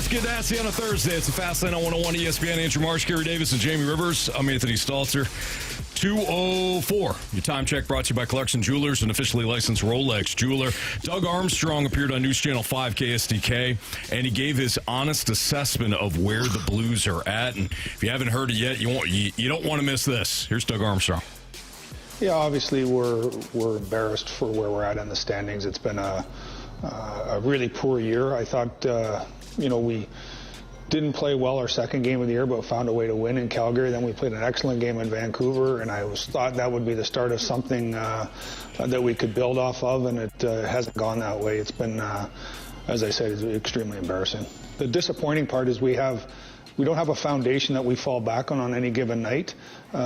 Let's get nasty on a Thursday. It's the Fast Lane on 101 ESPN. Andrew Marsh, Kerry Davis, and Jamie Rivers. I'm Anthony Stalter. 2:04. Your time check brought to you by Clarkson Jewelers, an officially licensed Rolex jeweler. Doug Armstrong appeared on News Channel 5 KSDK, and he gave his honest assessment of where the Blues are at. And if you haven't heard it yet, you don't want to miss this. Here's Doug Armstrong. Yeah, obviously we're embarrassed for where we're at in the standings. It's been a really poor year. I thought, we didn't play well our second game of the year, but found a way to win in Calgary. Then we played an excellent game in Vancouver, and I thought that would be the start of something that we could build off of, and it hasn't gone that way. It's been, as I said, it's extremely embarrassing. The disappointing part is we don't have a foundation that we fall back on any given night.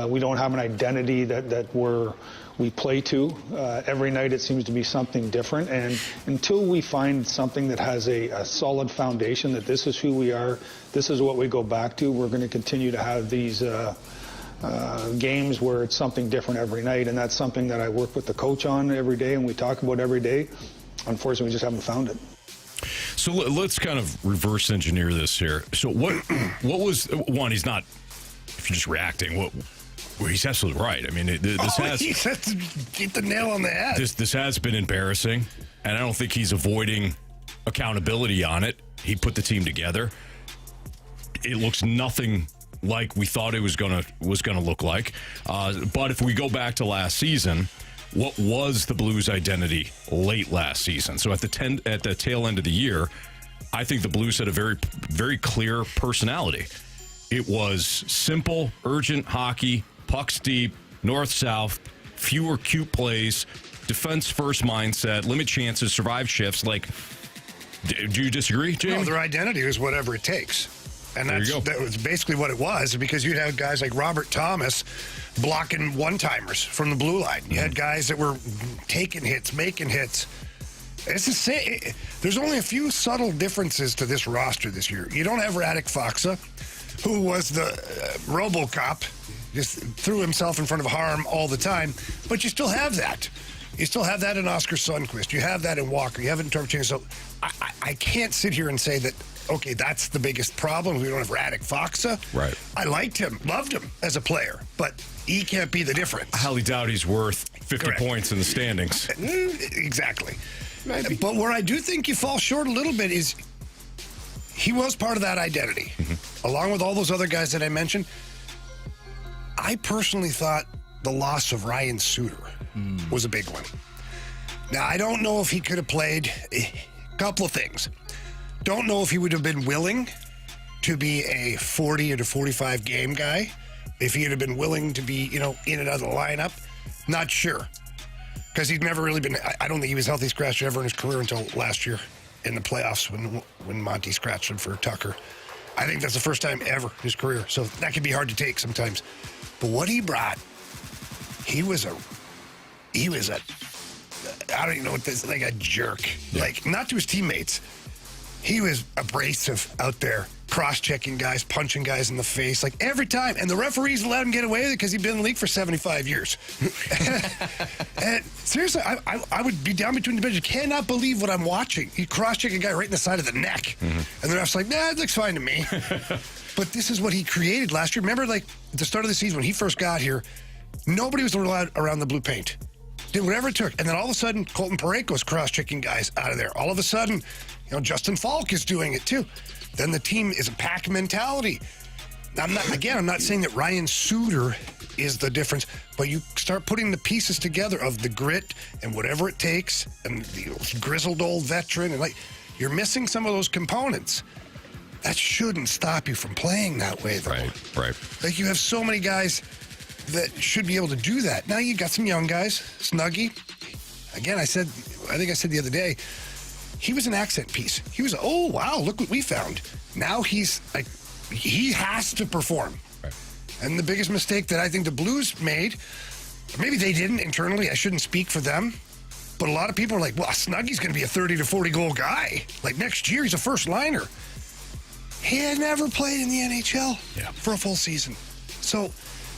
We don't have an identity that we play to. Every night it seems to be something different. And until we find something that has a solid foundation, that this is who we are, this is what we go back to, we're going to continue to have these games where it's something different every night. And that's something that I work with the coach on every day and we talk about every day. Unfortunately, we just haven't found it. So let's kind of reverse engineer this here. So what was one? He's not. If you're just reacting, he's absolutely right. I mean, this has get the nail on the head. This has been embarrassing, and I don't think he's avoiding accountability on it. He put the team together. It looks nothing like we thought it was gonna look like. But if we go back to last season, what was the Blues' identity late last season? So at the tail end of the year, I think the Blues had a very, very clear personality. It was simple, urgent hockey, pucks deep, north-south, fewer cute plays, defense-first mindset, limit chances, survive shifts. Like, do you disagree, Jamie? No, their identity was whatever it takes. And that was basically what it was, because you'd have guys like Robert Thomas blocking one-timers from the blue line. You had guys that were taking hits, making hits. It's the same. There's only a few subtle differences to this roster this year. You don't have Radek Faksa, who was the RoboCop, just threw himself in front of harm all the time, but you still have that. You still have that in Oscar Sundqvist. You have that in Walker. You have it in Tortorella. So I can't sit here and say that, okay, that's the biggest problem. We don't have Radek Faksa. Right. I liked him, loved him as a player, but he can't be the difference. I highly doubt he's worth 50 points in the standings. Exactly. Maybe. But where I do think you fall short a little bit is he was part of that identity, along with all those other guys that I mentioned. I personally thought the loss of Ryan Suter was a big one. Now, I don't know if he could have played a couple of things. Don't know if he would have been willing to be a 40 or to 45 game guy. If he had been willing to be, in and out of the lineup. Not sure. Because he'd never really been, I don't think he was healthy scratched ever in his career until last year in the playoffs when Monty scratched him for Tucker. I think that's the first time ever in his career. So that can be hard to take sometimes. But what he brought, he was a I don't even know what this, like a jerk. Yeah. Like, not to his teammates. He was abrasive out there, cross-checking guys, punching guys in the face, like every time. And the referees let him get away with it because he'd been in the league for 75 years. And seriously, I would be down between the benches. Cannot believe what I'm watching. He cross-checked a guy right in the side of the neck. And the ref's like, nah, it looks fine to me. But this is what he created last year. Remember, like, at the start of the season when he first got here, nobody was allowed around the blue paint. Did whatever it took. And then all of a sudden, Colton Parayko's cross-checking guys out of there. All of a sudden, Justin Falk is doing it too. Then the team is a pack mentality. I'm not saying that Ryan Suter is the difference, but you start putting the pieces together of the grit and whatever it takes, and the grizzled old veteran, and you're missing some of those components. That shouldn't stop you from playing that way, though. Right. Like, you have so many guys that should be able to do that. Now you got some young guys. Snuggie. Again, I think I said the other day, he was an accent piece. He was, oh, wow, look what we found. Now he's like, he has to perform. Right. And the biggest mistake that I think the Blues made, or maybe they didn't internally, I shouldn't speak for them, but a lot of people are like, well, Snuggie's going to be a 30 to 40 goal guy. Like, next year, he's a first liner. He had never played in the NHL for a full season. So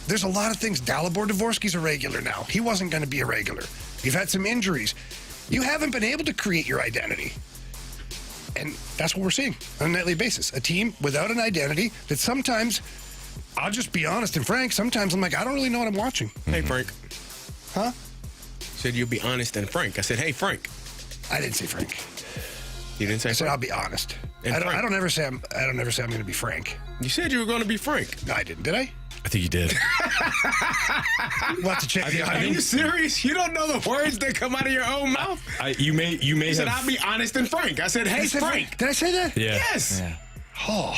there's a lot of things. Dalibor Dvorsky's a regular now. He wasn't going to be a regular. You've had some injuries. You haven't been able to create your identity. And that's what we're seeing on a nightly basis. A team without an identity that sometimes, I'll just be honest and frank, sometimes I'm like, I don't really know what I'm watching. Hey, Frank. Huh? Said you'll be honest and frank. I said, hey, Frank. I didn't say frank. You didn't say I said frank? I'll be honest. And I don't ever say I'm going to be frank. You said you were going to be frank. No, I didn't. Did I? I think you did. We'll have to check the Are audio. you serious? You don't know the words that come out of your own mouth? You may You said, have. I'll be honest and frank. I said, hey, Frank. Did I say that? Yeah. Yes. Oh.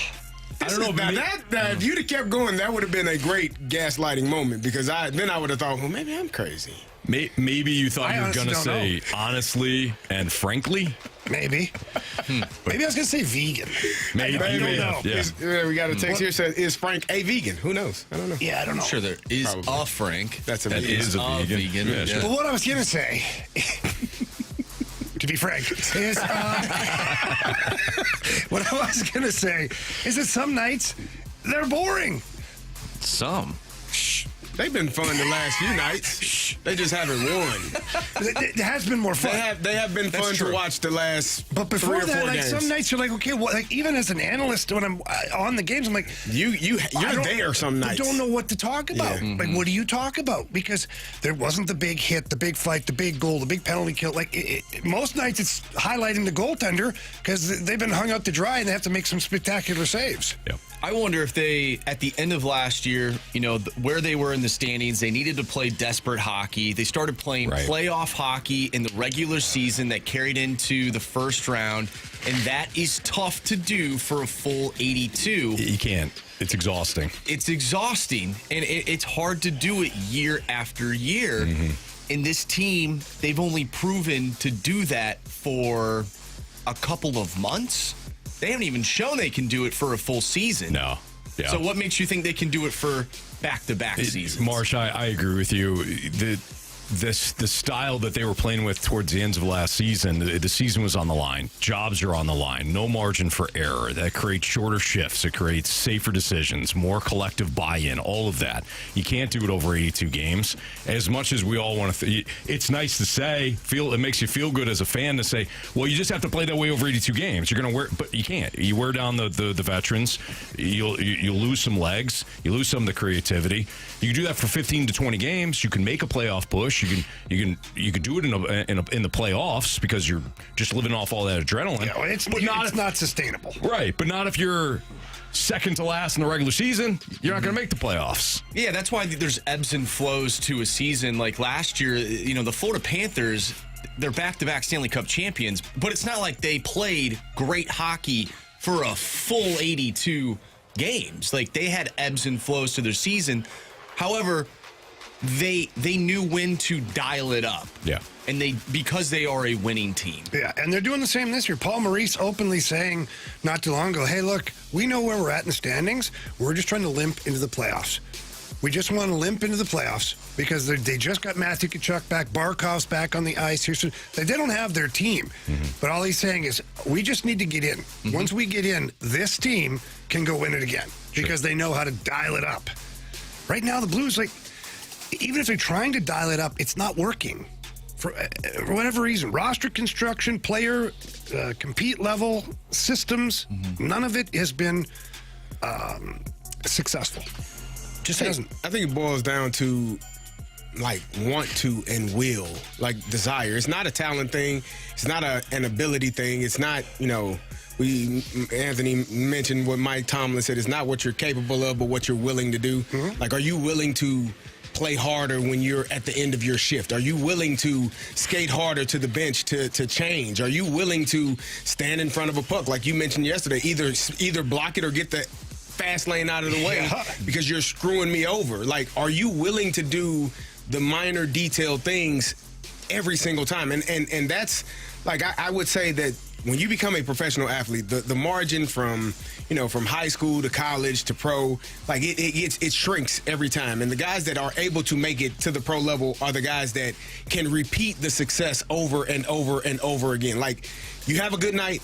I don't know. Now if you'd have kept going, that would have been a great gaslighting moment because then I would have thought, well, maybe I'm crazy. Maybe you thought I you were honestly going to don't say honestly and frankly. Maybe. Maybe I was going to say vegan. Maybe I you don't may know. have. Yeah. We got a text here says, is Frank a vegan? Who knows? I don't know. Yeah, I don't know. I'm sure there is Probably. a Frank. That's a that vegan. is a vegan. Yeah, sure. But what I was going to say, to be frank, is what I was going to say is that some nights they're boring. Some. They've been fun the last few nights. They just haven't won. It has been more fun. They have been fun to watch the last But 3 before or 4 that, like games. some nights you're like, okay, well, like even as an analyst when I'm on the games, I'm like, You're there some nights. I don't know what to talk about. Yeah. Like, what do you talk about? Because there wasn't the big hit, the big fight, the big goal, the big penalty kill. Like most nights, it's highlighting the goaltender because they've been hung out to dry and they have to make some spectacular saves. Yeah. I wonder if they, at the end of last year, where they were in the standings, they needed to play desperate hockey. They started playing playoff hockey in the regular season that carried into the first round, and that is tough to do for a full 82. You can't. It's exhausting. It's exhausting, and it's hard to do it year after year. And this team, they've only proven to do that for a couple of months. They haven't even shown they can do it for a full season. No. Yeah. So what makes you think they can do it for back-to-back seasons? Marsh, I agree with you. The style that they were playing with towards the ends of last season, the season was on the line. Jobs are on the line. No margin for error. That creates shorter shifts. It creates safer decisions, more collective buy-in, all of that. You can't do it over 82 games. As much as we all want to, it's nice to say, it makes you feel good as a fan to say, well, you just have to play that way over 82 games. You're going to wear, but you can't. You wear down the veterans. You'll lose some legs. You lose some of the creativity. You can do that for 15 to 20 games. You can make a playoff push. You can do it in the playoffs because you're just living off all that adrenaline. Yeah, it's not sustainable. Right, but not if you're second to last in the regular season. You're not going to make the playoffs. Yeah, that's why there's ebbs and flows to a season. Like last year, the Florida Panthers, they're back-to-back Stanley Cup champions, but it's not like they played great hockey for a full 82 games. Like they had ebbs and flows to their season. However, they knew when to dial it up. Yeah. And because they are a winning team. Yeah, and they're doing the same this year. Paul Maurice openly saying not too long ago, hey, look, we know where we're at in the standings. We're just trying to limp into the playoffs. We just want to limp into the playoffs because they just got Matthew Tkachuk back, Barkov's back on the ice here. So they don't have their team. But all he's saying is we just need to get in. Once we get in, this team can go win it again because they know how to dial it up. Right now, the Blues, even if they're trying to dial it up, it's not working. For whatever reason, roster construction, player, compete level, systems, none of it has been successful. Just hasn't. I think it boils down to want to and will, desire. It's not a talent thing. It's not an ability thing. It's not, Anthony mentioned what Mike Tomlin said. It's not what you're capable of, but what you're willing to do. Are you willing to play harder when you're at the end of your shift? Are you willing to skate harder to the bench to change? Are you willing to stand in front of a puck, like you mentioned yesterday, either block it or get the fast lane out of the way because you're screwing me over? Are you willing to do the minor detail things every single time? And that's, I would say that when you become a professional athlete, the margin from high school to college to pro, it shrinks every time. And the guys that are able to make it to the pro level are the guys that can repeat the success over and over and over again. You have a good night.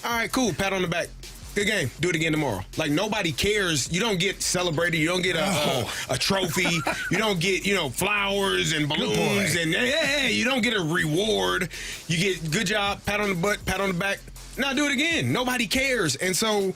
All right, cool. Pat on the back. Good game. Do it again tomorrow. Nobody cares. You don't get celebrated. You don't get a trophy. You don't get, flowers and balloons. And hey, you don't get a reward. You get good job, pat on the butt, pat on the back. Now do it again. Nobody cares. And so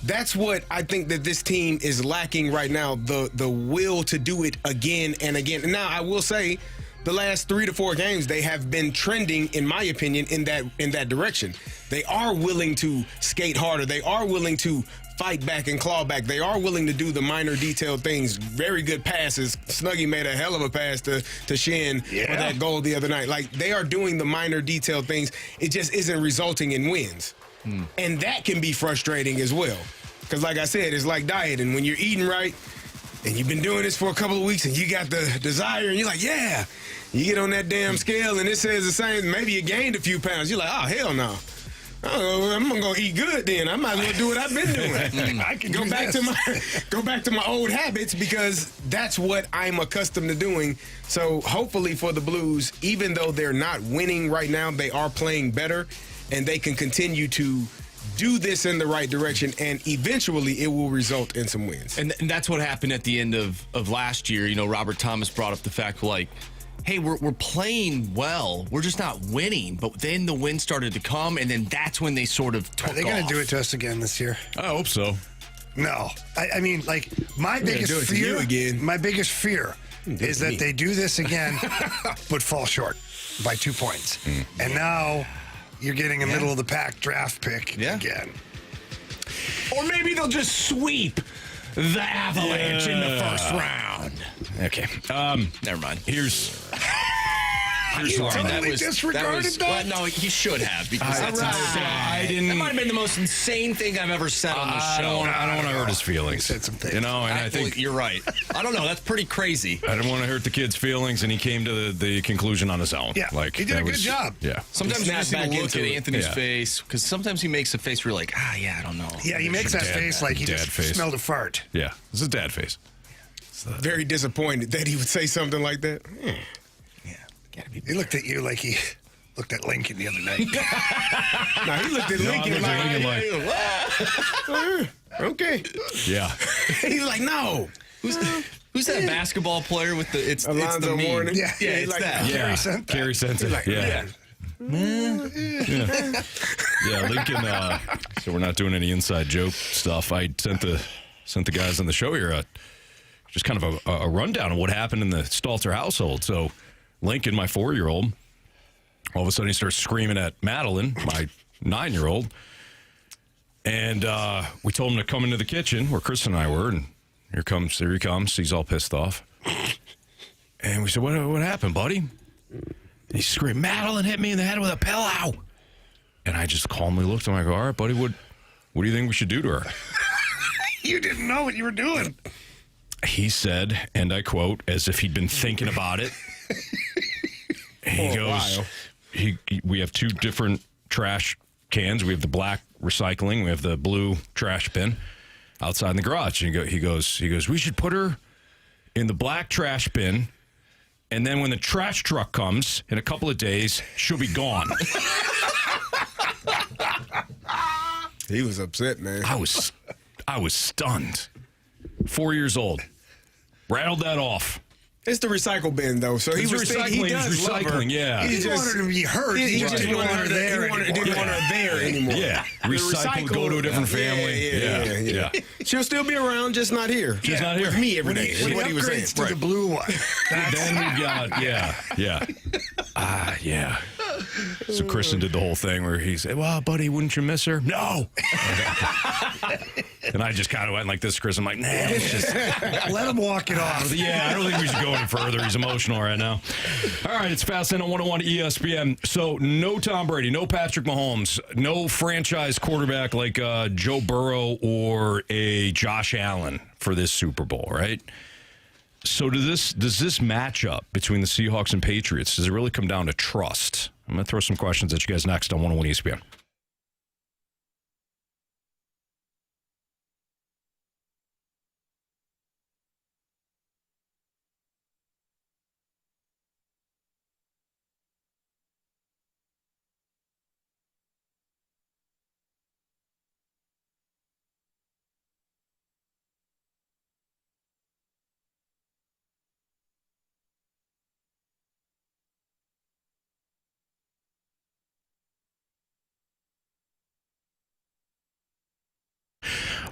that's what I think that this team is lacking right now, the will to do it again and again. And now I will say the last 3 to 4 games, they have been trending, in my opinion, in that direction. They are willing to skate harder. They are willing to fight back and claw back. They are willing to do the minor detailed things. Very good passes. Snuggie made a hell of a pass to Shin for that goal the other night. Like, they are doing the minor detailed things. It just isn't resulting in wins. And that can be frustrating as well. Because like I said, it's like dieting. When you're eating right and you've been doing this for a couple of weeks and you got the desire and you're like, yeah. You get on that damn scale and it says the same. Maybe you gained a few pounds. You're like, oh, hell no. Oh, I'm gonna go eat good then. I might as well do what I've been doing. I can go back to my old habits because that's what I'm accustomed to doing. So hopefully for the Blues, even though they're not winning right now, they are playing better and they can continue to do this in the right direction, and eventually it will result in some wins. And that's what happened at the end of last year. You know, Robert Thomas brought up the fact, like, hey, we're playing well. We're just not winning. But then the win started to come, and then that's when they sort of took off. Are they going to do it to us again this year? I hope so. No. I mean, like, my biggest fear is that they do this again, but fall short by 2 points. And now you're getting a middle-of-the-pack draft pick again. Or maybe they'll just sweep the Avalanche in the first round. Okay. Never mind. Here's Totally disregarded that? Well, no, he should have because that's insane. I didn't. That might have been the most insane thing I've ever said on the show. I don't want to hurt his feelings. He said some things. You know, and I think you're right. I don't know. That's pretty crazy. I didn't want to hurt the kid's feelings, and he came to the conclusion on his own. Yeah, like he did a good job. Yeah. Sometimes you just need to look at Anthony's Yeah. face because sometimes he makes a face where you're like, I don't know. Yeah, he makes that face like he dad just face. smelled a fart. Yeah. This is dad face. Very disappointed that he would say something like that. Yeah. Gotta be. He looked at you like he looked at Lincoln the other night. No, he looked at Lincoln like, okay. Yeah. He's like, no. Who's that basketball player with the it's the Alonzo meme? Mourning? Yeah, it's like that. Yeah. Carey sent that. Yeah. Yeah, Lincoln. So we're not doing any inside joke stuff. I sent the guys on the show here just kind of a rundown of what happened in the Stalter household. So Lincoln, my 4-year-old, all of a sudden he starts screaming at Madeline, my 9-year-old, and we told him to come into the kitchen where Chris and I were, and here he comes. He's all pissed off, and we said, "What happened, buddy?" And he screamed, "Madeline hit me in the head with a pillow." And I just calmly looked at him. I go, "All right, buddy, what do you think we should do to her?" You didn't know what you were doing. He said, and I quote, as if he'd been thinking about it. He goes, we have 2 different trash cans. We have the black recycling. We have the blue trash bin outside in the garage. And he goes, we should put her in the black trash bin. And then when the trash truck comes in a couple of days, she'll be gone. He was upset, man. I was stunned. 4 years old. Rattled that off. It's the recycle bin, though. So he He's was recycling. he He's does love her. recycling, yeah. He didn't want her to be hurt. He just didn't want her there anymore. Didn't want her there anymore. Yeah. Recycle, go to a different family. Yeah. She'll still be around, just not here. She's not here. With me every day. When Is what he was saying. upgrades to the blue one. Then we got, yeah. So Kristen did the whole thing where he said, well, buddy, wouldn't you miss her? No. And I just kind of went like this, Chris. I'm like, nah, let's just Let him walk it off. I don't think we should go any further. He's emotional right now. All right, it's Fast in on 101 ESPN. So no Tom Brady, no Patrick Mahomes, no franchise quarterback like Joe Burrow or a Josh Allen for this Super Bowl, right? So does this matchup between the Seahawks and Patriots, does it really come down to trust? I'm going to throw some questions at you guys next on 101 ESPN.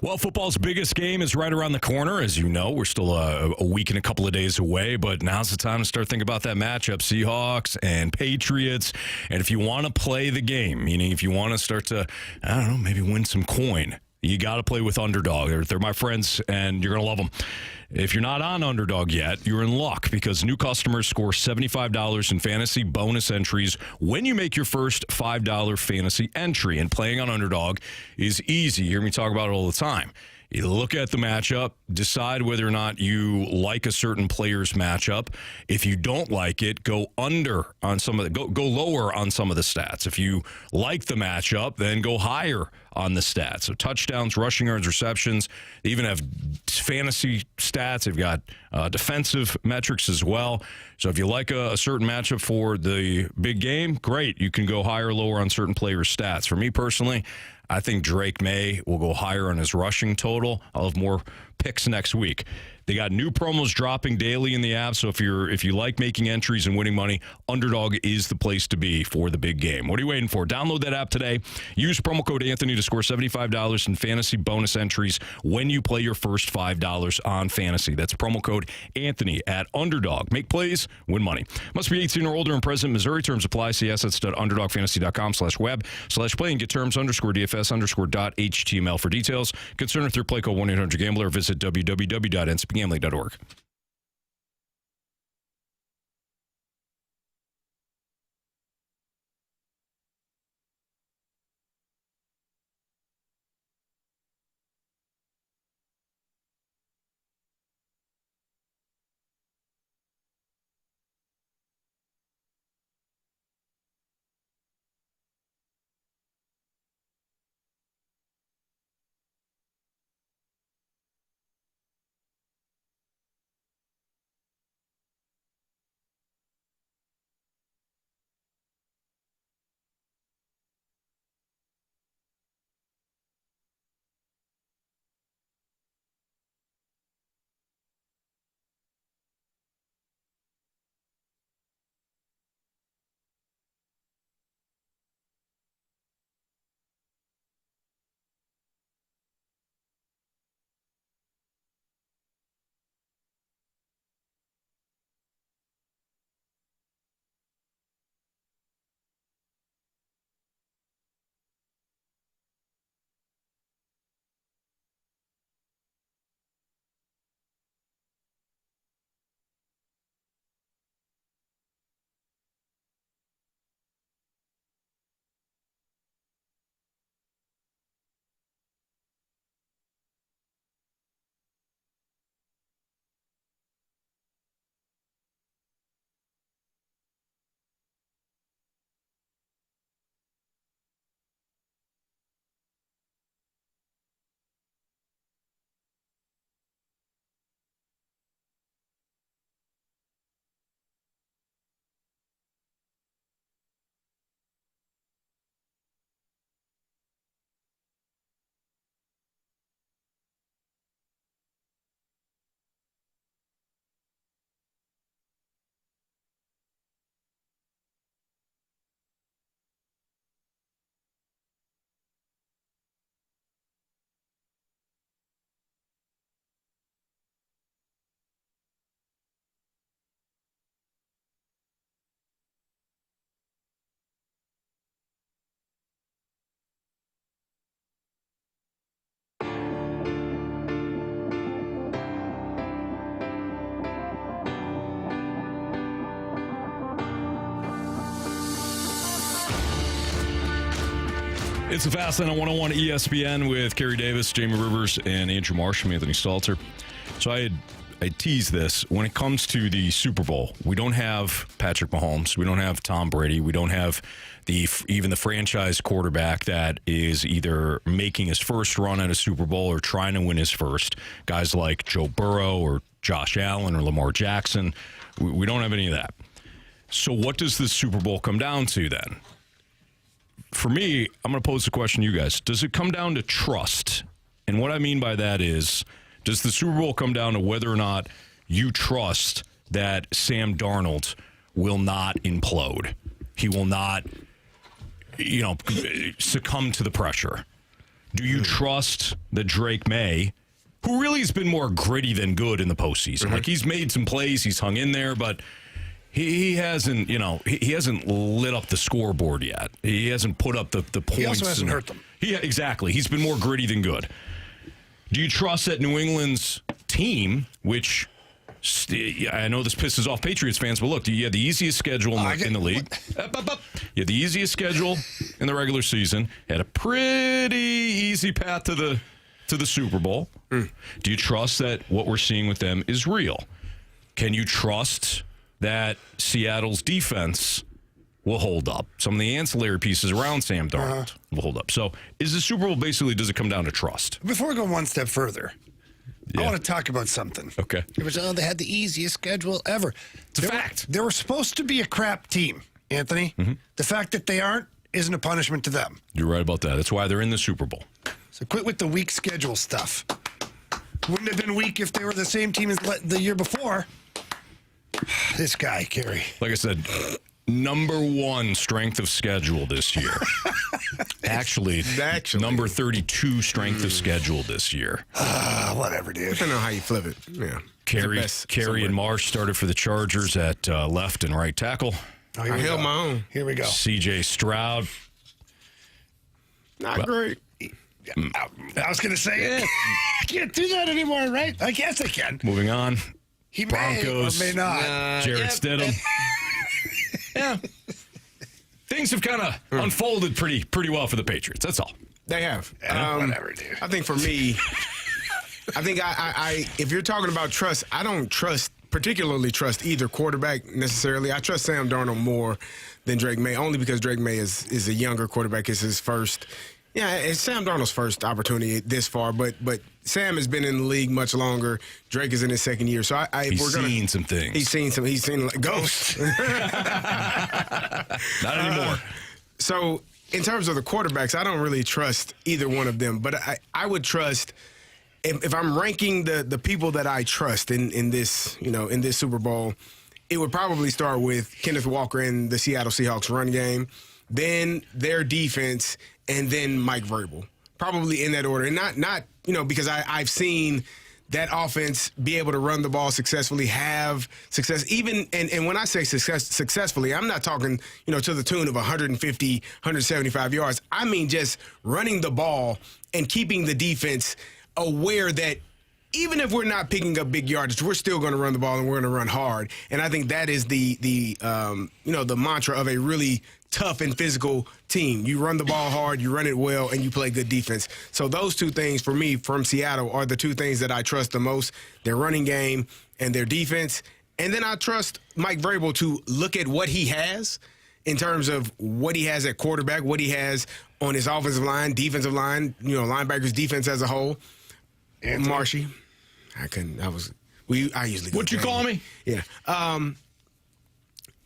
Well, football's biggest game is right around the corner. As you know, we're still a week and a couple of days away, but now's the time to start thinking about that matchup, Seahawks and Patriots. And if you want to play the game, meaning if you want to start to, I don't know, maybe win some coin, you got to play with Underdog. They're my friends, and you're going to love them. If you're not on Underdog yet, you're in luck because new customers score $75 in fantasy bonus entries when you make your first $5 fantasy entry. And playing on Underdog is easy. You hear me talk about it all the time. You look at the matchup, decide whether or not you like a certain player's matchup. If you don't like it, go under on some of the, go lower on some of the stats. If you like the matchup, then go higher on the stats. So touchdowns, rushing yards, receptions. They even have fantasy stats. They've got defensive metrics as well. So if you like a certain matchup for the big game, great. You can go higher or lower on certain players' stats. For me personally, I think Drake May will go higher on his rushing total. I'll have more picks next week. They got new promos dropping daily in the app, so if you like making entries and winning money, Underdog is the place to be for the big game. What are you waiting for? Download that app today. Use promo code Anthony to score $75 in fantasy bonus entries when you play your first $5 on fantasy. That's promo code Anthony at Underdog. Make plays, win money. Must be 18 or older and present in Missouri. Terms apply. See assets.underdogfantasy.com/web/play and get terms _DFS_.html for details. Concern with your play, call 1-800-GAMBLER or visit www.ncpgambling.org. It's the Fast Lane on 101 ESPN with Kerry Davis, Jamie Rivers, and Andrew Marsh. I'm Anthony Stalter. So I teased this. When it comes to the Super Bowl, we don't have Patrick Mahomes. We don't have Tom Brady. We don't have even the franchise quarterback that is either making his first run at a Super Bowl or trying to win his first. Guys like Joe Burrow or Josh Allen or Lamar Jackson. We don't have any of that. So what does the Super Bowl come down to then? For me, I'm going to pose the question to you guys. Does it come down to trust? And what I mean by that is, does the Super Bowl come down to whether or not you trust that Sam Darnold will not implode? He will not, succumb to the pressure. Do you trust that Drake May, who really has been more gritty than good in the postseason, like he's made some plays, he's hung in there, but he hasn't, he hasn't lit up the scoreboard yet. He hasn't put up the points. He also hasn't hurt them. Exactly. He's been more gritty than good. Do you trust that New England's team, which I know this pisses off Patriots fans, but look, you had the easiest schedule in the league. You had the easiest schedule in the regular season. Had a pretty easy path to the Super Bowl. Do you trust that what we're seeing with them is real? Can you trust that Seattle's defense will hold up? Some of the ancillary pieces around Sam Darnold will hold up. So is the Super Bowl basically, does it come down to trust? Before we go one step further, I want to talk about something. Okay. It was, they had the easiest schedule ever. It's a fact. They were supposed to be a crap team, Anthony. The fact that they aren't isn't a punishment to them. You're right about that. That's why they're in the Super Bowl. So quit with the weak schedule stuff. Wouldn't have been weak if they were the same team as the year before. This guy, Carey. Like I said, number 1 strength of schedule this year. Actually, number 32 strength of schedule this year. Whatever, dude. Depending on how you flip it. Yeah. Carey and Marsh started for the Chargers at left and right tackle. I held my own. Here we go. C.J. Stroud. Not great. I was going to say, I can't do that anymore, right? I guess I can. Moving on. He Broncos. may or may not. Jared Stidham. Yeah. Things have kind of unfolded pretty well for the Patriots. That's all. They have. Whatever, dude. I think for me, I think I if you're talking about trust, I don't particularly trust either quarterback necessarily. I trust Sam Darnold more than Drake May, only because Drake May is a younger quarterback. It's his first. Yeah, it's Sam Darnold's first opportunity this far, but Sam has been in the league much longer. Drake is in his second year, so he's seen some things. He's seen like ghosts. Not anymore. So in terms of the quarterbacks, I don't really trust either one of them, but I would trust if I'm ranking the people that I trust in this in this Super Bowl, it would probably start with Kenneth Walker and the Seattle Seahawks run game, then their defense, and then Mike Vrabel, probably in that order. And not because I've seen that offense be able to run the ball successfully, have success. Even and when I say successfully, I'm not talking to the tune of 150, 175 yards. I mean just running the ball and keeping the defense aware that even if we're not picking up big yardage, we're still going to run the ball and we're going to run hard. And I think that is the mantra of a really tough and physical team. You run the ball hard, you run it well, and you play good defense. So those two things for me from Seattle are the two things that I trust the most: their running game and their defense. And then I trust Mike Vrabel to look at what he has in terms of what he has at quarterback, what he has on his offensive line, defensive line, linebackers, defense as a whole. And Marshy. I usually go What you call me? Yeah.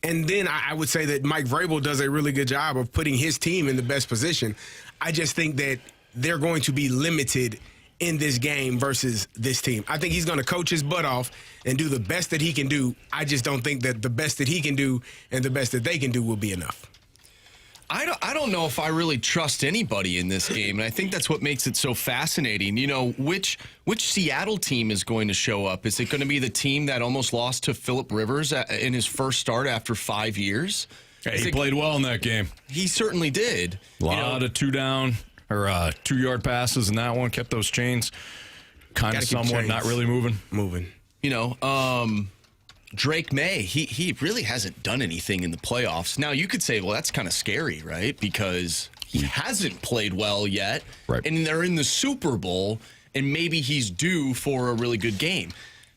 And then I would say that Mike Vrabel does a really good job of putting his team in the best position. I just think that they're going to be limited in this game versus this team. I think he's going to coach his butt off and do the best that he can do. I just don't think that the best that he can do and the best that they can do will be enough. I don't know if I really trust anybody in this game, and I think that's what makes it so fascinating. Which Seattle team is going to show up? Is it going to be the team that almost lost to Phillip Rivers in his first start after 5 years? He played well in that game. He certainly did. A lot of 2-down or 2-yard passes in that one. Kept those chains kind of somewhat not really moving. Drake May, he really hasn't done anything in the playoffs. Now, you could say, well, that's kind of scary, right? Because he hasn't played well yet. Right. And they're in the Super Bowl, and maybe he's due for a really good game.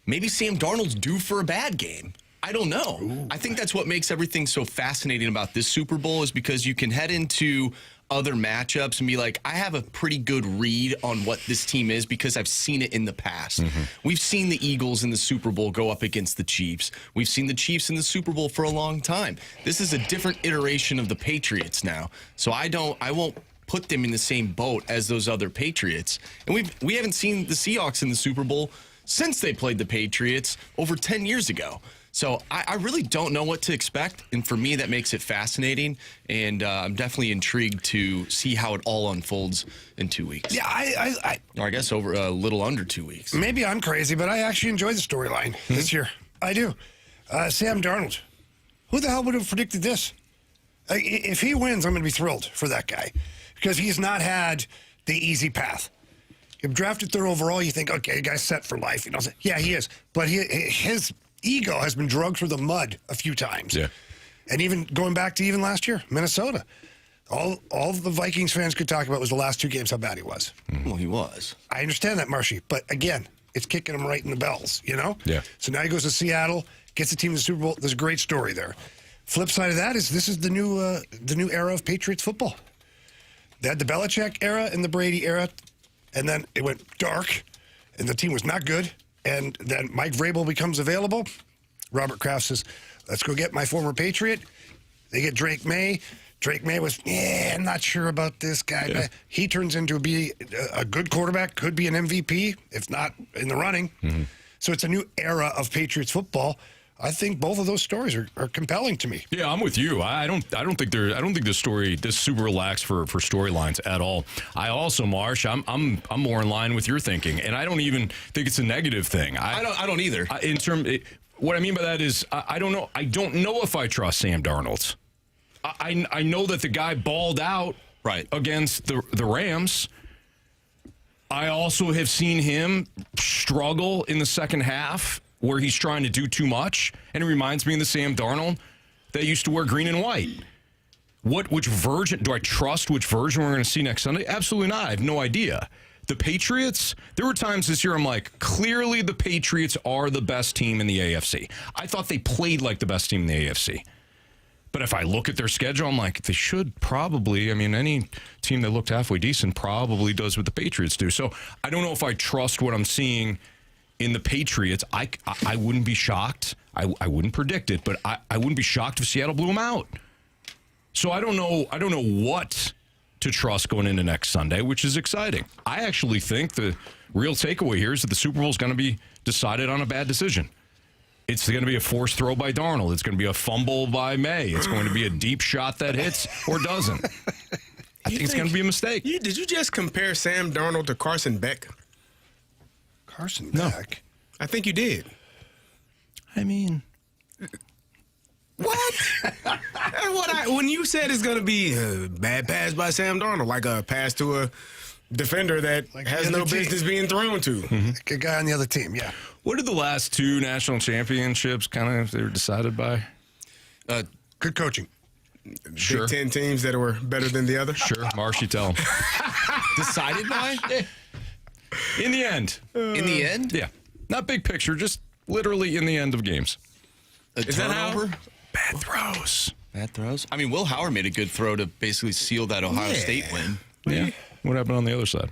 Maybe Sam Darnold's due for a bad game. I don't know. Ooh. I think that's what makes everything so fascinating about this Super Bowl is because you can head into other matchups and be like, I have a pretty good read on what this team is because I've seen it in the past. Mm-hmm. We've seen the Eagles in the Super Bowl go up against the Chiefs. We've seen the Chiefs in the Super Bowl for a long time. This is a different iteration of the Patriots now. So I won't put them in the same boat as those other Patriots. And we haven't seen the Seahawks in the Super Bowl since they played the Patriots over 10 years ago. So I really don't know what to expect, and for me, that makes it fascinating, and I'm definitely intrigued to see how it all unfolds in 2 weeks. Yeah, Or I guess over a little under 2 weeks. maybe I'm crazy, but I actually enjoy the storyline this year. I do. Sam Darnold. Who the hell would have predicted this? If he wins, I'm going to be thrilled for that guy because he's not had the easy path. If drafted third overall, you think, okay, the guy's set for life. You know, yeah, he is. But his ego has been drugged through the mud a few times. Yeah. And even going back to even last year, Minnesota. All the Vikings fans could talk about was the last 2 games, how bad he was. Well, he was. I understand that, Marshy. But again, it's kicking him right in the bells, you know? Yeah. So now he goes to Seattle, gets the team to the Super Bowl. There's a great story there. Flip side of that is this is the new era of Patriots football. They had the Belichick era and the Brady era, and then it went dark, and the team was not good. And then Mike Vrabel becomes available. Robert Kraft says, let's go get my former Patriot. They get Drake May. Drake May was, I'm not sure about this guy. Yeah. He turns into be a good quarterback, could be an MVP, if not in the running. Mm-hmm. So it's a new era of Patriots football. I think both of those stories are compelling to me. Yeah, I'm with you. I don't think this super relaxed for storylines at all. I also, Marsh, I'm more in line with your thinking, and I don't even think it's a negative thing. I don't either. What I mean by that is I don't know. I don't know if I trust Sam Darnold. I know that the guy balled out against the Rams. I also have seen him struggle in the second half where he's trying to do too much, and it reminds me of the Sam Darnold that used to wear green and white. Which version do I trust? Which version we're going to see next Sunday? Absolutely not. I have no idea. The Patriots, there were times this year I'm like, clearly the Patriots are the best team in the AFC. I thought they played like the best team in the AFC. But if I look at their schedule, I'm like, they should probably, any team that looked halfway decent probably does what the Patriots do. So I don't know if I trust what I'm seeing in the Patriots. I wouldn't be shocked. I wouldn't predict it, but I wouldn't be shocked if Seattle blew them out. So I don't know what to trust going into next Sunday, which is exciting. I actually think the real takeaway here is that the Super Bowl is going to be decided on a bad decision. It's going to be a forced throw by Darnold. It's going to be a fumble by May. It's going to be a deep shot that hits or doesn't. I think it's going to be a mistake. Did you just compare Sam Darnold to Carson Beck? Carson Beck? I think you did. What? When you said it's going to be a bad pass by Sam Darnold, like a pass to a defender that has no business being thrown to. Mm-hmm. A guy on the other team, yeah. What did the last 2 national championships they were decided by? Good coaching. Sure. Big 10 teams that were better than the other? Sure. Marshy, tell him. Decided by? In the end. In the end? Yeah. Not big picture, just literally in the end of games. Is that how? Bad throws. Bad throws? Will Howard made a good throw to basically seal that Ohio State win. Yeah. What happened on the other side?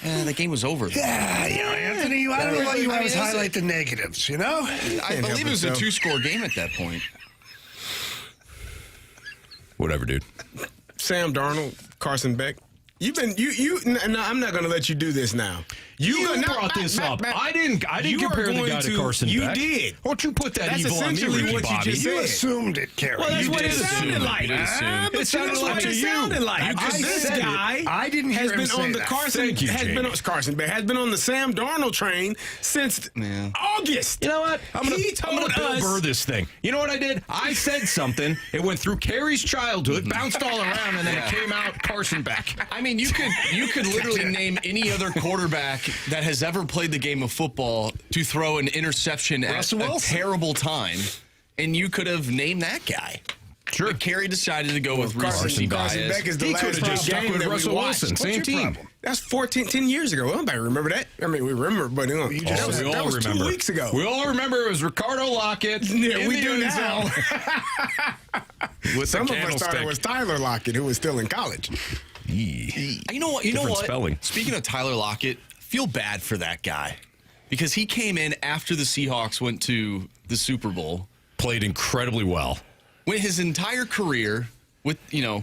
The game was over. Yeah, Anthony, I don't know why you always highlight the negatives, I believe it was a 2-score game at that point. Whatever, dude. Sam Darnold, Carson Beck. No, I'm not going to let you do this now. You brought this up. I didn't compare the guy to Carson Beck. You did. Don't you put that That's evil on me, essentially Ricky what you Bobby. just You said. assumed it, Carey. Well, that's You what did it sounded assume like. It sounded like to you. Sounded like. I This said it. guy I didn't hear has him been say on the that. Thank you, Jamie. Carson Beck has been on the Sam Darnold train since August. You know what? I'm going He to told Bill us. Burr this thing. You know what I did? I said something. It went through Carey's childhood, bounced all around, and then it came out Carson Beck. You could literally name any other quarterback that has ever played the game of football to throw an interception at Russell a Wilson. terrible time, and you could have named that guy. Sure. But Kerry decided to go with recency Carson bias. Beck is the He last could have just stuck game with that we Russell watched. Wilson. Same What's your team. problem? That's 10 years ago. Anybody remember that? We remember, but that was, We all that was remember. 2 weeks ago. We all remember it was Ricardo Lockett. Yeah, in we the do end now. zone with Some the of us thought it candlestick. was Tyler Lockett, who was still in college. You know what? Different spelling. Speaking of Tyler Lockett, feel bad for that guy because he came in after the Seahawks went to the Super Bowl. Played incredibly well. Went his entire career with the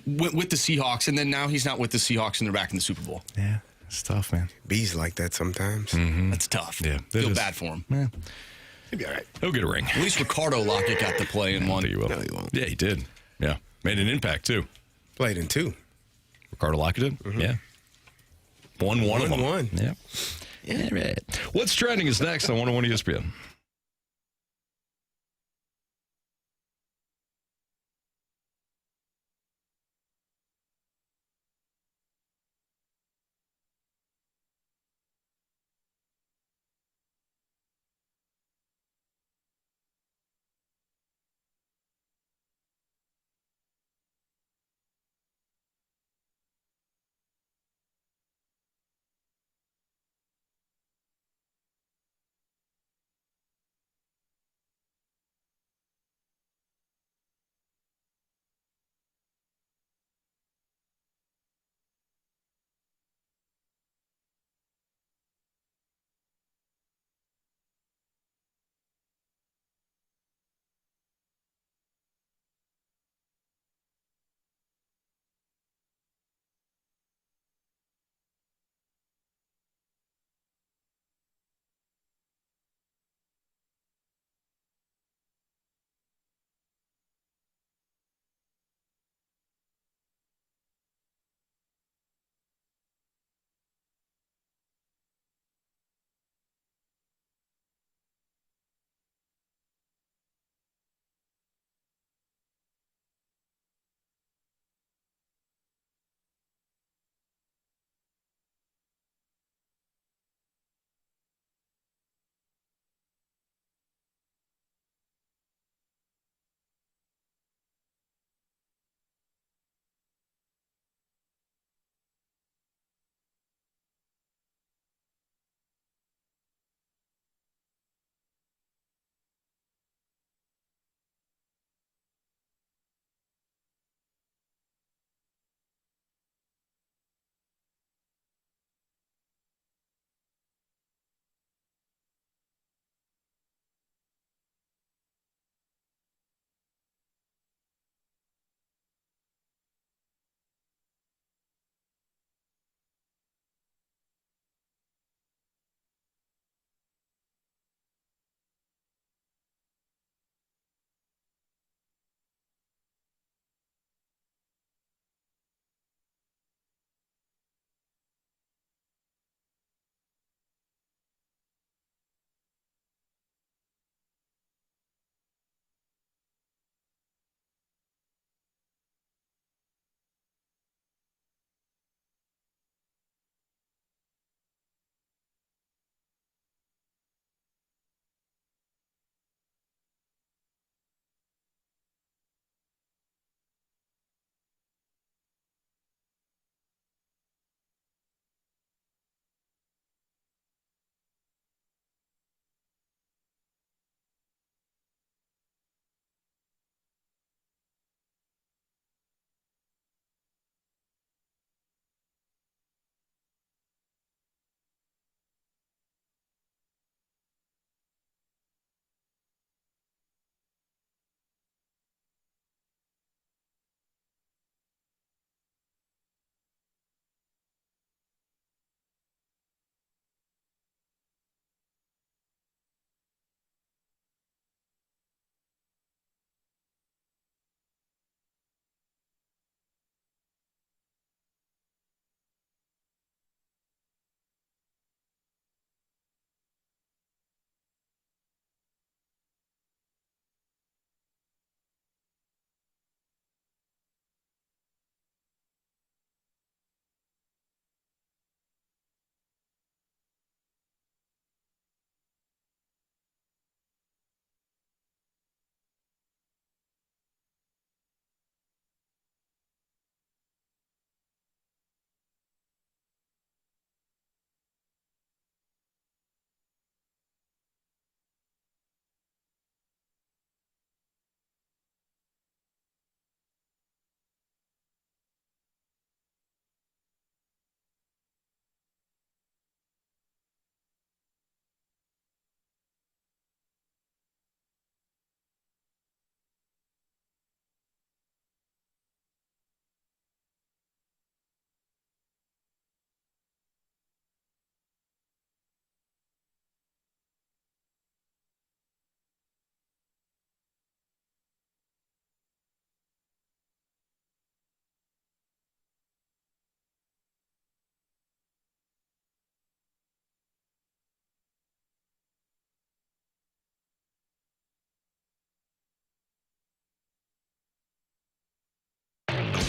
Seahawks, and then now he's not with the Seahawks, and they're back in the Super Bowl. Yeah, it's tough, man. Bees like that sometimes. That's tough. Yeah, that feel is. bad for him. Yeah. He'll be all right. He'll get a ring. At least Ricardo Lockett got to play in one. I think he will. No, he won't. Yeah, he did. Yeah. Made an impact, too. Played in 2. Ricardo Lockett did? Mm-hmm. Yeah. Won one of them. Won. Yeah. Yeah, right. What's trending is next on 101 ESPN.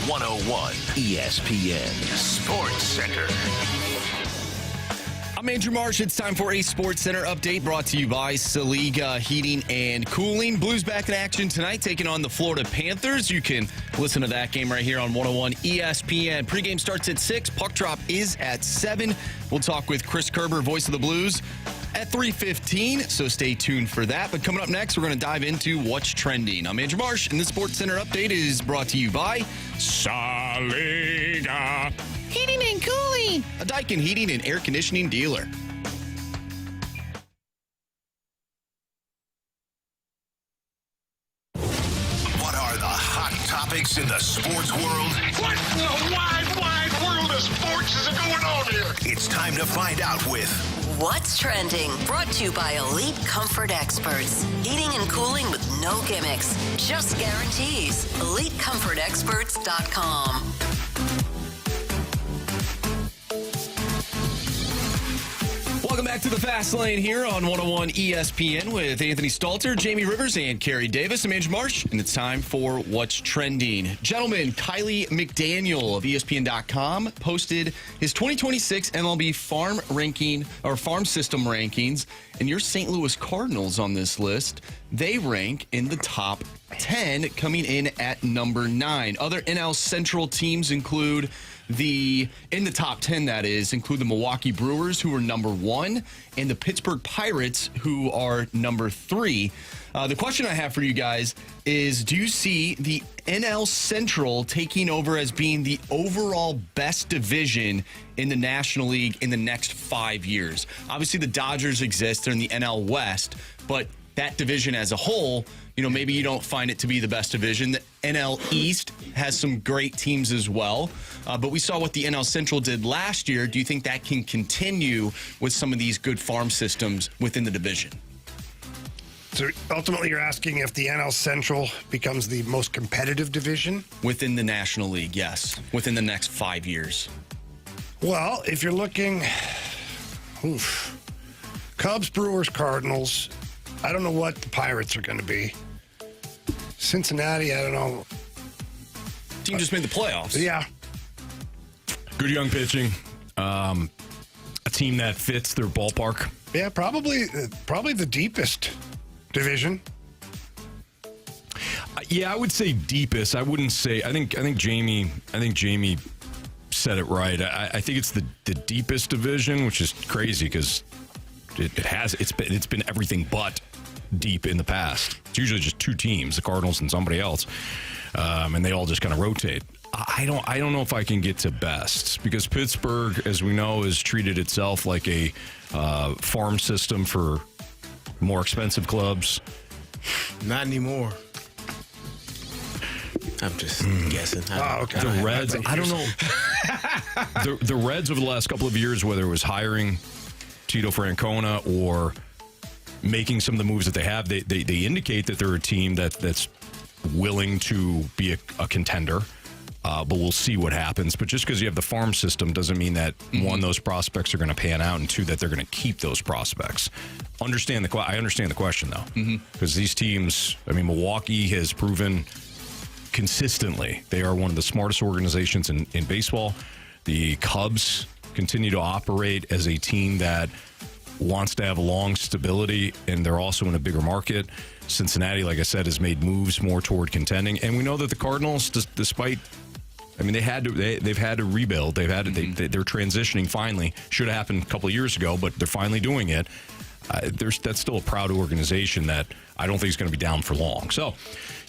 101 ESPN Sports Center. I'm Andrew Marsh. It's time for a Sports Center update brought to you by Saliga Heating and Cooling. Blues back in action tonight, taking on the Florida Panthers. You can listen to that game right here on 101 ESPN. Pregame starts at 6. Puck drop is at 7. We'll talk with Chris Kerber, voice of the Blues, at 3:15, so stay tuned for that. But coming up next, we're going to dive into what's trending. I'm Andrew Marsh, and the Sports Center update is brought to you by Saliga Heating and Cooling, a Daikin heating and air conditioning dealer. What are the hot topics in the sports world? What in the wide world of sports is going on here? It's time to find out with What's Trending? Brought to you by Elite Comfort Experts. Heating and cooling with no gimmicks, just guarantees. EliteComfortExperts.com. Welcome back to the Fast Lane here on 101 ESPN with Anthony Stalter, Jamie Rivers, and Carey Davis. I'm Andrew Marsh, and it's time for What's Trending. Gentlemen, Kylie McDaniel of ESPN.com posted his 2026 MLB farm ranking or farm system rankings, and your St. Louis Cardinals on this list. They rank in the top 10, coming in at number 9. Other NL Central teams include in the top 10, that is, include the Milwaukee Brewers, who are number 1, and the Pittsburgh Pirates, who are number 3. The question I have for you guys is, do you see the NL Central taking over as being the overall best division in the National League in the next 5 years? Obviously, the Dodgers exist. They're in the NL West, but that division as a whole, maybe you don't find it to be the best division. The NL East has some great teams as well, but we saw what the NL Central did last year. Do you think that can continue with some of these good farm systems within the division? So ultimately, you're asking if the NL Central becomes the most competitive division? Within the National League, yes. Within the next 5 years. Well, if you're looking, Cubs, Brewers, Cardinals, I don't know what the Pirates are going to be. Cincinnati, I don't know. Team just made the playoffs. Yeah. Good young pitching. A team that fits their ballpark. Yeah, probably the deepest division. Yeah, I would say deepest. I wouldn't say. I think Jamie said it right. I think it's the deepest division, which is crazy because it's been everything but deep in the past. It's usually just two teams, the Cardinals and somebody else, and they all just kind of rotate. I don't know if I can get to best because Pittsburgh, as we know, has treated itself like a farm system for more expensive clubs. Not anymore. I'm just guessing. Okay. The Reds, I don't know. The Reds over the last couple of years, whether it was hiring Tito Francona or making some of the moves that they have, they indicate that they're a team that's willing to be a contender. But we'll see what happens. But just because you have the farm system doesn't mean that, one, those prospects are going to pan out, and two, that they're going to keep those prospects. I understand the question, though. Because these teams, Milwaukee has proven consistently they are one of the smartest organizations in baseball. The Cubs continue to operate as a team that wants to have long stability, and they're also in a bigger market. Cincinnati, like I said, has made moves more toward contending. And we know that the Cardinals, despite... they've had to rebuild. They're transitioning finally. Should have happened a couple of years ago, but they're finally doing it. That's still a proud organization that I don't think is going to be down for long. So,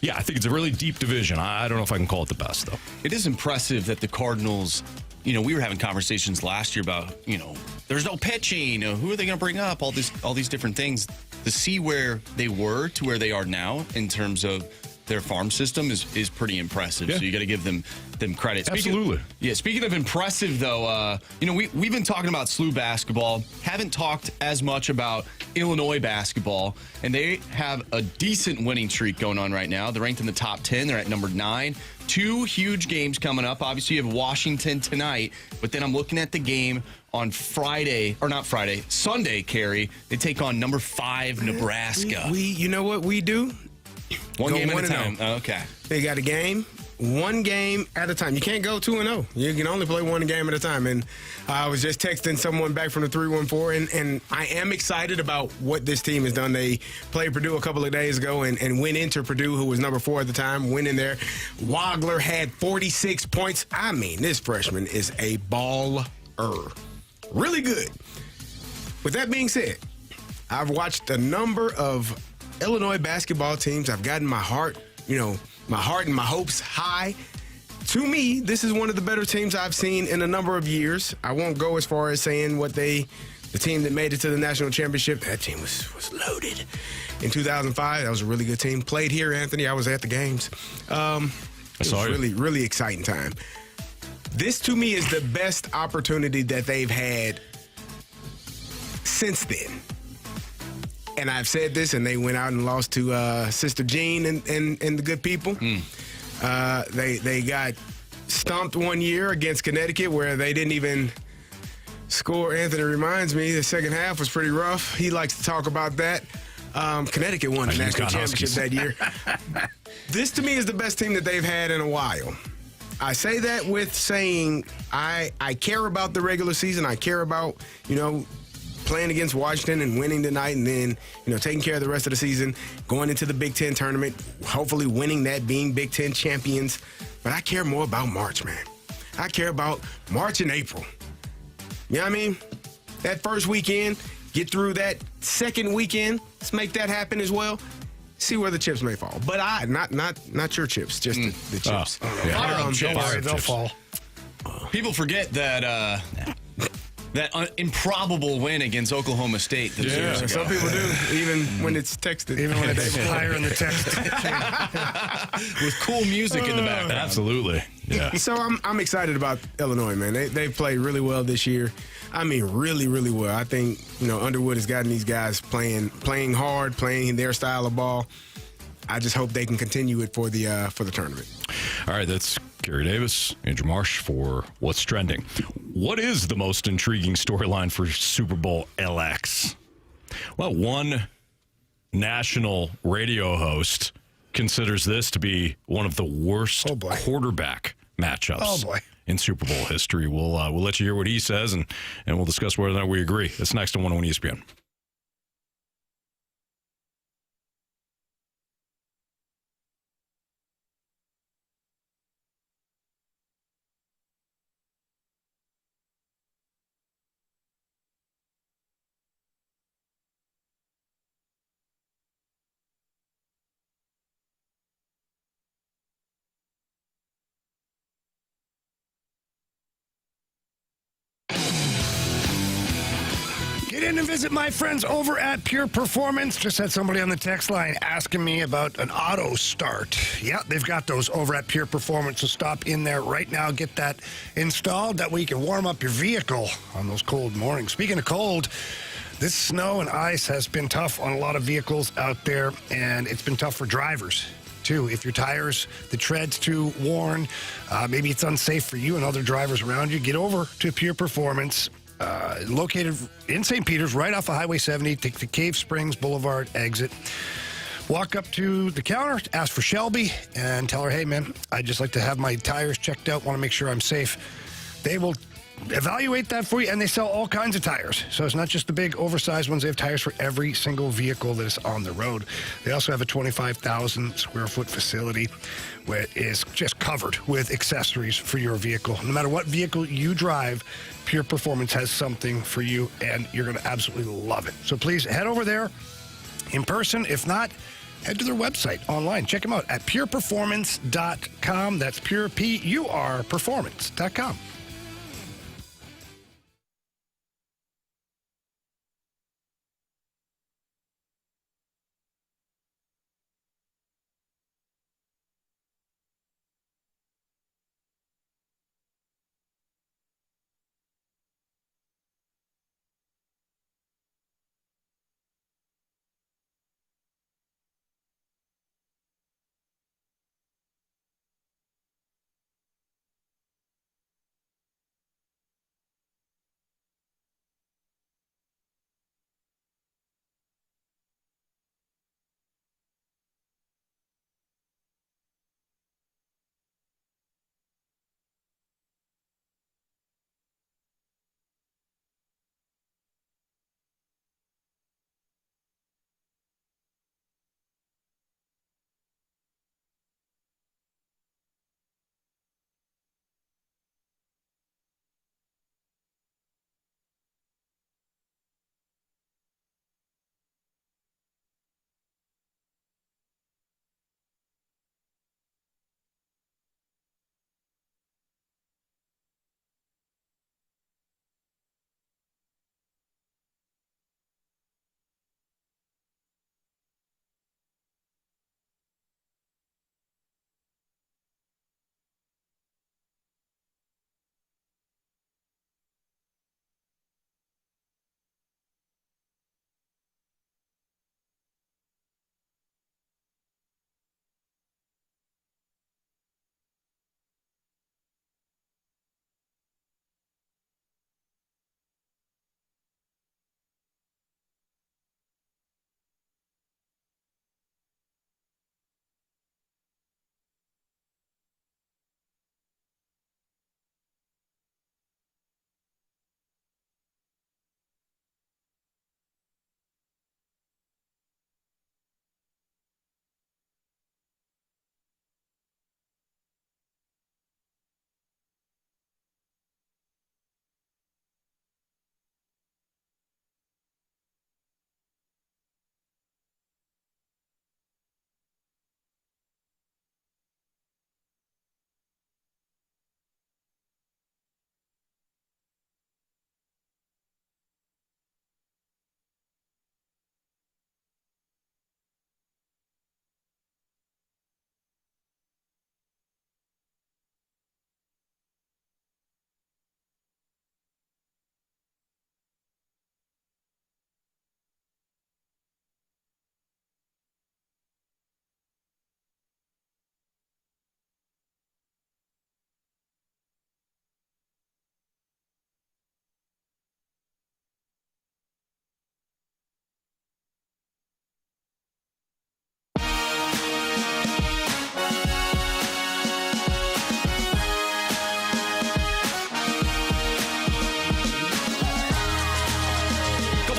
yeah, I think it's a really deep division. I don't know if I can call it the best, though. It is impressive that the Cardinals, we were having conversations last year about, there's no pitching. Who are they going to bring up? All these different things. To see where they were to where they are now in terms of their farm system is pretty impressive. Yeah. So you got to give them credit. Absolutely. Speaking of impressive, though, we've been talking about SLU basketball. Haven't talked as much about Illinois basketball, and they have a decent winning streak going on right now. They're ranked in the top 10. They're at number 9. 2 huge games coming up. Obviously, you have Washington tonight, but then I'm looking at the game on Sunday, Carey. They take on number 5 Nebraska. You know what we do? One game at a time. Oh, okay. They got a game. one game at a time. You can't go 2-0. You can only play one game at a time. And I was just texting someone back from the 314, and I am excited about what this team has done. They played Purdue a couple of days ago and went into Purdue, who was number 4 at the time, went in there. Wagler had 46 points. I mean, this freshman is a baller. Really good. With that being said, I've watched a number of Illinois basketball teams. I've gotten my heart and my hopes high. To me, this is one of the better teams I've seen in a number of years. I won't go as far as saying the team that made it to the national championship, that team was loaded. In 2005, that was a really good team. Played here, Anthony. I was at the games. It was a really, really exciting time. This, to me, is the best opportunity that they've had since then. And I've said this, and they went out and lost to Sister Jean and the good people. They got stomped one year against Connecticut where they didn't even score. Anthony reminds me the second half was pretty rough. He likes to talk about that. Connecticut won the national championship that year. This, to me, is the best team that they've had in a while. I say that with saying I care about the regular season. I care about, playing against Washington and winning tonight, and then, taking care of the rest of the season, going into the Big Ten tournament, hopefully winning that, being Big Ten champions. But I care more about March, man. I care about March and April. You know what I mean? That first weekend, get through that second weekend, let's make that happen as well. See where the chips may fall. But not your chips, just the chips. Don't worry, they'll fall. People forget that that improbable win against Oklahoma State this year ago. Some people do, even when it's texted. Even when it's higher in the text. With cool music in the background. Absolutely. Yeah. So I'm excited about Illinois, man. They've played really well this year. I mean, really, really well. I think, Underwood has gotten these guys playing hard, playing their style of ball. I just hope they can continue it for the tournament. All right, that's Kerry Davis, Andrew Marsh for What's Trending. What is the most intriguing storyline for Super Bowl LX? Well, one national radio host considers this to be one of the worst quarterback matchups in Super Bowl history. We'll let you hear what he says, and we'll discuss whether or not we agree. That's next on 101 ESPN. Get in and visit my friends over at Pure Performance. Just had somebody on the text line asking me about an auto start. Yeah, they've got those over at Pure Performance, so stop in there right now. Get that installed. That way you can warm up your vehicle on those cold mornings. Speaking of cold, this snow and ice has been tough on a lot of vehicles out there, and it's been tough for drivers too. If your tires, the tread's too worn, maybe it's unsafe for you and other drivers around you, get over to Pure Performance. Located in St. Peter's, right off of Highway 70. Take the Cave Springs Boulevard exit. Walk up to the counter, ask for Shelby, and tell her, hey, man, I'd just like to have my tires checked out, want to make sure I'm safe. They will evaluate that for you, and they sell all kinds of tires. So it's not just the big oversized ones. They have tires for every single vehicle that is on the road. They also have a 25,000 square foot facility where it is just covered with accessories for your vehicle. No matter what vehicle you drive, Pure Performance has something for you, and you're going to absolutely love it. So please head over there in person. If not, head to their website online. Check them out at pureperformance.com. That's pure, P-U-R, performance.com.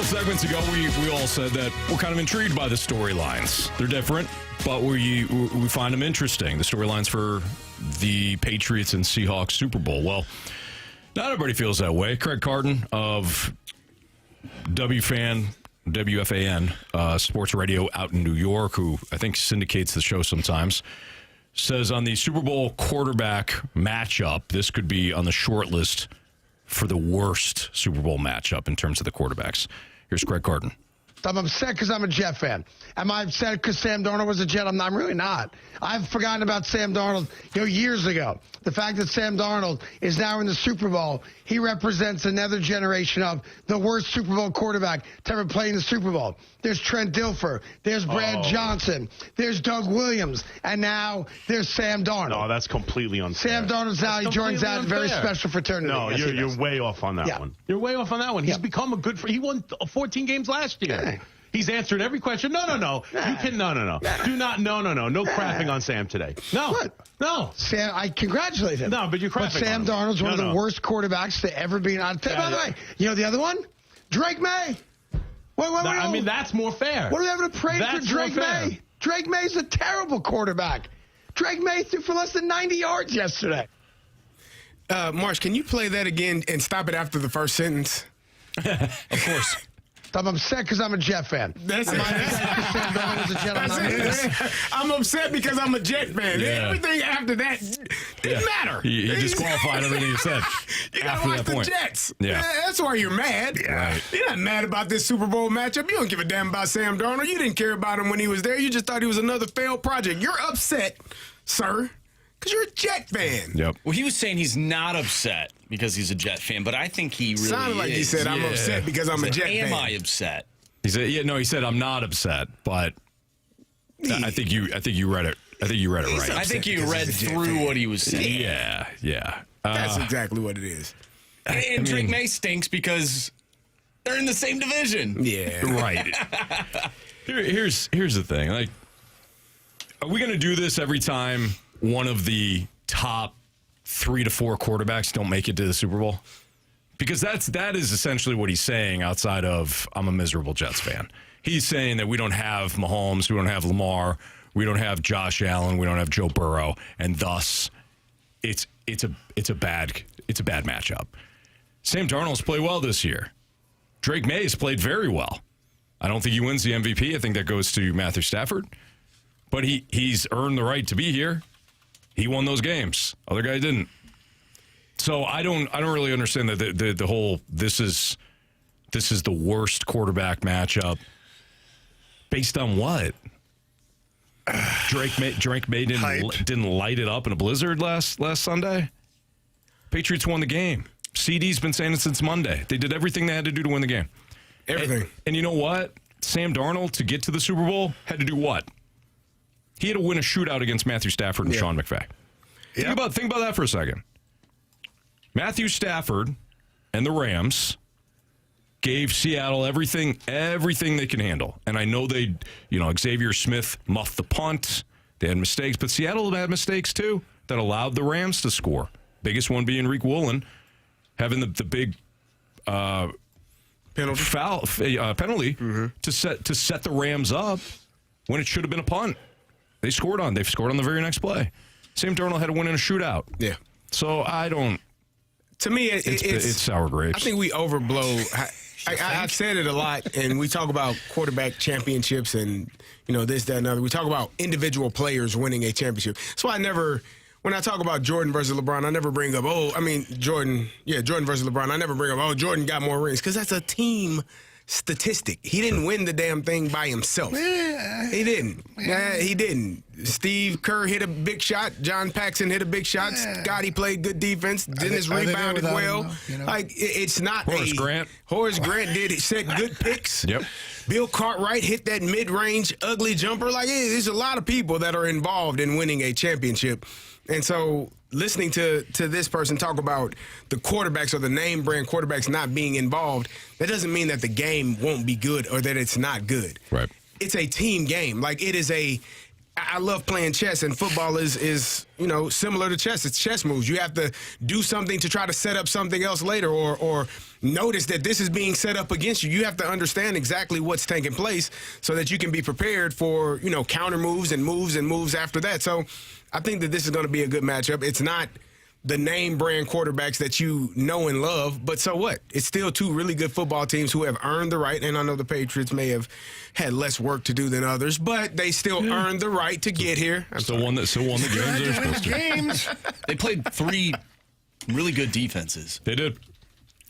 segments ago, we all said that we're kind of intrigued by the storylines. They're different, but we find them interesting. The storylines for the Patriots and Seahawks Super Bowl. Well, not everybody feels that way. Craig Carton of WFAN Sports Radio out in New York, who I think syndicates the show sometimes, says on the Super Bowl quarterback matchup, this could be on the short list for the worst Super Bowl matchup in terms of the quarterbacks. Here's Craig Carton. I'm upset because I'm a Jet fan. Am I upset because Sam Darnold was a Jet? I'm really not. I've forgotten about Sam Darnold, years ago. The fact that Sam Darnold is now in the Super Bowl, he represents another generation of the worst Super Bowl quarterback to ever play in the Super Bowl. There's Trent Dilfer. There's Brad Johnson. There's Doug Williams. And now there's Sam Darnold. No, that's completely unfair. Sam Darnold's now, he joins that very special fraternity. No, yes, you're way off on that one. You're way off on that one. He's become a good he won 14 games last year. Yeah. He's answered every question. No. You can no. Do not no crapping on Sam today. No. What? No. Sam, I congratulate him. No, but you're crapping But Sam on him. Darnold's one of the worst quarterbacks to ever be on. By the way, the other one? Drake May. I mean, that's more fair. What are we having to pray for Drake May? Drake May's a terrible quarterback. Drake May threw for less than 90 yards yesterday. Marsh, can you play that again and stop it after the first sentence? Of course. I'm upset because I'm a Jet fan. That's it. I'm upset because I'm a Jet fan. Yeah. Everything after that didn't matter. He disqualified everything you said. You got to watch the Jets. Yeah. That's why you're mad. Right. You're not mad about this Super Bowl matchup. You don't give a damn about Sam Darnold. You didn't care about him when he was there. You just thought he was another failed project. You're upset, sir, because you're a Jet fan. Yep. Well, he was saying he's not upset because he's a Jet fan, but I think he really sounded like he said, I'm upset because I'm a Jet fan. Am I upset? He said, he said, I'm not upset, but I think you read it. I think you read it right. I think you read through what he was saying. Yeah. That's exactly what it is. And Drake May stinks because they're in the same division. Yeah. Right. Here's the thing. Like, are we going to do this every time one of the top 3 to 4 quarterbacks don't make it to the Super Bowl? Because that is essentially what he's saying outside of I'm a miserable Jets fan. He's saying that we don't have Mahomes, we don't have Lamar, we don't have Josh Allen, we don't have Joe Burrow, and thus it's a bad matchup. Sam Darnold's played well this year. Drake May has played very well. I don't think he wins the MVP. I think that goes to Matthew Stafford. But he's earned the right to be here. He won those games. Other guy didn't. So I don't really understand the whole this is the worst quarterback matchup. Based on what? Drake May didn't light it up in a blizzard last Sunday. Patriots won the game. CD's been saying it since Monday. They did everything they had to do to win the game. Everything. And you know what? Sam Darnold, to get to the Super Bowl, had to do what? He had to win a shootout against Matthew Stafford and Sean McVay. Think about that for a second. Matthew Stafford and the Rams gave Seattle everything they can handle. And I know Xavier Smith muffed the punt. They had mistakes, but Seattle had mistakes too that allowed the Rams to score. Biggest one being Reek Woolen having the big penalty to set the Rams up when it should have been a punt. They've scored on the very next play. Sam Darnold had to win in a shootout. Yeah. So I don't. To me, it's sour grapes. I think we overblow. I've said it a lot, and we talk about quarterback championships and this, that, and other. We talk about individual players winning a championship. That's why when I talk about Jordan versus LeBron, I never bring up Jordan versus LeBron. I never bring up Jordan got more rings because that's a team statistic. He didn't win the damn thing by himself. He didn't. He didn't. Steve Kerr hit a big shot. John Paxson hit a big shot. Scotty played good defense. Dennis rebounded well. It's not Horace Grant. Horace Grant set good picks. Yep. Bill Cartwright hit that mid-range ugly jumper. There's a lot of people that are involved in winning a championship. And so listening to this person talk about the quarterbacks or the name brand quarterbacks not being involved, that doesn't mean that the game won't be good or that it's not good. Right. It's a team game. It is I love playing chess, and football is similar to chess. It's chess moves. You have to do something to try to set up something else later, or notice that this is being set up against you. You have to understand exactly what's taking place so that you can be prepared for counter moves and moves after that. So I think that this is going to be a good matchup. It's not the name brand quarterbacks that you know and love, but so what? It's still two really good football teams who have earned the right, and I know the Patriots may have had less work to do than others, but they still earned the right to get here. Still won the games they're supposed to. Games. They played 3 really good defenses. They did.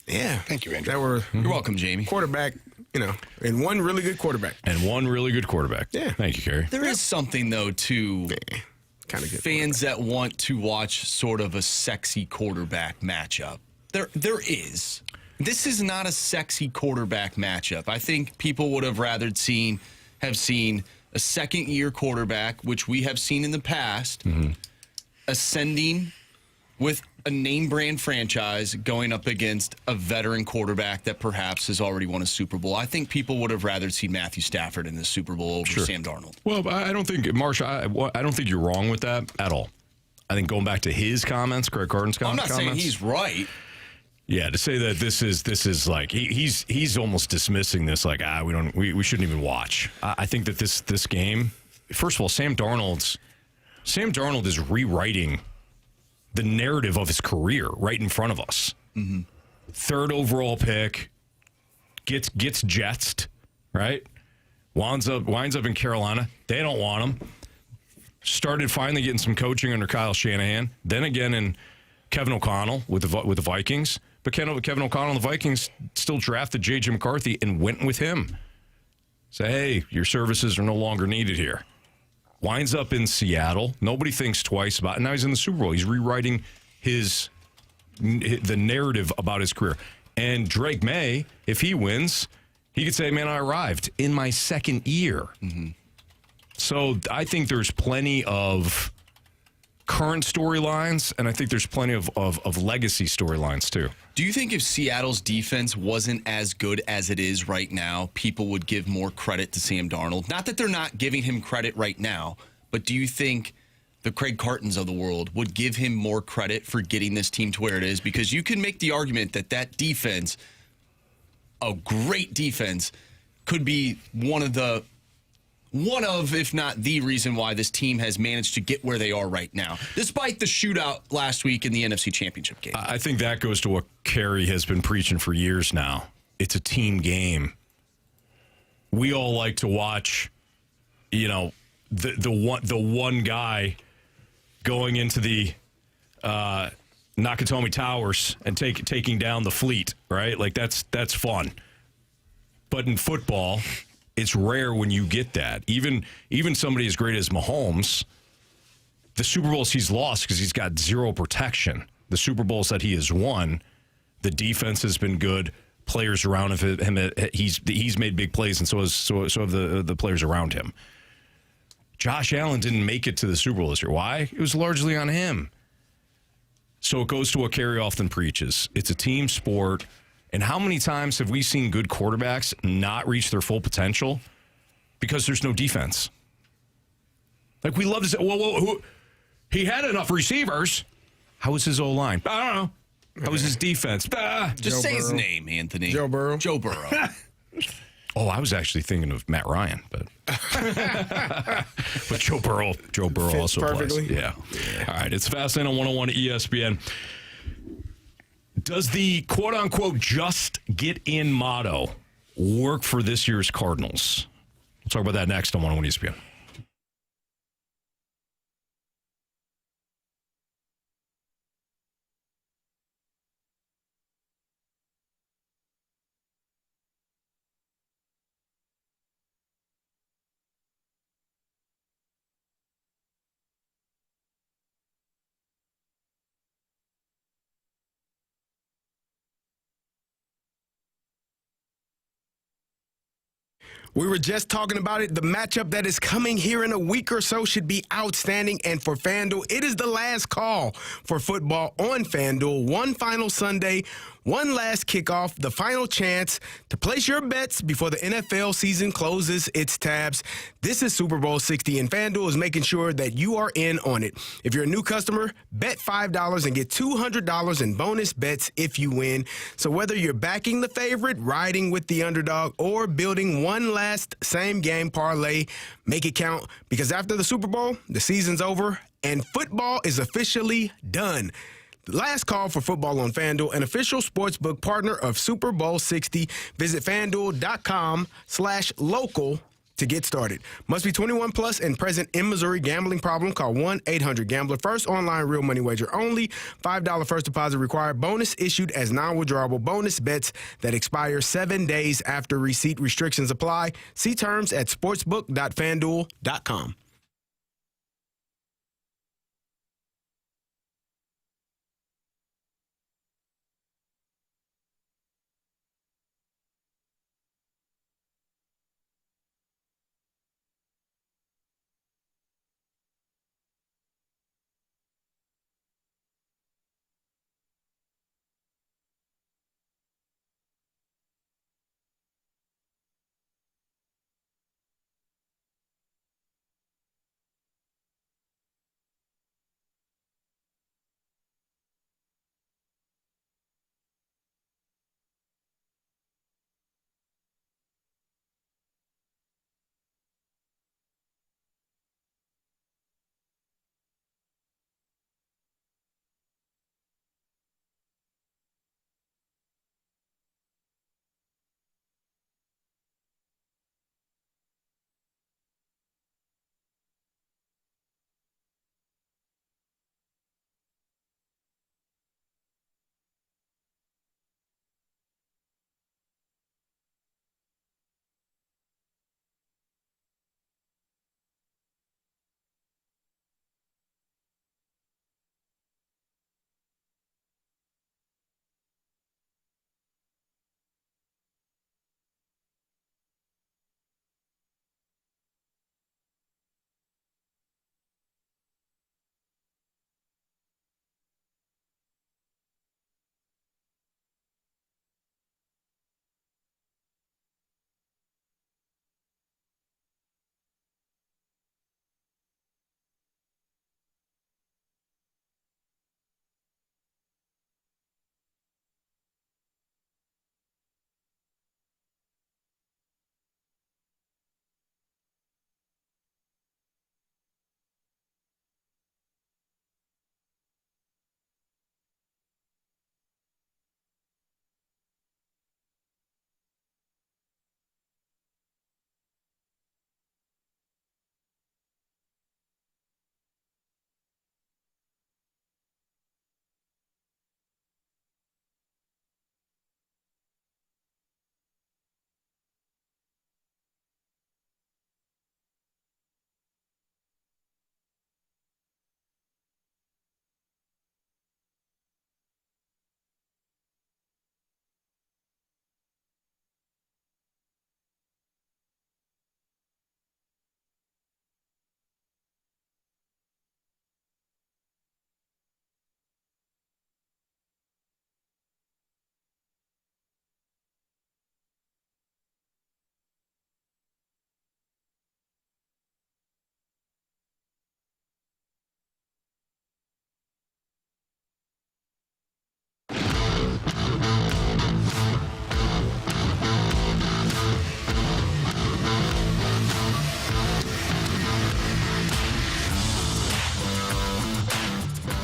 Yeah. Thank you, Andrew. That were You're welcome, Jamie. quarterback, and one really good quarterback. And one really good quarterback. Yeah. Thank you, Carey. There is something, though, to Kind of good fans that want to watch sort of a sexy quarterback matchup. There is. This is not a sexy quarterback matchup. I think people would have rather seen a second-year quarterback, which we have seen in the past, ascending with a name-brand franchise going up against a veteran quarterback that perhaps has already won a Super Bowl. I think people would have rather seen Matthew Stafford in the Super Bowl over Sam Darnold. Well, I don't think, Marsh, I don't think you're wrong with that at all. I think going back to his comments, Greg Carden's comments. I'm not saying he's right. Yeah, to say that this is like he's almost dismissing this like we shouldn't even watch. I think that this game, first of all, Sam Darnold is rewriting the narrative of his career right in front of us. Mm-hmm. 3rd overall pick, gets jetsed, right? Winds up in Carolina. They don't want him. Started finally getting some coaching under Kyle Shanahan. Then again in Kevin O'Connell with the Vikings. But Kevin O'Connell and the Vikings still drafted J.J. McCarthy and went with him. Say, hey, your services are no longer needed here. Winds up in Seattle. Nobody thinks twice about it. Now he's in the Super Bowl. He's rewriting the narrative about his career. And Drake May, if he wins, he could say, man, I arrived in my 2nd year. Mm-hmm. So I think there's plenty of current storylines, and I think there's plenty of legacy storylines, too. Do you think if Seattle's defense wasn't as good as it is right now, people would give more credit to Sam Darnold? Not that they're not giving him credit right now, but do you think the Craig Cartons of the world would give him more credit for getting this team to where it is? Because you can make the argument that defense, a great defense, could be one of, if not the reason why this team has managed to get where they are right now, despite the shootout last week in the NFC Championship game. I think that goes to what Carey has been preaching for years now. It's a team game. We all like to watch, the one guy going into the Nakatomi Towers and taking down the fleet, right? Like that's fun. But in football, it's rare when you get that. Even somebody as great as Mahomes, the Super Bowls he's lost because he's got zero protection. The Super Bowls that he has won, the defense has been good. Players around him, he's made big plays, and so have the players around him. Josh Allen didn't make it to the Super Bowl this year. Why? It was largely on him. So it goes to what Carey often preaches. It's a team sport. And how many times have we seen good quarterbacks not reach their full potential because there's no defense? Like, we love to say, he had enough receivers. How was his O-line? I don't know. How was his defense? Just say his name, Anthony. Joe Burrow. Oh, I was actually thinking of Matt Ryan, but but Joe Burrow also perfectly. plays. Yeah. All right, it's Fastlane on 101 ESPN. Does the quote-unquote just get in motto work for this year's Cardinals? We'll talk about that next on 101 ESPN. We were just talking about it. The matchup that is coming here in a week or so should be outstanding. And for FanDuel, it is the last call for football on FanDuel. One final Sunday, one last kickoff, the final chance to place your bets before the NFL season closes its tabs. This is Super Bowl 60, and FanDuel is making sure that you are in on it. If you're a new customer, bet $5 and get $200 in bonus bets if you win. So whether you're backing the favorite, riding with the underdog, or building one last same-game parlay, make it count, because after the Super Bowl, the season's over, and football is officially done. Last call for football on FanDuel, an official sportsbook partner of Super Bowl 60. Visit FanDuel.com/local to get started. Must be 21 plus and present in Missouri. Gambling problem? Call 1-800-GAMBLER. First online real money wager only. $5 first deposit required. Bonus issued as non-withdrawable bonus bets that expire 7 days after receipt. Restrictions apply. See terms at sportsbook.fanduel.com.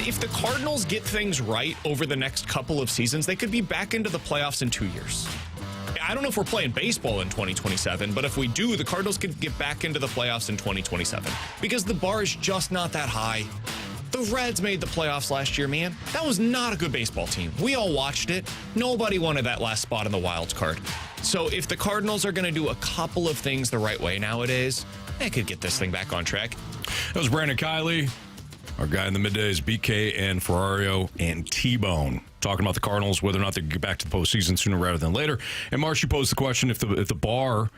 If the Cardinals get things right over the next couple of seasons, they could be back into the playoffs in 2 years. I don't know if we're playing baseball in 2027, but if we do, the Cardinals could get back into the playoffs in 2027 because the bar is just not that high. The Reds made the playoffs last year, man. That was not a good baseball team. We all watched it. Nobody wanted that last spot in the wild card. So if the Cardinals are going to do a couple of things the right way nowadays, they could get this thing back on track. That was Brandon Kiley. Our guy in the middays, BK and Ferrario and T-Bone, talking about the Cardinals, whether or not they can get back to the postseason sooner rather than later. And Marsh, you posed the question, if the bar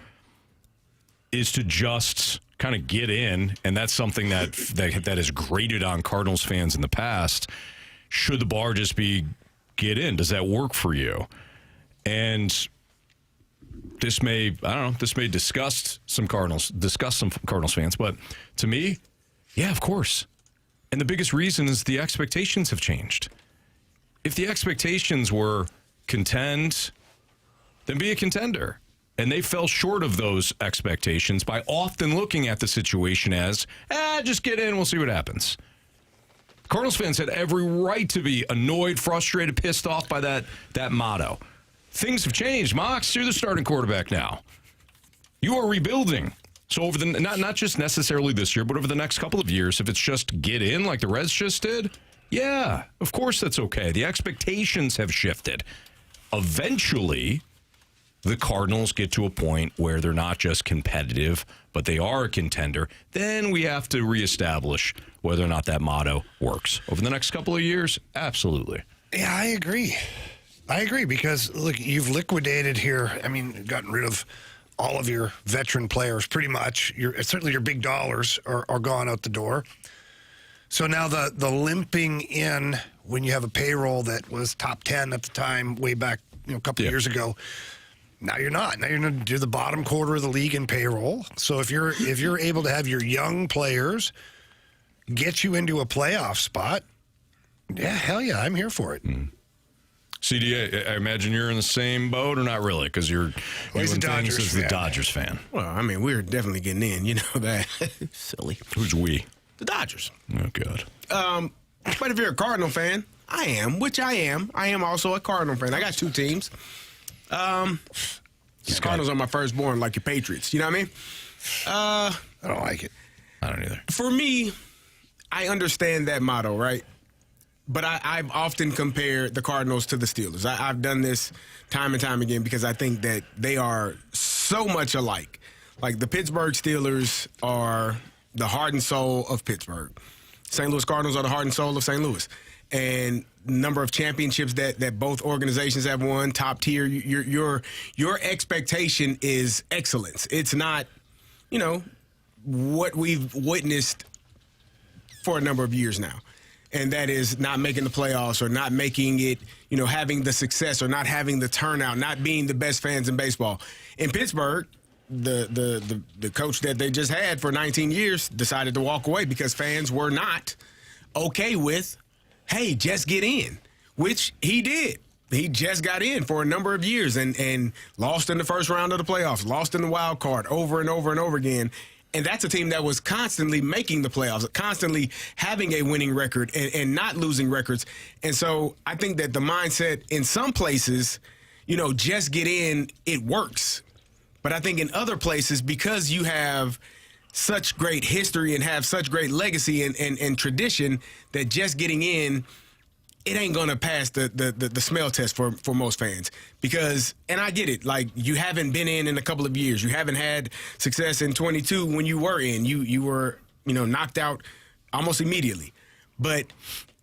is to just kind of get in, and that's something that has grated on Cardinals fans in the past. Should the bar just be get in? Does that work for you? And this may disgust some Cardinals fans, but to me, yeah, of course. And the biggest reason is the expectations have changed. If the expectations were contend, then be a contender. And they fell short of those expectations by often looking at the situation as, just get in, we'll see what happens. Cardinals fans had every right to be annoyed, frustrated, pissed off by that motto. Things have changed. Mox, you're the starting quarterback now. You are rebuilding. So over the not just necessarily this year, but over the next couple of years, if it's just get in like the Reds just did, yeah, of course that's okay. The expectations have shifted. Eventually, the Cardinals get to a point where they're not just competitive, but they are a contender. Then we have to reestablish whether or not that motto works. Over the next couple of years, absolutely. Yeah, I agree. Because, look, you've liquidated here. I mean, gotten rid of all of your veteran players pretty much. Certainly your big dollars are gone out the door. So now the limping in when you have a payroll that was top 10 at the time way back a couple of years ago, now you're not. Now you're the bottom quarter of the league in payroll. So if you're able to have your young players get you into a playoff spot, yeah, hell yeah, I'm here for it. CDA, I imagine you're in the same boat or not really? Because you're the Dodgers the Dodgers fan. Well, I mean, we're definitely getting in. You know that. Silly. Who's we? The Dodgers. Oh, God. But if you're a Cardinal fan, I am, which I am. I am also a Cardinal fan. I got two teams. The Cardinals are my firstborn, like your Patriots. You know what I mean? I don't like it. I don't either. For me, I understand that motto, right? But I've often compared the Cardinals to the Steelers. I've done this time and time again because I think that they are so much alike. Like the Pittsburgh Steelers are the heart and soul of Pittsburgh. St. Louis Cardinals are the heart and soul of St. Louis. And number of championships that both organizations have won, top tier, your expectation is excellence. It's not, what we've witnessed for a number of years now. And that is not making the playoffs or not making it, having the success or not having the turnout, not being the best fans in baseball. In Pittsburgh, the coach that they just had for 19 years decided to walk away because fans were not okay with, hey, just get in, which he did. He just got in for a number of years and lost in the first round of the playoffs, lost in the wild card over and over and over again. And that's a team that was constantly making the playoffs, constantly having a winning record and not losing records. And so I think that the mindset in some places, just get in, it works. But I think in other places, because you have such great history and have such great legacy and tradition, that just getting in, it ain't going to pass the smell test for most fans. Because, and I get it, like you haven't been in a couple of years. You haven't had success in 22 when you were in. You were, knocked out almost immediately. But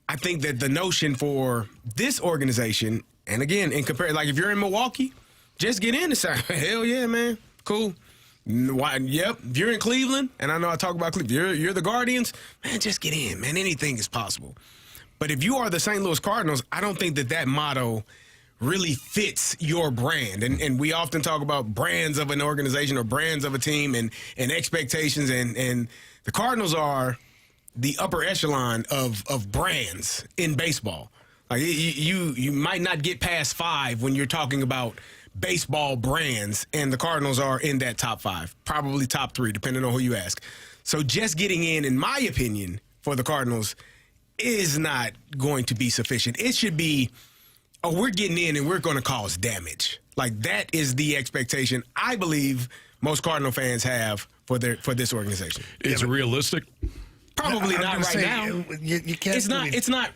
I think that the notion for this organization, and again, in compare, like if you're in Milwaukee, just get in and say, hell yeah, man, cool. Yep, if you're in Cleveland, and I know I talk about Cleveland, you're the Guardians, man, just get in, man. Anything is possible. But if you are the St. Louis Cardinals, I don't think that motto really fits your brand. And we often talk about brands of an organization or brands of a team and expectations. And the Cardinals are the upper echelon of brands in baseball. Like you might not get past 5 when you're talking about baseball brands, and the Cardinals are in that top 5, probably top 3, depending on who you ask. So just getting in my opinion, for the Cardinals is not going to be sufficient. It should be, we're getting in and we're going to cause damage. Like that is the expectation I believe most Cardinal fans have for this organization. Is it realistic? Probably not right now. You can't.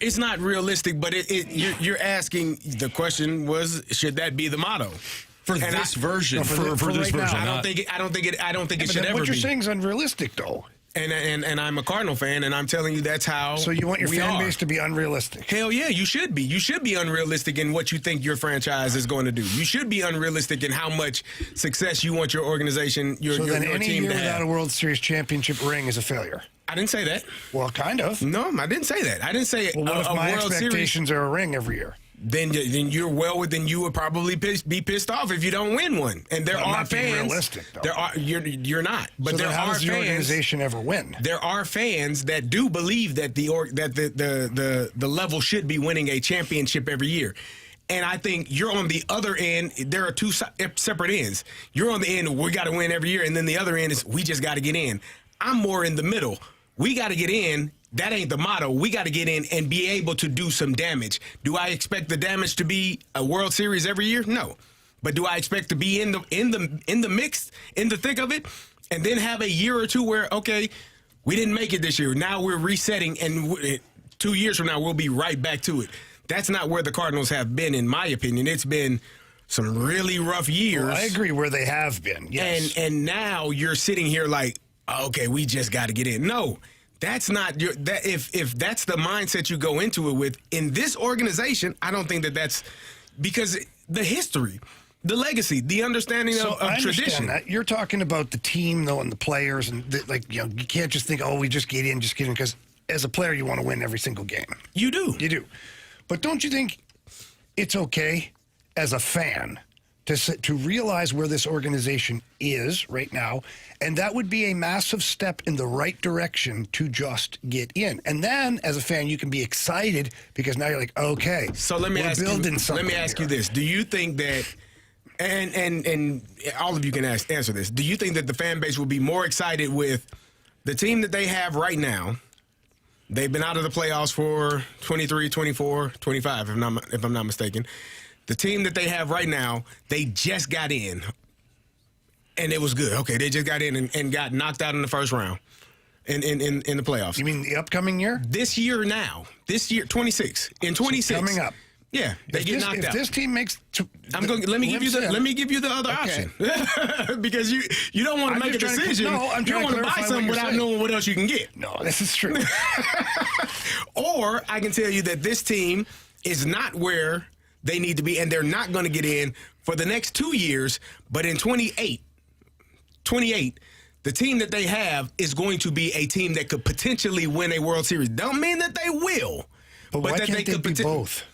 It's not realistic. But you're asking. The question was, should that be the motto for this version? For this right version, now, I don't think it should ever be. What you're saying is unrealistic, though. And I'm a Cardinal fan, and I'm telling you that's how. So you want your fan base to be unrealistic? Hell yeah, you should be. You should be unrealistic in what you think your franchise is going to do. You should be unrealistic in how much success you want your organization, your team to have. So then any year without a World Series championship ring is a failure? I didn't say that. Well, kind of. No, I didn't say that. I didn't say well, what if my expectations are a ring every year? Then you're then you would probably be pissed off if you don't win one. And there are fans. Being realistic, though. You're not. But so there how are does the organization ever win? There are fans that do believe that the level should be winning a championship every year. And I think you're on the other end. There are two separate ends. You're on the end, we got to win every year, and then the other end is we just got to get in. I'm more in the middle. We got to get in. That ain't the motto. We got to get in and be able to do some damage. Do I expect the damage to be a World Series every year? No. But do I expect to be in the mix, in the thick of it, and then have a year or two where, okay, we didn't make it this year. Now we're resetting, and 2 years from now we'll be right back to it. That's not where the Cardinals have been, in my opinion. It's been some really rough years. Well, I agree where they have been, yes. And now you're sitting here like, okay, we just got to get in. No. That's not your. That if that's the mindset you go into it with in this organization, I don't think that's because the history, the legacy, the understanding of tradition. That. You're talking about the team though and the players and you can't just think, oh, we just get in, because as a player you want to win every single game. You do, but don't you think it's okay as a fan to realize where this organization is right now, and that would be a massive step in the right direction to just get in. And then, as a fan, you can be excited because now you're like, okay, so let me ask you this: do you think that, and all of you can answer this, do you think that the fan base will be more excited with the team that they have right now? They've been out of the playoffs for 23, 24, 25, if I'm not mistaken. The team that they have right now, they just got in, and it was good. Okay, they just got in and got knocked out in the first round in the playoffs. You mean the upcoming year? This year, 26. In 26. So coming up. Yeah, they get knocked out. If this team makes, let me give you the other option because you don't want to make a decision. You don't want to buy something without knowing what else you can get. No, this is true. Or I can tell you that this team is not where they need to be, and they're not going to get in for the next 2 years. But in 28, the team that they have is going to be a team that could potentially win a World Series. Don't mean that they will, but why can't they be both?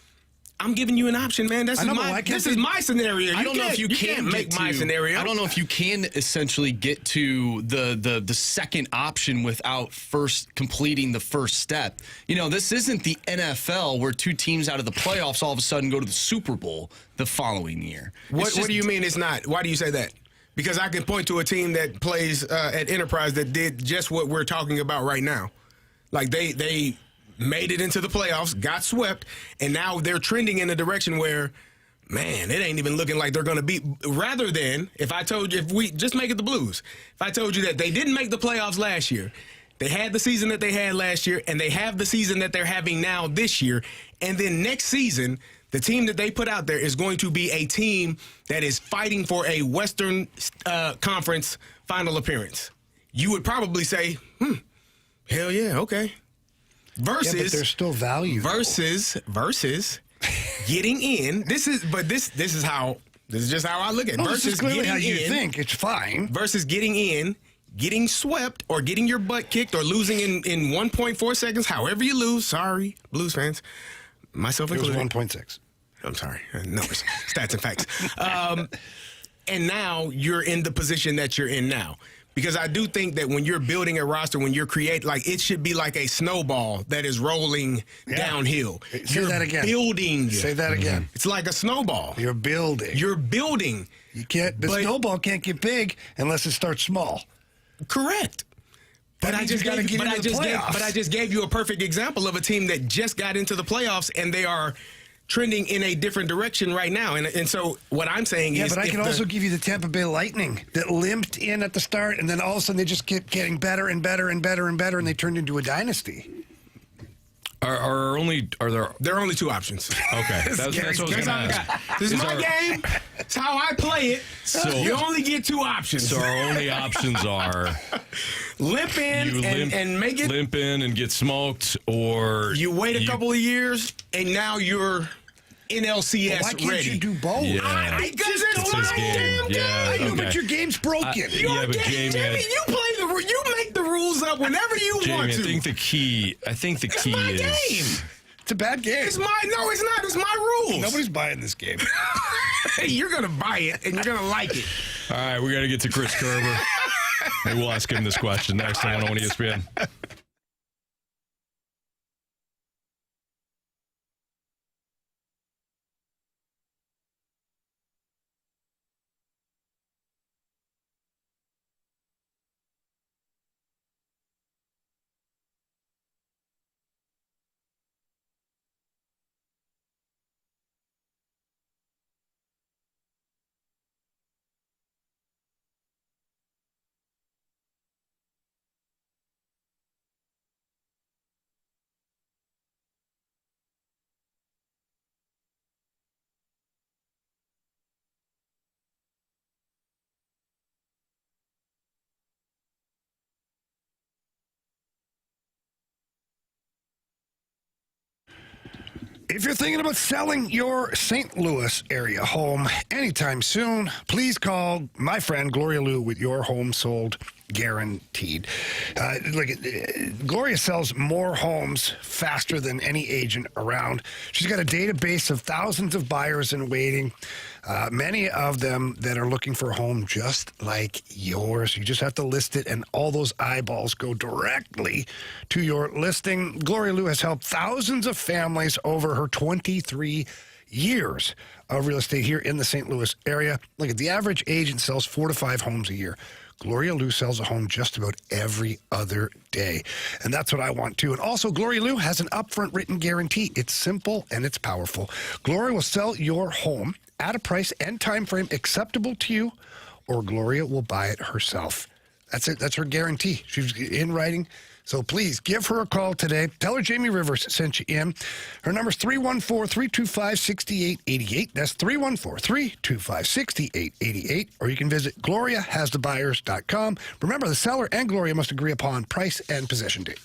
I'm giving you an option, man. This is my scenario. I don't know if you can make my scenario. I don't know if you can essentially get to the second option without first completing the first step. This isn't the NFL where two teams out of the playoffs all of a sudden go to the Super Bowl the following year. What do you mean it's not? Why do you say that? Because I can point to a team that plays at Enterprise that did just what we're talking about right now. Like they made it into the playoffs, got swept, and now they're trending in a direction where, man, it ain't even looking like they're going to be. Rather than, if we just make it the Blues, if I told you that they didn't make the playoffs last year, they had the season that they had last year, and they have the season that they're having now this year, and then next season, the team that they put out there is going to be a team that is fighting for a Western Conference final appearance. You would probably say, hell yeah, okay. Versus, but there's still value. Versus getting in. This is just how I look at it. Versus this is clearly how you think. It's fine. Versus getting in, getting swept, or getting your butt kicked, or losing in 1.4 seconds. However you lose. Sorry, Blues fans, myself included. It was 1.6. I'm sorry. Numbers, stats, and facts. And now you're in the position that you're in now. Because I do think that when you're building a roster, when you're creating, it should be like a snowball that is rolling downhill. Say that again. Building. Say that again. It's like a snowball. You're building. You can't. The snowball can't get big unless it starts small. Correct. But I just gave you a perfect example of a team that just got into the playoffs and they are trending in a different direction right now. And so what I'm saying is... Yeah, but I can also give you the Tampa Bay Lightning that limped in at the start, and then all of a sudden they just kept getting better and better and better and better, and they turned into a dynasty. There are only two options. Okay, that's what I was going to ask. This is my game. It's how I play it. So you only get two options. So our only options are limp in and make it. Limp in and get smoked, or you wait a couple of years and now you're NLCS why can't ready. you do both? Yeah. Because it's my damn game. I know, but your game's broken. Yeah, but Jamie, you make the rules up whenever you want to. I think the key is my game. It's a bad game. It's not. It's my rules. Nobody's buying this game. Hey, you're gonna buy it and you're gonna like it. All right, we got to get to Chris Kerber. Maybe we'll ask him this question next on 101 ESPN. If you're thinking about selling your St. Louis area home anytime soon, please call my friend Gloria Liu with your home sold guaranteed. Gloria sells more homes faster than any agent around. She's got a database of thousands of buyers in waiting, many of them that are looking for a home just like yours. You just have to list it, and all those eyeballs go directly to your listing. Gloria Liu has helped thousands of families over her 23 years of real estate here in the St. Louis area. Look at the average agent sells 4 to 5 homes a year. Gloria Liu sells a home just about every other day. And that's what I want too. And also, Gloria Liu has an upfront written guarantee. It's simple and it's powerful. Gloria will sell your home at a price and time frame acceptable to you, or Gloria will buy it herself. That's it. That's her guarantee. She's in writing. So please give her a call today. Tell her Jamie Rivers sent you in. Her number is 314-325-6888. That's 314-325-6888. Or you can visit GloriaHasTheBuyers.com. Remember, the seller and Gloria must agree upon price and possession date.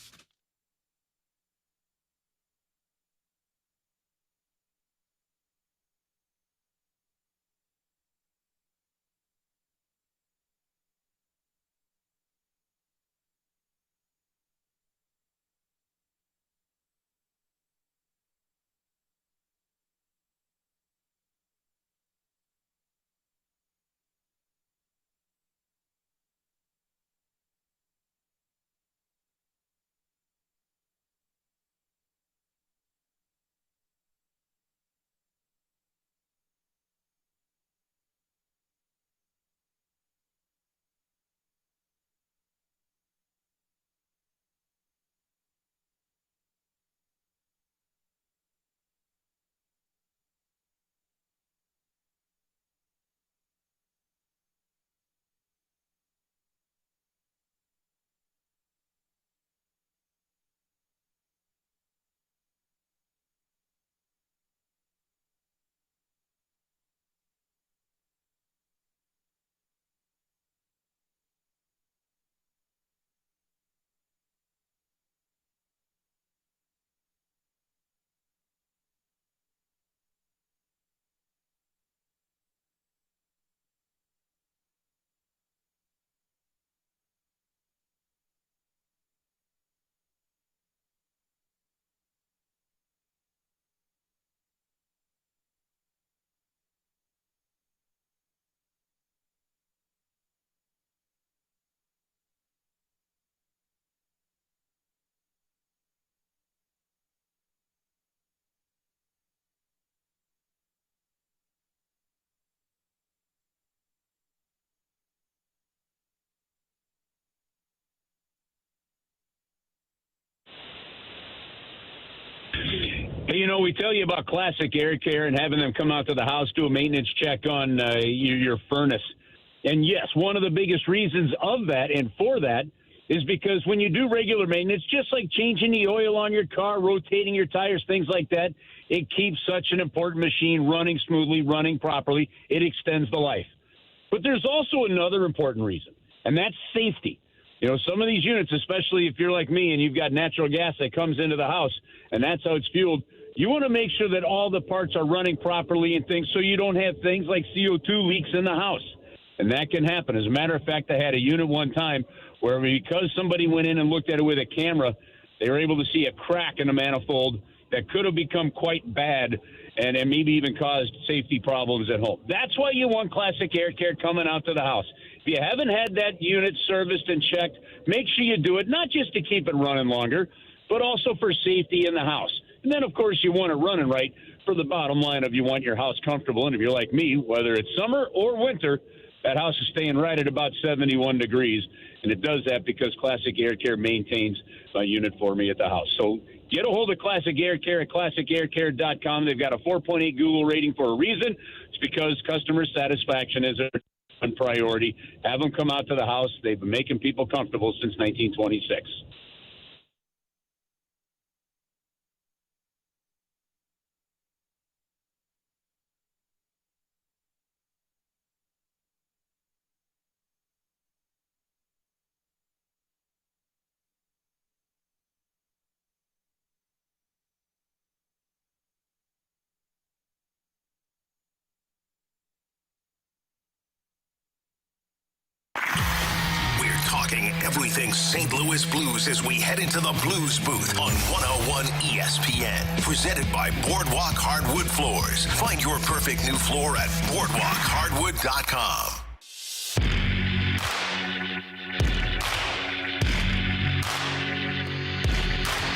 You know, we tell you about Classic Air Care and having them come out to the house, do a maintenance check on your furnace. And yes, one of the biggest reasons of that and for that is because when you do regular maintenance, just like changing the oil on your car, rotating your tires, things like that, it keeps such an important machine running smoothly, running properly. It extends the life. But there's also another important reason, and that's safety. Some of these units, especially if you're like me and you've got natural gas that comes into the house, and that's how it's fueled, you want to make sure that all the parts are running properly and things so you don't have things like CO2 leaks in the house. And that can happen. As a matter of fact, I had a unit one time where because somebody went in and looked at it with a camera, they were able to see a crack in the manifold that could have become quite bad and maybe even caused safety problems at home. That's why you want Classic Air Care coming out to the house. If you haven't had that unit serviced and checked, make sure you do it, not just to keep it running longer, but also for safety in the house. And then, of course, you want it running right for the bottom line of you want your house comfortable. And if you're like me, whether it's summer or winter, that house is staying right at about 71 degrees. And it does that because Classic Air Care maintains a unit for me at the house. So get a hold of Classic Air Care at classicaircare.com. They've got a 4.8 Google rating for a reason. It's because customer satisfaction is a priority. Have them come out to the house. They've been making people comfortable since 1926. Everything St. Louis Blues as we head into the Blues booth on 101 ESPN. Presented by Boardwalk Hardwood Floors. Find your perfect new floor at boardwalkhardwood.com.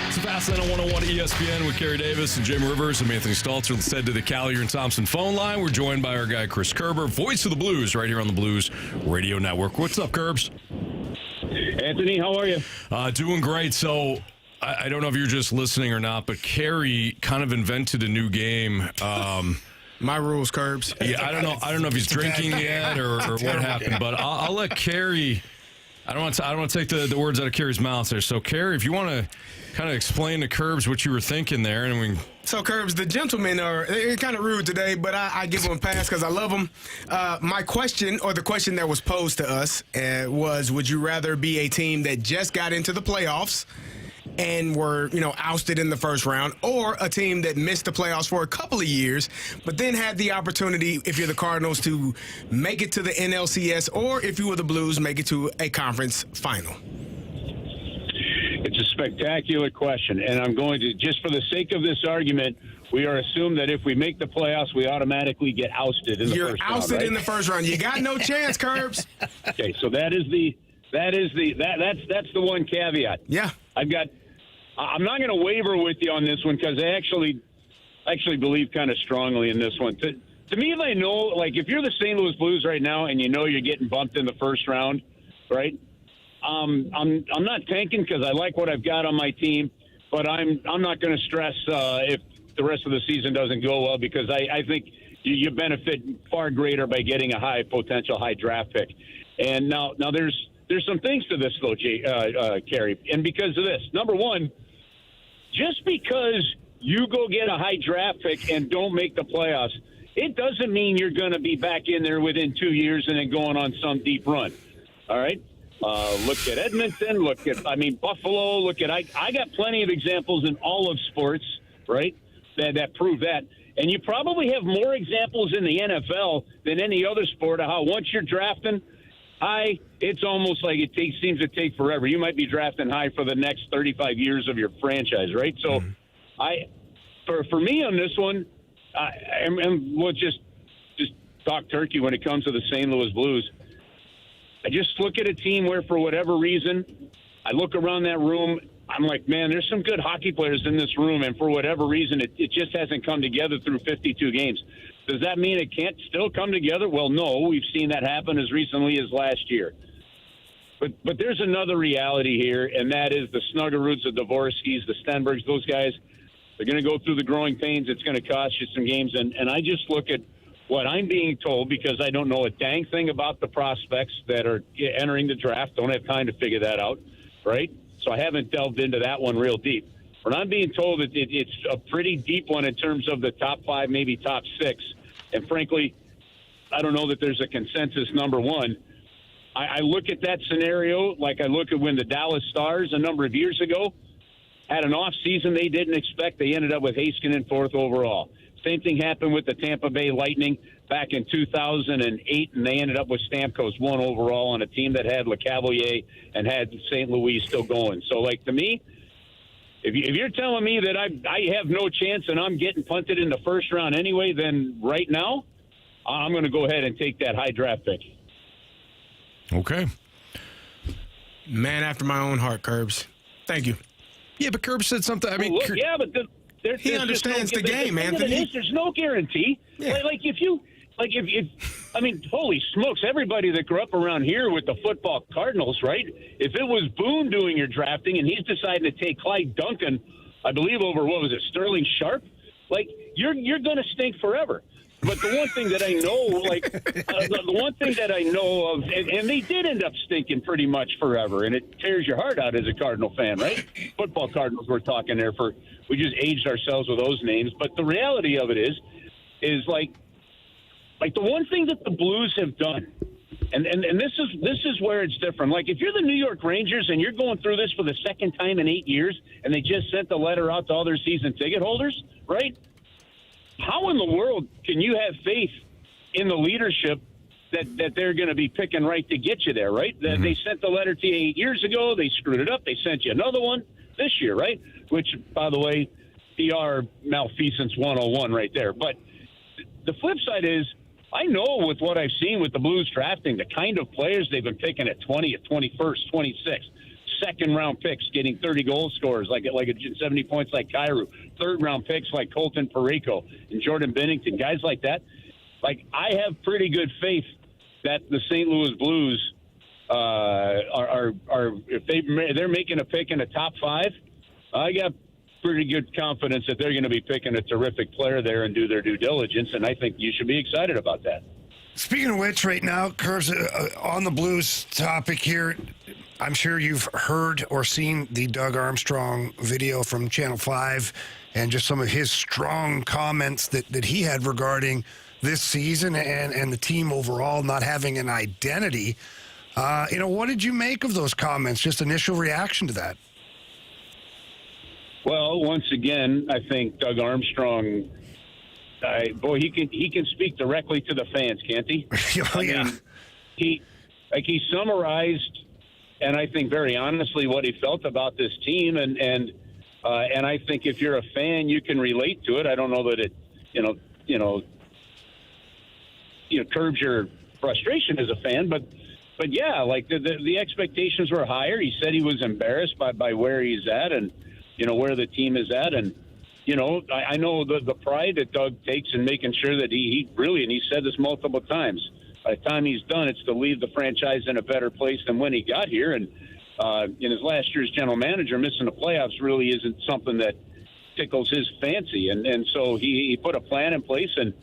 It's Fastlane on 101 ESPN with Kerry Davis and Jim Rivers. I'm Anthony Stalter. Let's head to the Collier and Thompson phone line. We're joined by our guy, Chris Kerber, voice of the Blues, right here on the Blues Radio Network. What's up, Kerbs? Anthony, how are you? Doing great. So I don't know if you're just listening or not, but Carey kind of invented a new game. My rules, Kerbs. Yeah, I don't know if he's drinking yet or what happened, but I'll let Carey. I don't want to take the words out of Carey's mouth there. So, Carey, if you want to kind of explain to Kerbs what you were thinking there, and So, Kerbs, the gentlemen they're kind of rude today, but I give them a pass because I love them. My question, or the question that was posed to us, was: would you rather be a team that just got into the playoffs and were, ousted in the first round, or a team that missed the playoffs for a couple of years, but then had the opportunity, if you're the Cardinals, to make it to the NLCS, or if you were the Blues, make it to a conference final? It's a spectacular question, and I'm going to, just for the sake of this argument, we are assumed that if we make the playoffs, we automatically get ousted in the first round. You're ousted in the first round. You got no chance, Kerbs. Okay, so that's the one caveat. Yeah. I'm not going to waver with you on this one because I actually believe kind of strongly in this one. To me, if I know, like if you're the St. Louis Blues right now and you know you're getting bumped in the first round, right? I'm not tanking because I like what I've got on my team, but I'm not going to stress if the rest of the season doesn't go well because I think you benefit far greater by getting a high potential high draft pick. And now there's some things to this though, Carey, and because of this, number one. Just because you go get a high draft pick and don't make the playoffs, it doesn't mean you're going to be back in there within 2 years and then going on some deep run. All right? Look at Edmonton. Look at, Buffalo. I got plenty of examples in all of sports, right, that prove that. And you probably have more examples in the NFL than any other sport of how once you're drafting high, it's almost like seems to take forever. You might be drafting high for the next 35 years of your franchise, right? So, for me on this one, and we'll just talk turkey when it comes to the St. Louis Blues. I just look at a team where, for whatever reason, I look around that room. I'm like, man, there's some good hockey players in this room, and for whatever reason, it just hasn't come together through 52 games. Does that mean it can't still come together? Well, no. We've seen that happen as recently as last year. But there's another reality here, and that is the Snuggeroods, the Dvorskys, the Stenbergs, those guys, they're going to go through the growing pains. It's going to cost you some games. And I just look at what I'm being told because I don't know a dang thing about the prospects that are entering the draft. Don't have time to figure that out. right? So I haven't delved into that one real deep. But I'm being told that it's a pretty deep one in terms of the top 5, maybe top 6. And frankly, I don't know that there's a consensus number one. I look at that scenario like I look at when the Dallas Stars a number of years ago had an off season they didn't expect. They ended up with Heiskanen 4th overall. Same thing happened with the Tampa Bay Lightning back in 2008, and they ended up with Stamkos 1 overall on a team that had LeCavalier and had St. Louis still going. So, like, to me, if you're telling me that I have no chance and I'm getting punted in the first round anyway, then right now I'm going to go ahead and take that high draft pick. Okay. Man after my own heart, Curbs. Thank you. Yeah, but Kerber said something. I mean, well, look, yeah, but he understands the game, Anthony. There's no guarantee. Yeah. I mean, holy smokes, everybody that grew up around here with the football Cardinals, right? If it was Boone doing your drafting and he's deciding to take Clyde Duncan, I believe over, what was it, Sterling Sharp? Like, you're going to stink forever. But the one thing that I know, the one thing that I know of, and they did end up stinking pretty much forever, and it tears your heart out as a Cardinal fan, right? Football Cardinals we're talking there we just aged ourselves with those names. But the reality of it is like the one thing that the Blues have done, and this is where it's different. Like, if you're the New York Rangers and you're going through this for the second time in 8 years, and they just sent the letter out to all their season ticket holders, right? How in the world can you have faith in the leadership that they're going to be picking right to get you there, right? Mm-hmm. They sent the letter to you 8 years ago. They screwed it up. They sent you another one this year, right? Which, by the way, PR malfeasance 101 right there. But the flip side is, I know with what I've seen with the Blues drafting, the kind of players they've been picking at 20th, 21st, 26th. Second-round picks getting 30 goal scorers like 70 points like Cairo. Third-round picks like Colton Parayko and Jordan Binnington, guys like that. Like, I have pretty good faith that the St. Louis Blues are if they're making a pick in the top 5, I got pretty good confidence that they're going to be picking a terrific player there and do their due diligence, and I think you should be excited about that. Speaking of which, right now, Curbs, on the Blues topic here, I'm sure you've heard or seen the Doug Armstrong video from Channel 5 and just some of his strong comments that he had regarding this season and the team overall not having an identity. What did you make of those comments? Just initial reaction to that? Well, once again, I think Doug Armstrong, he can speak directly to the fans, can't he? Oh, yeah. I mean, he summarized, and I think very honestly, what he felt about this team, and I think if you're a fan, you can relate to it. I don't know that it, curbs your frustration as a fan, but yeah, like the expectations were higher. He said he was embarrassed by where he's at and where the team is at, and I know the pride that Doug takes in making sure that he really, and he said this multiple times, by the time he's done, it's to leave the franchise in a better place than when he got here. And in his last year as general manager, missing the playoffs really isn't something that tickles his fancy. And so he put a plan in place, and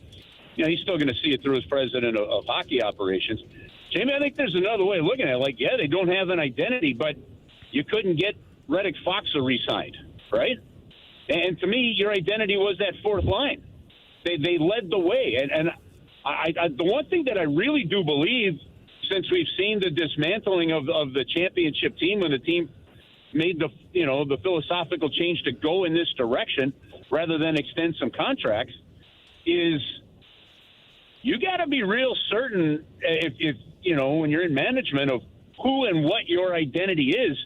he's still going to see it through as president of hockey operations. Jamie, I think there's another way of looking at it. Like, yeah, they don't have an identity, but you couldn't get Reddick Foxa re-signed, right? And to me, your identity was that fourth line. They led the way. And I the one thing that I really do believe, since we've seen the dismantling of the championship team when the team made the philosophical change to go in this direction rather than extend some contracts, is you got to be real certain if when you're in management of who and what your identity is,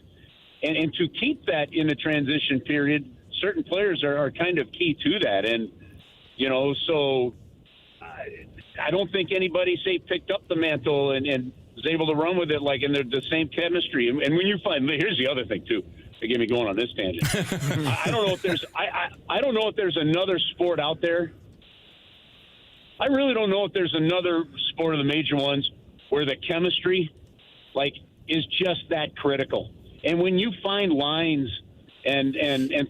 and to keep that in the transition period. Certain players are kind of key to that. And, so I don't think anybody, picked up the mantle and was able to run with it like in the same chemistry. And when you find, here's the other thing, too. They get me going on this tangent. I don't know if there's I don't know if there's another sport out there. I really don't know if there's another sport of the major ones where the chemistry, is just that critical. And when you find lines and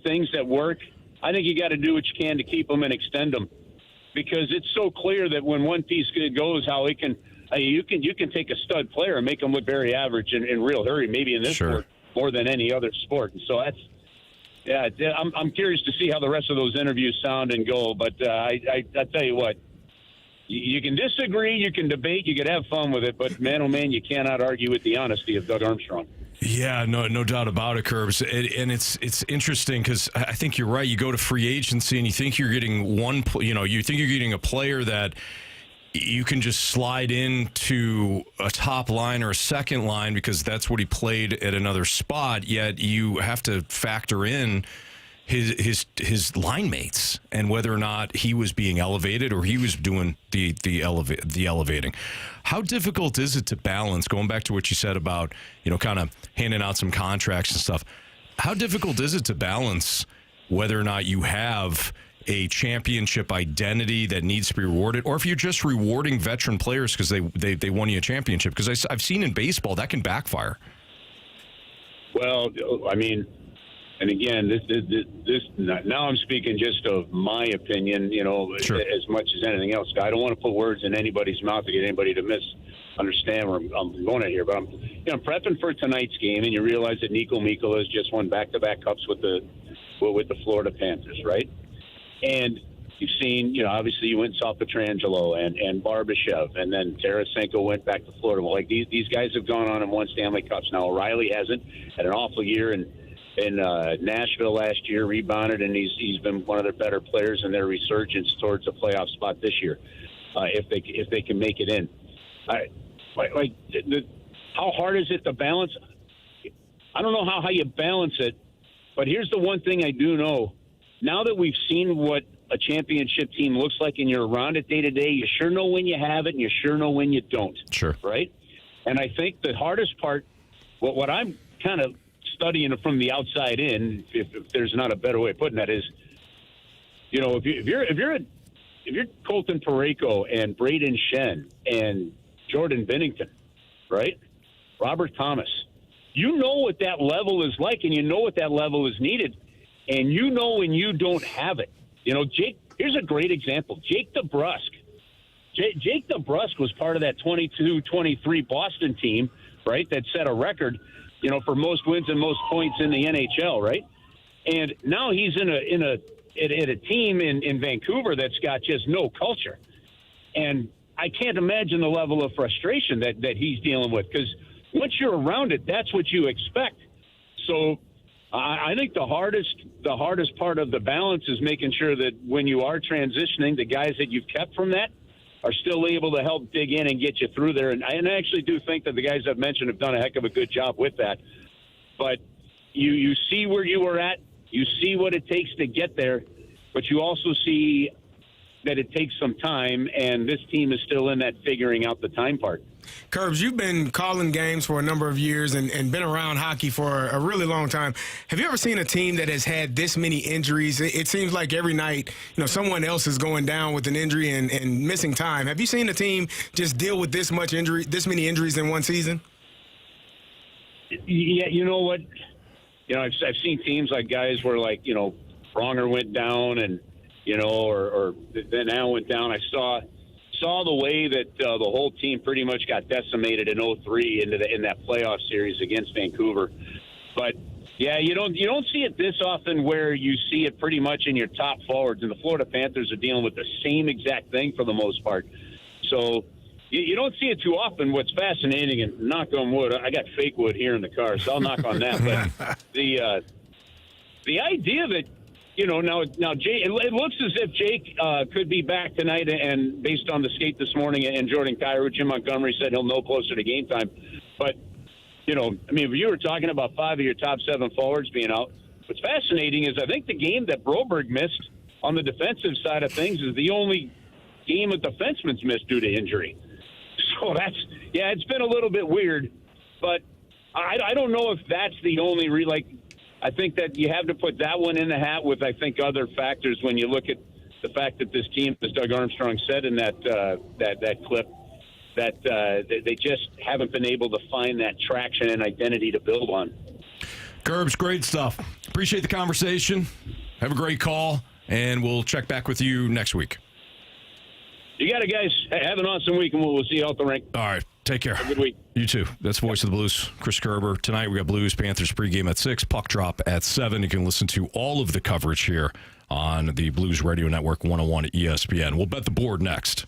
things that work, I think you got to do what you can to keep them and extend them, because it's so clear that when one piece goes, how it can you can take a stud player and make them look very average in real hurry, maybe in this sport, more than any other sport. And so I'm curious to see how the rest of those interviews sound and go. But I tell you what, you can disagree, you can debate, you can have fun with it, but man, oh man, you cannot argue with the honesty of Doug Armstrong. Yeah, no doubt about it, Kerbs. And it's interesting because I think you're right. You go to free agency and you think you're getting you think you're getting a player that you can just slide into a top line or a second line because that's what he played at another spot. Yet you have to factor in his line mates and whether or not he was being elevated or he was doing the elevating. How difficult is it to balance, going back to what you said about, kind of handing out some contracts and stuff, how difficult is it to balance whether or not you have a championship identity that needs to be rewarded, or if you're just rewarding veteran players because they won you a championship? Because I've seen in baseball that can backfire. Well, I mean, and again, this now I'm speaking just of my opinion, Sure. as much as anything else. I don't want to put words in anybody's mouth to get anybody to misunderstand where I'm going at here. But I'm prepping for tonight's game, and you realize that Nico Mikkola has just won back-to-back cups with the Florida Panthers, right? And you've seen, obviously you went and saw Pietrangelo and Barbashev, and then Tarasenko went back to Florida. Well, like these guys have gone on and won Stanley Cups. Now O'Reilly hasn't, had an awful year in Nashville last year, rebounded, and he's been one of their better players in their resurgence towards a playoff spot this year, if they can make it in. How hard is it to balance? I don't know how you balance it, but here's the one thing I do know. Now that we've seen what a championship team looks like and you're around it day to day, you sure know when you have it and you sure know when you don't. Sure. Right? And I think the hardest part, what I'm kind of studying from the outside in, if there's not a better way of putting that, is, if you're Colton Parayko and Braden Shen and Jordan Binnington, right? Robert Thomas, you know what that level is like, and you know what that level is needed, and you know when you don't have it. Jake, here's a great example. Jake DeBrusk. Jake DeBrusk was part of that 22-23 Boston team, right, that set a record, for most wins and most points in the NHL, right? And now he's in a team in Vancouver that's got just no culture. And I can't imagine the level of frustration that he's dealing with, because once you're around it, that's what you expect. So I think the hardest part of the balance is making sure that when you are transitioning, the guys that you've kept from that are still able to help dig in and get you through there. And I actually do think that the guys I've mentioned have done a heck of a good job with that. But you see where you were at, you see what it takes to get there, but you also see that it takes some time, and this team is still in that figuring out the time part. Kerbs, you've been calling games for a number of years and been around hockey for a really long time. Have you ever seen a team that has had this many injuries? It seems like every night, someone else is going down with an injury and missing time. Have you seen a team just deal with this many injuries in one season? Yeah, you know what? I've seen teams like guys where, Pronger went down and, or then Al went down. I saw the way that the whole team pretty much got decimated in 2003 in that playoff series against Vancouver. But yeah, you don't see it this often where you see it pretty much in your top forwards, and the Florida Panthers are dealing with the same exact thing for the most part. So you don't see it too often. What's fascinating, and knock on wood, I got fake wood here in the car, so I'll knock on that. But the idea that now Jake, it looks as if Jake could be back tonight, and based on the skate this morning and Jordan Kyrou, Jim Montgomery said he'll know closer to game time. But, if you were talking about 5 of your top 7 forwards being out, what's fascinating is I think the game that Broberg missed on the defensive side of things is the only game a defenseman's missed due to injury. So it's been a little bit weird, but I don't know if that's the only I think that you have to put that one in the hat with, I think, other factors when you look at the fact that this team, as Doug Armstrong said in that clip, that they just haven't been able to find that traction and identity to build on. Gerbs, great stuff. Appreciate the conversation. Have a great call, and we'll check back with you next week. You got it, guys. Have an awesome week, and we'll see you out the rink. All right. Take care. Have a good week. You too. That's Voice of the Blues, Chris Kerber. Tonight we got Blues Panthers pregame at 6, puck drop at 7. You can listen to all of the coverage here on the Blues Radio Network 101 at ESPN. We'll bet the board next.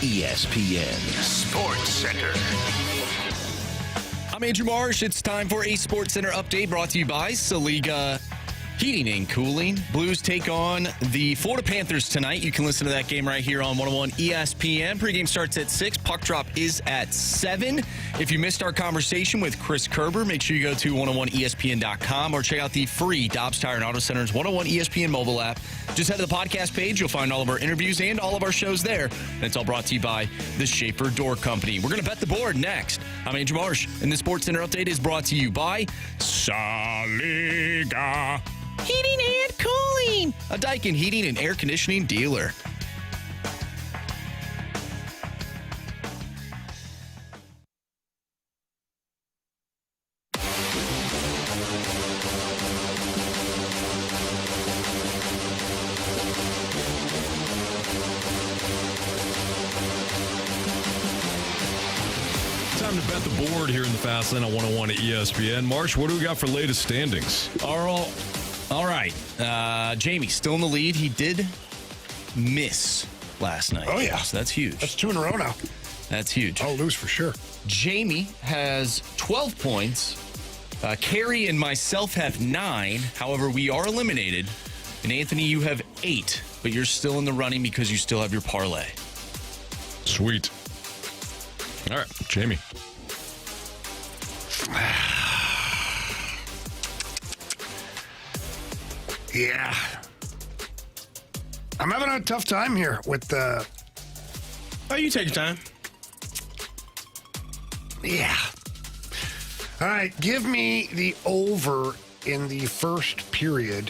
ESPN Sports Center. I'm Andrew Marsh. It's time for a Sports Center update brought to you by Saliga Heating and Cooling. Blues take on the Florida Panthers tonight. You can listen to that game right here on 101 ESPN. Pregame starts at 6. Puck drop is at 7. If you missed our conversation with Chris Kerber, make sure you go to 101ESPN.com or check out the free Dobbs Tire and Auto Center's 101 ESPN mobile app. Just head to the podcast page. You'll find all of our interviews and all of our shows there. And it's all brought to you by the Schaefer Door Company. We're going to bet the board next. I'm Andrew Marsh, and the Sports Center update is brought to you by Saliga Heating and Cooling, a Daikin heating and air conditioning dealer. bet the board here in the Fast Lane on 101 at ESPN. Marsh, what do we got for latest standings? All right. Jamie, still in the lead. He did miss last night. Oh, yeah. So that's huge. That's 2 in a row now. That's huge. I'll lose for sure. Jamie has 12 points. Carey and myself have 9. However, we are eliminated. And Anthony, you have 8. But you're still in the running because you still have your parlay. Sweet. All right, Jamie. Yeah. I'm having a tough time here with the... Oh, you take your time. Yeah. All right, give me the over in the first period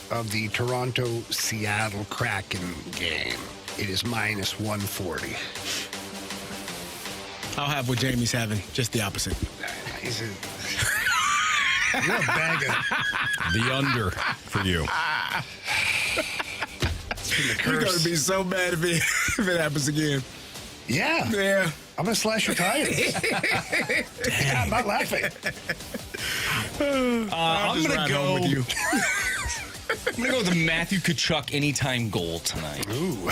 of the Toronto-Seattle Kraken game. It is minus 140. I'll have what Jamie's having, just the opposite. You're a bag of... The under for you. You're going to be so mad if it happens again. Yeah. Yeah. I'm going to slash your tires. Yeah, I'm not laughing. I'm going to go... with you. I'm going to go with the Matthew Tkachuk anytime goal tonight. Ooh.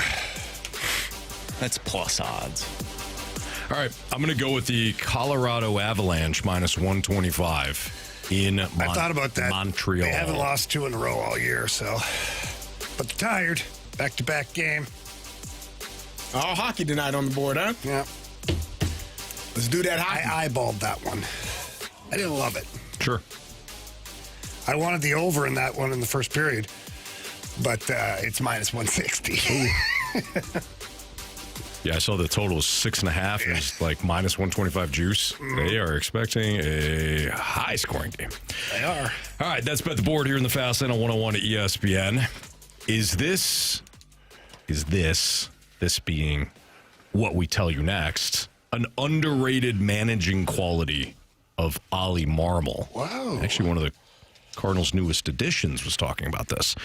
That's plus odds. All right, I'm going to go with the Colorado Avalanche minus 125 in I thought about that. Montreal. They haven't lost 2 in a row all year, so. But they're tired. Back-to-back game. All hockey tonight on the board, huh? Yeah. Let's do that hockey. I eyeballed that one. I didn't love it. Sure. I wanted the over in that one in the first period, but it's minus 160. Yeah, I saw the total was 6.5. And it's like minus 125 juice. They are expecting a high-scoring game. They are. All right, that's bet the board here in the Fast Lane on 101 at ESPN. Is this being what we tell you next, an underrated managing quality of Oli Marmol? Wow. Actually, one of the Cardinals' newest additions was talking about this.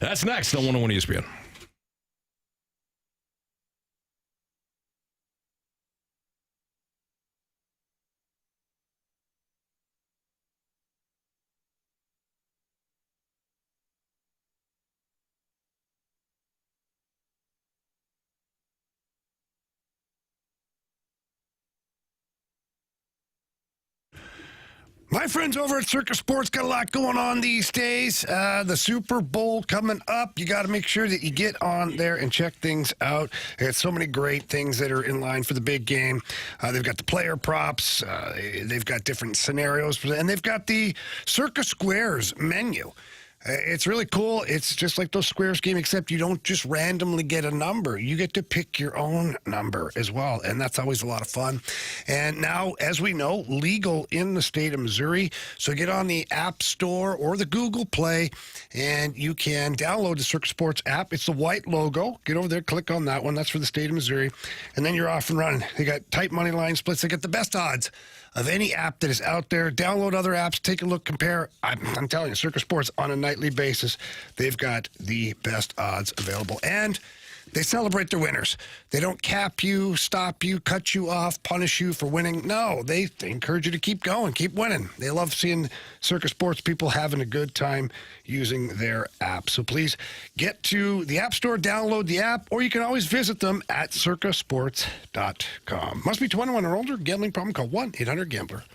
That's next on 101 ESPN. My friends over at Circus Sports got a lot going on these days. The Super Bowl coming up. You got to make sure that you get on there and check things out. They got so many great things that are in line for the big game. They've got the player props. They've got different scenarios. And they've got the Circus Squares menu. It's really cool. It's just like those Squares game, except you don't just randomly get a number. You get to pick your own number as well, and that's always a lot of fun. And now, as we know, legal in the state of Missouri. So get on the App Store or the Google Play, and you can download the Circus Sports app. It's the white logo. Get over there, click on that one. That's for the state of Missouri. And then you're off and running. They got tight money line splits. They got the best odds of any app that is out there. Download other apps, take a look, compare. I'm telling you, Circus Sports on a nightly basis, they've got the best odds available. And they celebrate their winners. They don't cap you, stop you, cut you off, punish you for winning. No, they encourage you to keep going, keep winning. They love seeing Circus Sports people having a good time using their app. So please get to the App Store, download the app, or you can always visit them at circusports.com. Must be 21 or older. Gambling problem? Call 1-800-GAMBLER.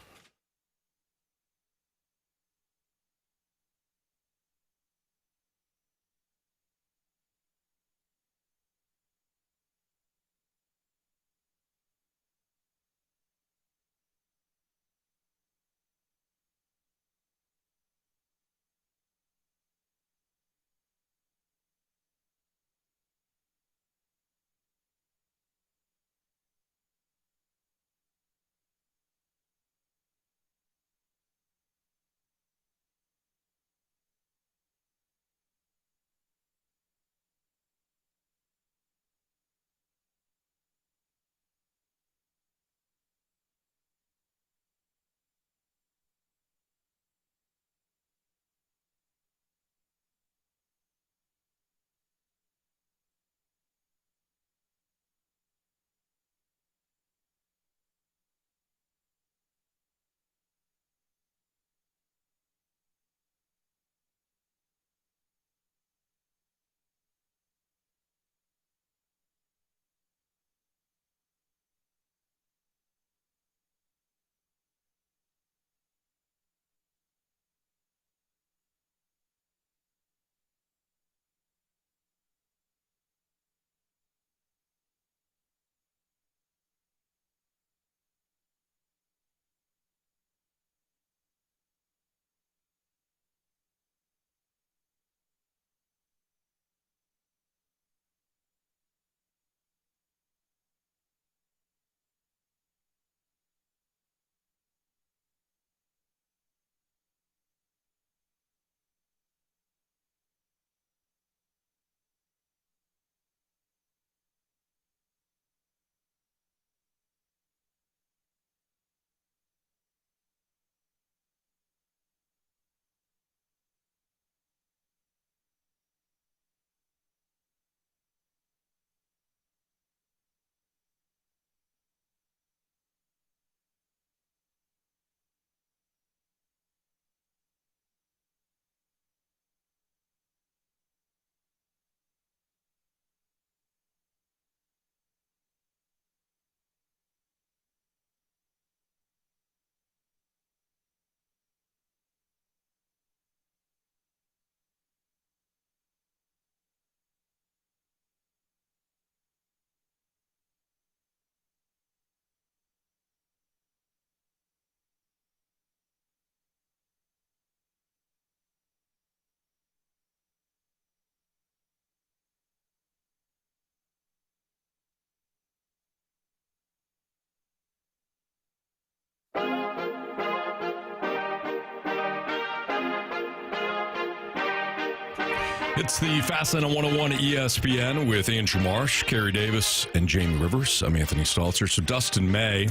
It's the Fast Lane on 101 ESPN with Andrew Marsh, Kerry Davis, and Jamie Rivers. I'm Anthony Stalter. So Dustin May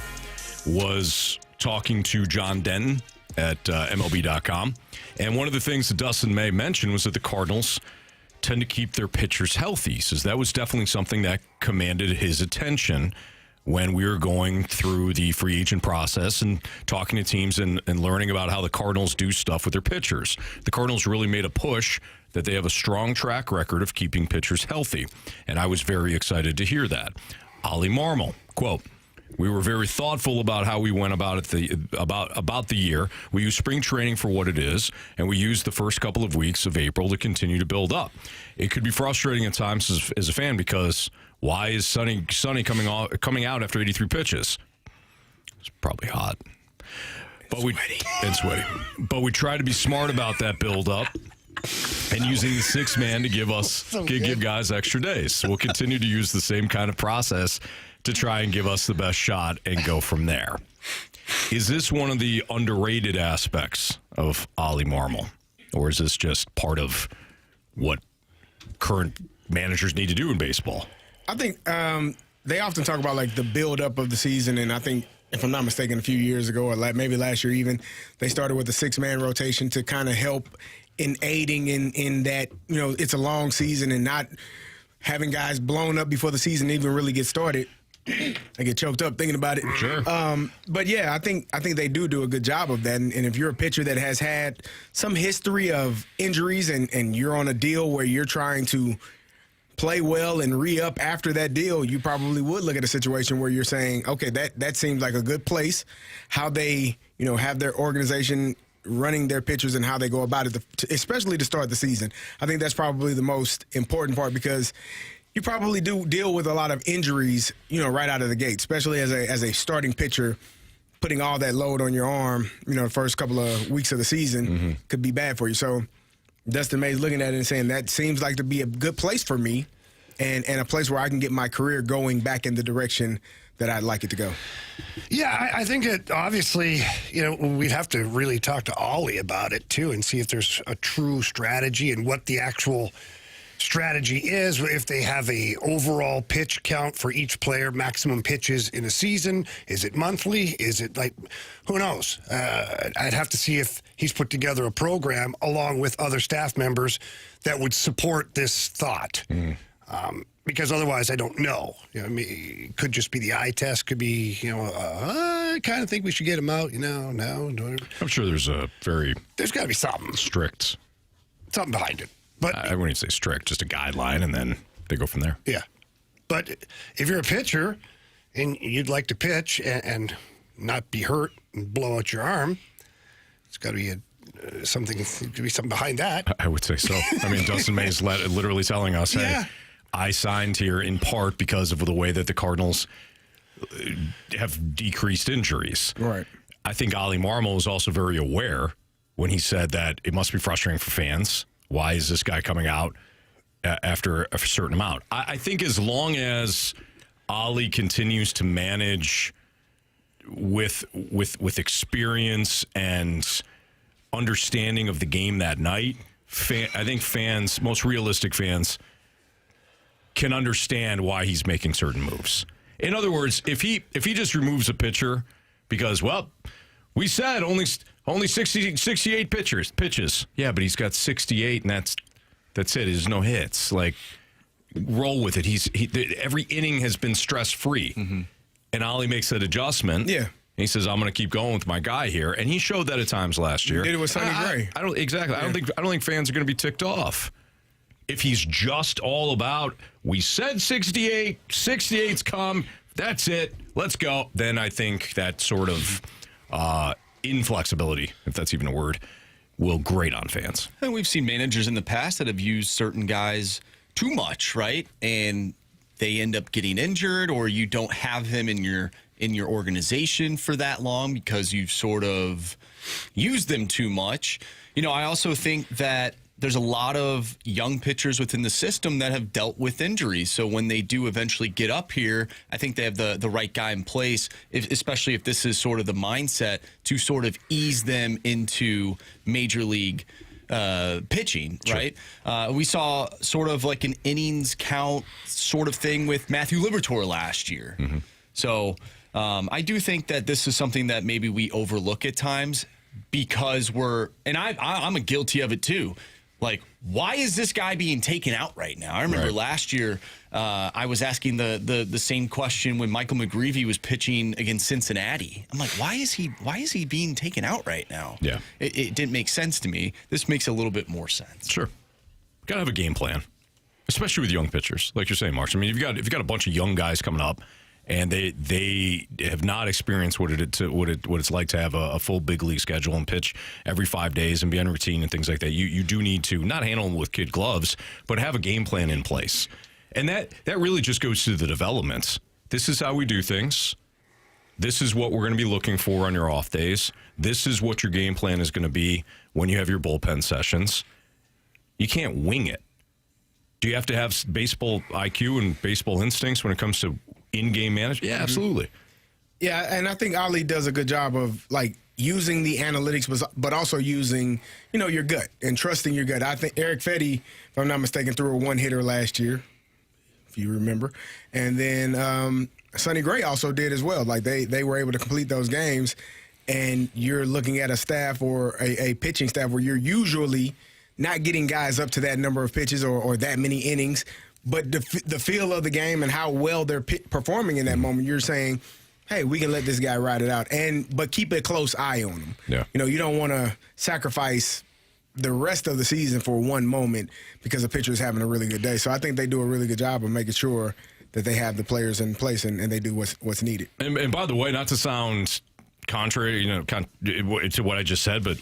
was talking to John Denton at MLB.com. And one of the things that Dustin May mentioned was that the Cardinals tend to keep their pitchers healthy. He says that was definitely something that commanded his attention when we were going through the free agent process and talking to teams and learning about how the Cardinals do stuff with their pitchers. The Cardinals really made a push that they have a strong track record of keeping pitchers healthy. And I was very excited to hear that. Oli Marmol, quote, "We were very thoughtful about how we went about it about the year. We used spring training for what it is, and we used the first couple of weeks of April to continue to build up. It could be frustrating at times as a fan because why is Sonny coming out after 83 pitches? It's probably hot, but sweaty. But we try to be smart about that build up." And using the sixth man to give guys extra days. We'll continue to use the same kind of process to try and give us the best shot and go from there. Is this one of the underrated aspects of Oli Marmol? Or is this just part of what current managers need to do in baseball? I think they often talk about like the build-up of the season, and I think, if I'm not mistaken, a few years ago or maybe last year even, they started with a six-man rotation to kind of help in aiding in that, it's a long season and not having guys blown up before the season even really gets started. I get choked up thinking about it. Sure. But yeah, I think they do a good job of that. And if you're a pitcher that has had some history of injuries and you're on a deal where you're trying to play well and re-up after that deal, you probably would look at a situation where you're saying, okay, that seems like a good place. How they, have their organization running their pitchers and how they go about it, especially to start the season. I think that's probably the most important part because you probably do deal with a lot of injuries, right out of the gate, especially as a starting pitcher. Putting all that load on your arm, the first couple of weeks of the season could be bad for you. So Dustin May's looking at it and saying that seems like to be a good place for me and a place where I can get my career going back in the direction that I'd like it to go. Yeah, I think that obviously, we'd have to really talk to Oli about it too and see if there's a true strategy and what the actual strategy is. If they have a overall pitch count for each player, maximum pitches in a season, is it monthly? Is it who knows? I'd have to see if he's put together a program along with other staff members that would support this thought. Because otherwise, I don't know. It could just be the eye test. Could be, I kind of think we should get him out. No. I'm sure there's there's got to be something behind it. But I wouldn't say strict, just a guideline, and then they go from there. Yeah. But if you're a pitcher and you'd like to pitch and not be hurt and blow out your arm, it's got to be something behind that. I would say so. I mean, Dustin May is literally telling us, hey, yeah. I signed here in part because of the way that the Cardinals have decreased injuries. Right. I think Oli Marmol is also very aware when he said that it must be frustrating for fans. Why is this guy coming out after a certain amount? I think as long as Oli continues to manage with experience and understanding of the game that night, I think fans, most realistic fans, can understand why he's making certain moves. In other words, if he just removes a pitcher because, well, we said only 68 pitches. Yeah, but he's got 68, and that's it. There's no hits. Roll with it. Every inning has been stress-free. And Oli makes that adjustment. Yeah. He says, I'm going to keep going with my guy here. And he showed that at times last year. He did it with Sonny Gray. I don't think fans are going to be ticked off. If he's just all about, we said 68, 68's come, that's it, let's go, then I think that sort of inflexibility, if that's even a word, will grate on fans. And we've seen managers in the past that have used certain guys too much, right? And they end up getting injured, or you don't have him in your organization for that long because you've sort of used them too much. I also think that there's a lot of young pitchers within the system that have dealt with injuries. So when they do eventually get up here, I think they have the right guy in place, especially if this is sort of the mindset to sort of ease them into major league pitching, right? We saw sort of like an innings count sort of thing with Matthew Liberatore last year. So I do think that this is something that maybe we overlook at times because I'm guilty of it too. Like, why is this guy being taken out right now? I remember last year I was asking the same question when Michael McGreevy was pitching against Cincinnati. I'm like, why is he being taken out right now? Yeah. It didn't make sense to me. This makes a little bit more sense. Sure. Got to have a game plan, especially with young pitchers. Like you're saying, Marsh. I mean, if you've got a bunch of young guys coming up and they have not experienced what it's like to have a full big league schedule and pitch every 5 days and be on routine and things like that. You do need to not handle them with kid gloves, but have a game plan in place. And that really just goes to the developments. This is how we do things. This is what we're going to be looking for on your off days. This is what your game plan is going to be when you have your bullpen sessions. You can't wing it. Do you have to have baseball IQ and baseball instincts when it comes to in-game management? Yeah, absolutely. Yeah, and I think Oli does a good job of like using the analytics, but also using your gut and trusting your gut. I think Eric Fetty, if I'm not mistaken, threw a one-hitter last year, if you remember, and then Sonny Gray also did as well. Like they were able to complete those games, and you're looking at a staff or a pitching staff where you're usually not getting guys up to that number of pitches or that many innings, but the feel of the game and how well they're performing in that moment, you're saying, hey, we can let this guy ride it out, but keep a close eye on him. Yeah. You don't want to sacrifice the rest of the season for one moment because a pitcher is having a really good day. So I think they do a really good job of making sure that they have the players in place and they do what's needed. And by the way, not to sound contrary, to what I just said, but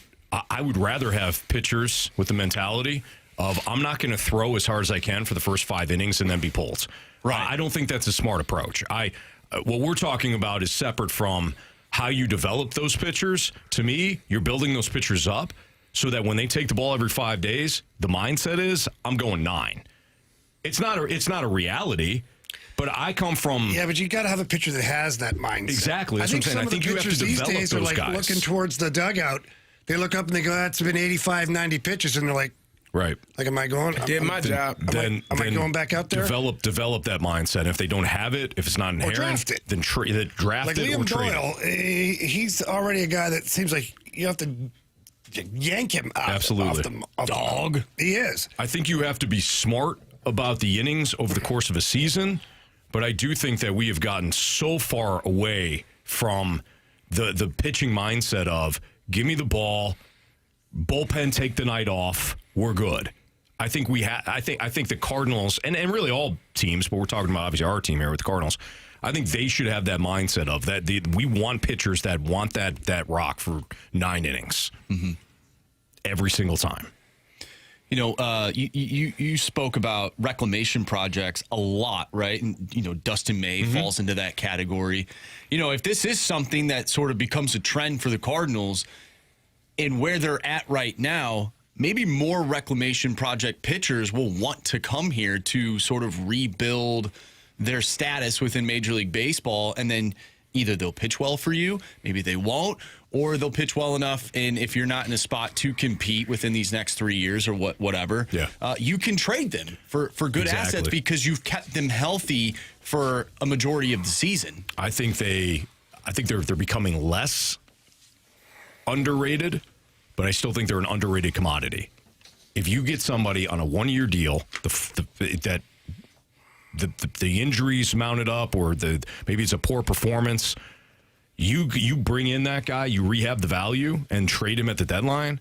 I would rather have pitchers with the mentality of I'm not going to throw as hard as I can for the first 5 innings and then be pulled. Right. I don't think that's a smart approach. What we're talking about is separate from how you develop those pitchers. To me, you're building those pitchers up so that when they take the ball every 5 days, the mindset is I'm going 9. It's not a reality. But I come from... Yeah, but you got to have a pitcher that has that mindset. Exactly. That's what I'm saying. I think you have to develop those guys. These days are like looking towards the dugout. They look up and they go, that's been 85, 90 pitches. And they're like, right. Like, am I going? I did my job. Am I going back out there? Develop that mindset. If they don't have it, if it's not inherent, draft it. Then draft like it Liam or trade Doyle, it. He's already a guy that seems like you have to yank him out. Absolutely. Off Dog. He is. I think you have to be smart about the innings over the course of a season. But I do think that we have gotten so far away from the pitching mindset of give me the ball, bullpen, take the night off, we're good. I think I think the Cardinals and really all teams, but we're talking about obviously our team here with the Cardinals. I think they should have that mindset of that. We want pitchers that want that rock for 9 innings every single time. You spoke about reclamation projects a lot, right? And, Dustin May falls into that category. If this is something that sort of becomes a trend for the Cardinals and where they're at right now, maybe more reclamation project pitchers will want to come here to sort of rebuild their status within Major League Baseball, and then either they'll pitch well for you, maybe they won't, or they'll pitch well enough, and if you're not in a spot to compete within these next 3 years or whatever, you can trade them for good assets because you've kept them healthy for a majority of the season. I think they're becoming less underrated, but I still think they're an underrated commodity. If you get somebody on a 1-year deal, the injuries mounted up, or maybe it's a poor performance, you bring in that guy, you rehab the value, and trade him at the deadline.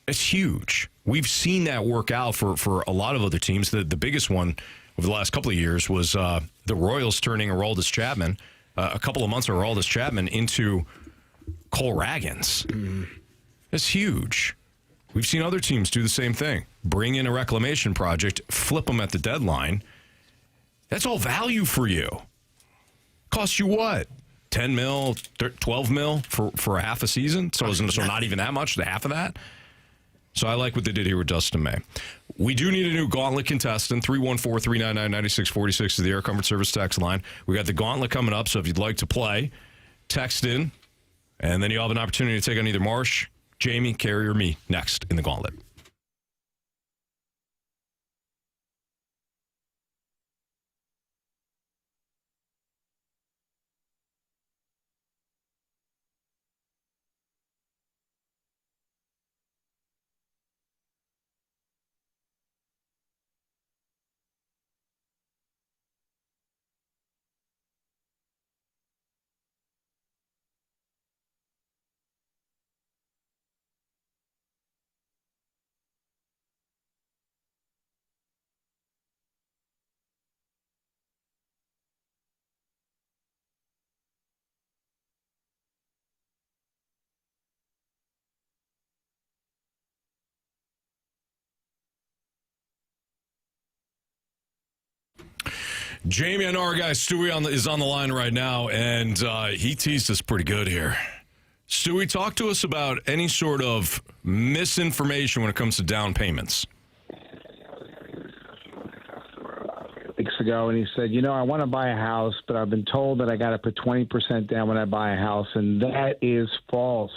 It's huge. We've seen that work out for a lot of other teams. The biggest one over the last couple of years was the Royals turning Aroldis Chapman, a couple of months of Aroldis Chapman into Cole Ragans. It's huge. We've seen other teams do the same thing. Bring in a reclamation project, flip them at the deadline. That's all value for you. Cost you what? 10 mil, 12 mil for a half a season? So not even that much, half of that? So I like what they did here with Dustin May. We do need a new Gauntlet contestant. 314-399-9646 is the Air Comfort Service text line. We got the Gauntlet coming up, so if you'd like to play, text in, and then you'll have an opportunity to take on either Marsh Jamie, Carey, or me next in the Gauntlet. Jamie, I know our guy Stewie is on the line right now, and he teased us pretty good here. Stewie, talk to us about any sort of misinformation when it comes to down payments. Weeks ago, and he said, I want to buy a house, but I've been told that I got to put 20% down when I buy a house, and that is false.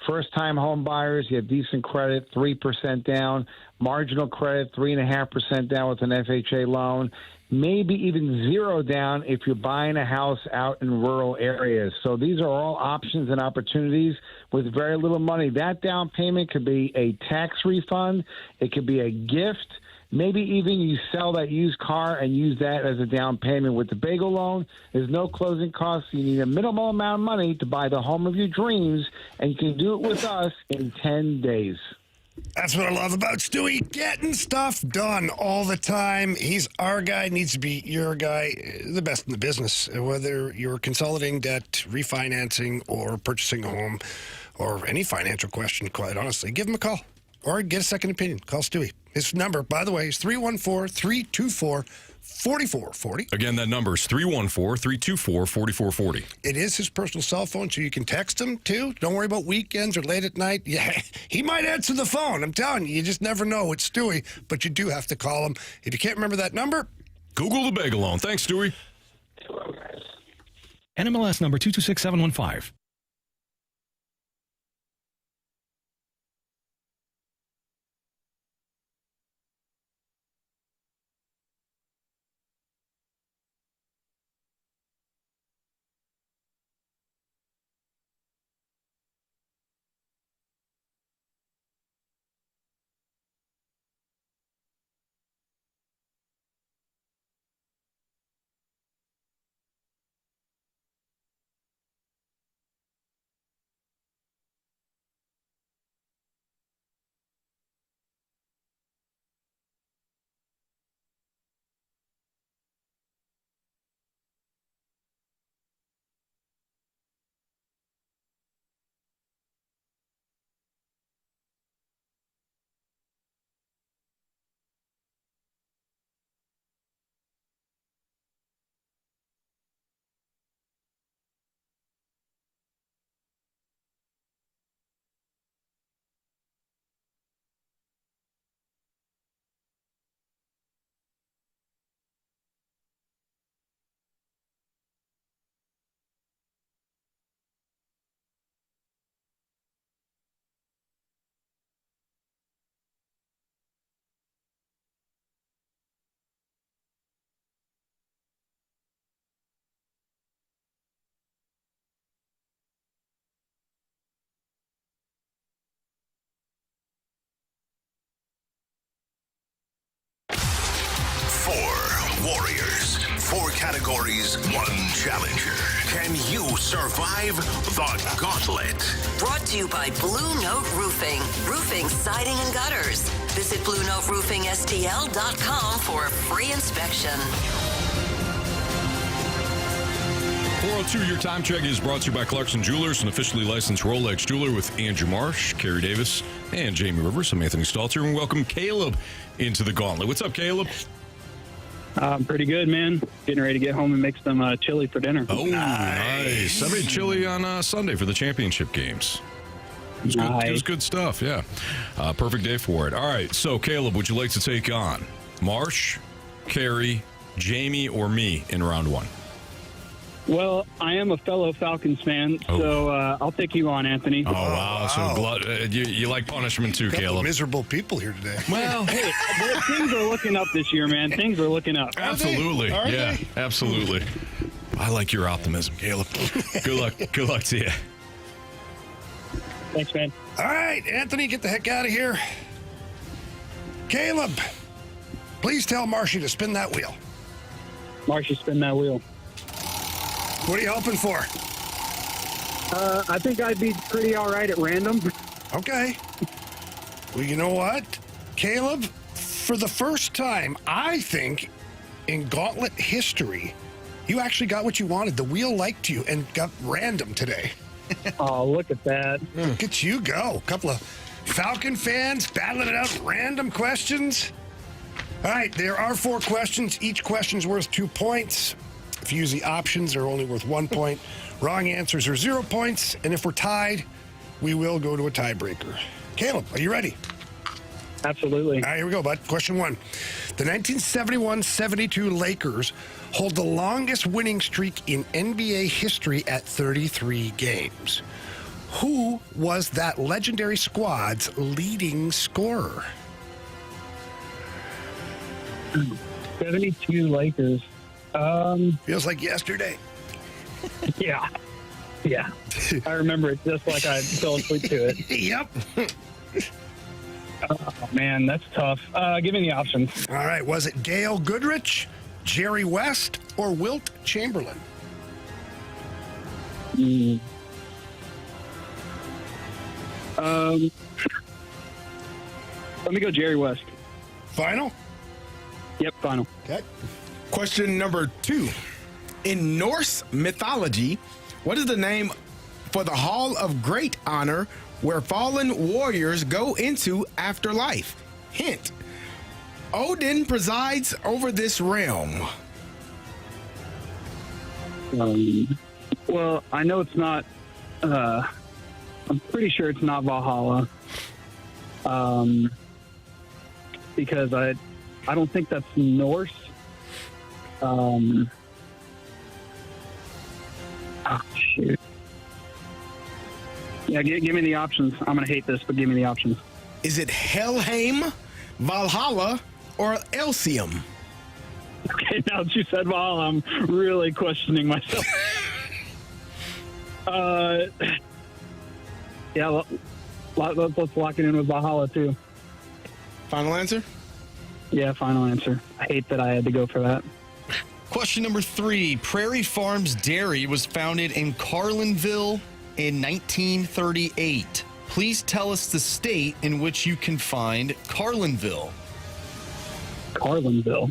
First-time home buyers, you have decent credit, 3% down. Marginal credit, 3.5% down with an FHA loan. Maybe even 0 down if you're buying a house out in rural areas. So these are all options and opportunities with very little money. That down payment could be a tax refund. It could be a gift. Maybe even you sell that used car and use that as a down payment. With the bagel loan, there's no closing costs. You need a minimal amount of money to buy the home of your dreams, and you can do it with us in 10 days. That's what I love about Stewie, getting stuff done all the time. He's our guy, needs to be your guy, the best in the business. Whether you're consolidating debt, refinancing, or purchasing a home, or any financial question, quite honestly, give him a call or get a second opinion. Call Stewie. His number, by the way, is 314-324-4440. Again, that number is 314-324-4440. It is his personal cell phone, so you can text him, too. Don't worry about weekends or late at night. Yeah, he might answer the phone. I'm telling you, you just never know. It's Stewie, but you do have to call him. If you can't remember that number, Google the bagel loan. Thanks, Stewie. NMLS number 226715. Warriors, 4 categories, 1 challenger. Can you survive the Gauntlet? Brought to you by Blue Note Roofing. Roofing, siding, and gutters. Visit BlueNoteRoofingSTL.com for a free inspection. 402, your time check is brought to you by Clarkson Jewelers, an officially licensed Rolex jeweler with Andrew Marsh, Kerry Davis, and Jamie Rivers. I'm Anthony Stalter, and welcome Caleb into the Gauntlet. What's up, Caleb? Pretty good, man. Getting ready to get home and make some chili for dinner. Oh, nice. I made chili on Sunday for the championship games. It was, good. It was good stuff, yeah. Perfect day for it. All right, so Caleb, would you like to take on Marsh, Carey, Jamie, or me in round 1? Well, I am a fellow Falcons fan, so I'll take you on, Anthony. Oh, wow. So you like punishment too, Caleb. Miserable people here today. Well, hey, things are looking up this year, man. Things are looking up. Absolutely. Yeah, absolutely. I like your optimism, Caleb. Good luck. Good luck to you. Thanks, man. All right, Anthony, get the heck out of here. Caleb, please tell Marshy to spin that wheel. Marshy, spin that wheel. What are you hoping for? I think I'd be pretty all right at random. Okay. Well, you know what? Caleb, for the first time, I think, in Gauntlet history, you actually got what you wanted. The wheel liked you and got random today. Oh, look at that. Look at you go. A couple of Falcon fans battling it out, random questions. All right, there are 4 questions. Each question's worth 2 points. If you use the options, they're only worth 1 point. Wrong answers are 0 points. And if we're tied, we will go to a tiebreaker. Caleb, are you ready? Absolutely. All right, here we go, bud. Question 1. The 1971-72 Lakers hold the longest winning streak in NBA history at 33 games. Who was that legendary squad's leading scorer? 72 Lakers. Feels like yesterday. Yeah. I remember it just like I fell asleep to it. Yep. Oh, man, that's tough. Give me the options. All right. Was it Gail Goodrich, Jerry West, or Wilt Chamberlain? Let me go Jerry West. Final? Yep, final. Okay. Question number 2. In Norse mythology, what is the name for the Hall of Great Honor where fallen warriors go into afterlife? Hint: Odin presides over this realm. Well, I know it's not. I'm pretty sure it's not Valhalla. Because I don't think that's Norse. Oh, shoot. Yeah, give me the options. I'm going to hate this, but give me the options. Is it Helheim, Valhalla, or Elysium? Okay, now that you said Valhalla, I'm really questioning myself. Yeah, let's lock it in with Valhalla, too. Final answer? Yeah, final answer. I hate that I had to go for that. Question number 3. Prairie Farms Dairy was founded in Carlinville in 1938. Please tell us the state in which you can find Carlinville. Carlinville.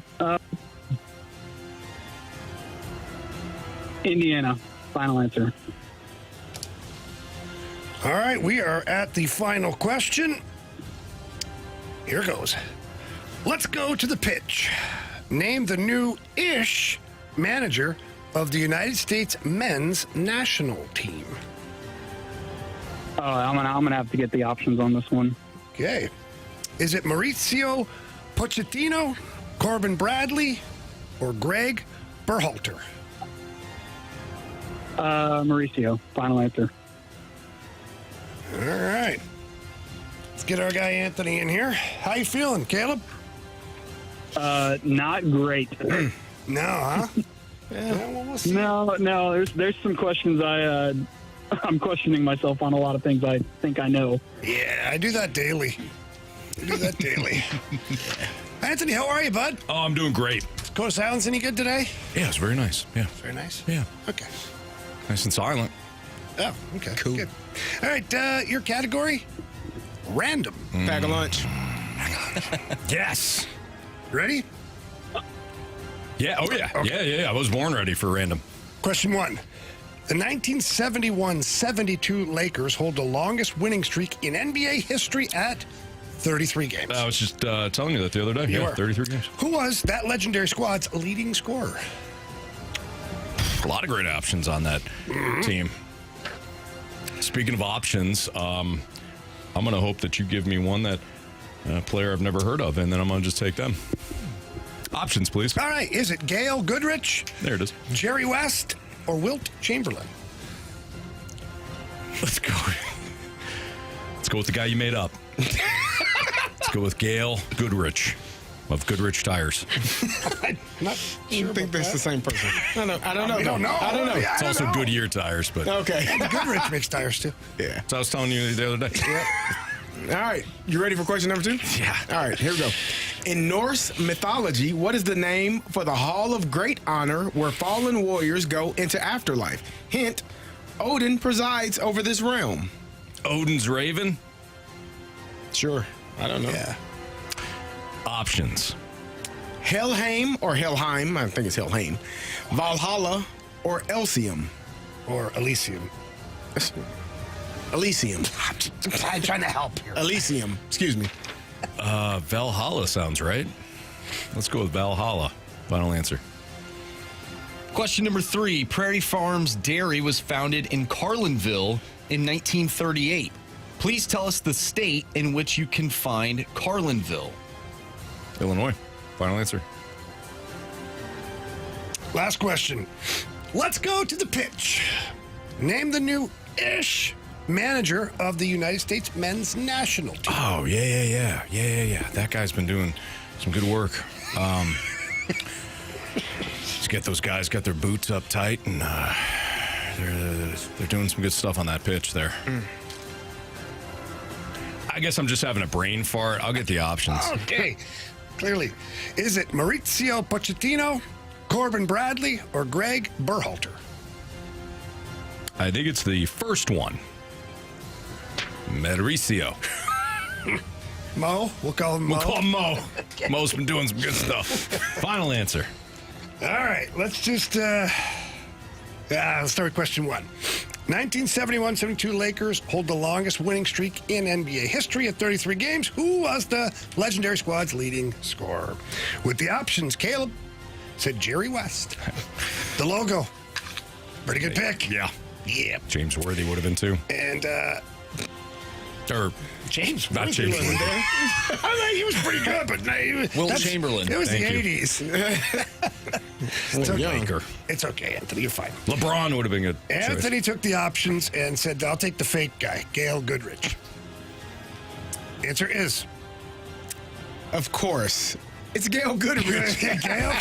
Indiana. Final answer. All right, we are at the final question. Here goes. Let's go to the pitch. Name the new-ish manager of the United States men's national team. Oh, I'm gonna have to get the options on this one. Okay. Is it Mauricio Pochettino, Corbin Bradley, or Greg Berhalter? Mauricio. Final answer. All right. Let's get our guy Anthony in here. How you feeling, Caleb? Not great. No, huh? Yeah, well, we'll see. No. There's some questions I'm questioning myself on a lot of things I think I know. Yeah, I do that daily. Anthony, how are you, bud? Oh, I'm doing great. Code of Silence any good today? Yeah, it's very nice. Yeah. Very nice? Yeah. Okay. Nice and silent. Oh, okay. Cool. Good. All right, your category? Random. Pack a lunch. Yes. Ready? Yeah. Oh, yeah. Okay. Yeah. I was born ready for random. Question 1. The 1971-72 Lakers hold the longest winning streak in NBA history at 33 games. I was just telling you that the other day. You were. 33 games. Who was that legendary squad's leading scorer? A lot of great options on that team. Speaking of options, I'm going to hope that you give me one that player I've never heard of, and then I'm going to just take them. Options, please. All right. Is it Gail Goodrich? There it is. Jerry West, or Wilt Chamberlain? Let's go. Let's go with the guy you made up. Let's go with Gail Goodrich of Goodrich Tires. I'm not sure. I think that's the same person. I don't know. We don't know. I don't know. It's also Goodyear Tires, but Okay. Goodrich makes tires too. Yeah. so I was telling you the other day. All right. You ready for question number 2? Yeah. All right. Here we go. In Norse mythology, what is the name for the Hall of Great Honor where fallen warriors go into afterlife? Hint, Odin presides over this realm. Odin's Raven. Sure. I don't know. Yeah. Options. Helheim or Helheim, I think it's Helheim. Valhalla or Elysium. Or Elysium. Elysium. I'm trying to help here. Elysium. Excuse me. Valhalla sounds right. Let's go with Valhalla. Final answer. Question number 3. Prairie Farms Dairy was founded in Carlinville in 1938. Please tell us the state in which you can find Carlinville. Illinois. Final answer. Last question. Let's go to the pitch. Name the new-ish manager of the United States men's national team. Oh, yeah. That guy's been doing some good work. Just get those guys, got their boots up tight, and they're doing some good stuff on that pitch there. I guess I'm just having a brain fart. I'll get the options. Okay. Clearly. Is it Maurizio Pochettino, Corbin Bradley, or Greg Berhalter? I think it's the first one. Mauricio. Mo? We'll call him Mo. We'll call him Mo. Mo's been doing some good stuff. Final answer. All right. Let's just let's start with question 1. 1971-72 Lakers hold the longest winning streak in NBA history at 33 games. Who was the legendary squad's leading scorer? With the options, Caleb said Jerry West. The logo. Pretty good pick. Yeah. Yeah. James Worthy would have been too. And or James not Worthy James wasn't Worthy. there. I mean, he was pretty good, but Wilt Chamberlain. It was Thank the you. 80s. It's okay. Baker. It's okay, Anthony. You're fine. LeBron would have been good. Anthony choice. took the options and said, I'll take the fake guy, Gail Goodrich. Answer is... Of course. It's Gail Goodrich. Gail?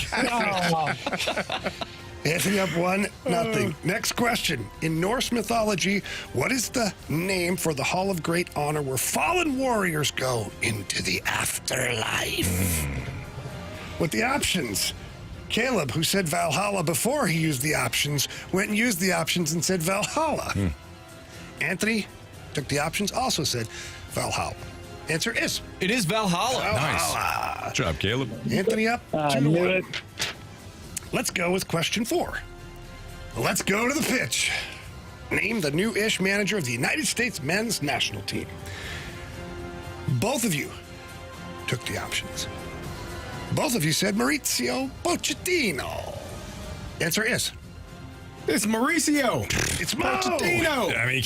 Anthony up 1-0. Next question. In Norse mythology, what is the name for the Hall of Great Honor where fallen warriors go into the afterlife? With the options, Caleb, who said Valhalla before he used the options, went and used the options and said Valhalla. Anthony took the options, also said Valhalla. Answer is... It is Valhalla. Valhalla. Good job, Caleb. Anthony up 2-1. Let's go with question 4. Let's go to the pitch. Name the new-ish manager of the United States men's national team. Both of you took the options. Both of you said Maurizio Pochettino. Answer is... It's Mauricio. It's Mo. Pochettino. I mean,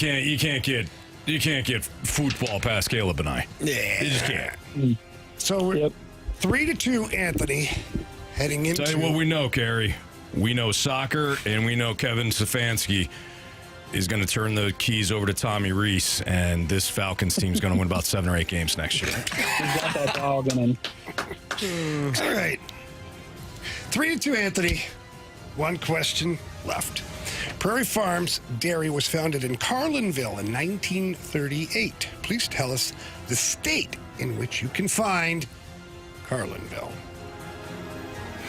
you can't get football past Caleb and I. Yeah. You just can't. So we're 3-2, Anthony, heading into... Tell you what we know, Carey. We know soccer, and we know Kevin Stefanski is going to turn the keys over to Tommy Reese, and this Falcons team is going to win about 7 or 8 games next year. He's got that dog in him. All right. 3-2, Anthony. One question left. Prairie Farms Dairy was founded in Carlinville in 1938. Please tell us the state in which you can find Carlinville.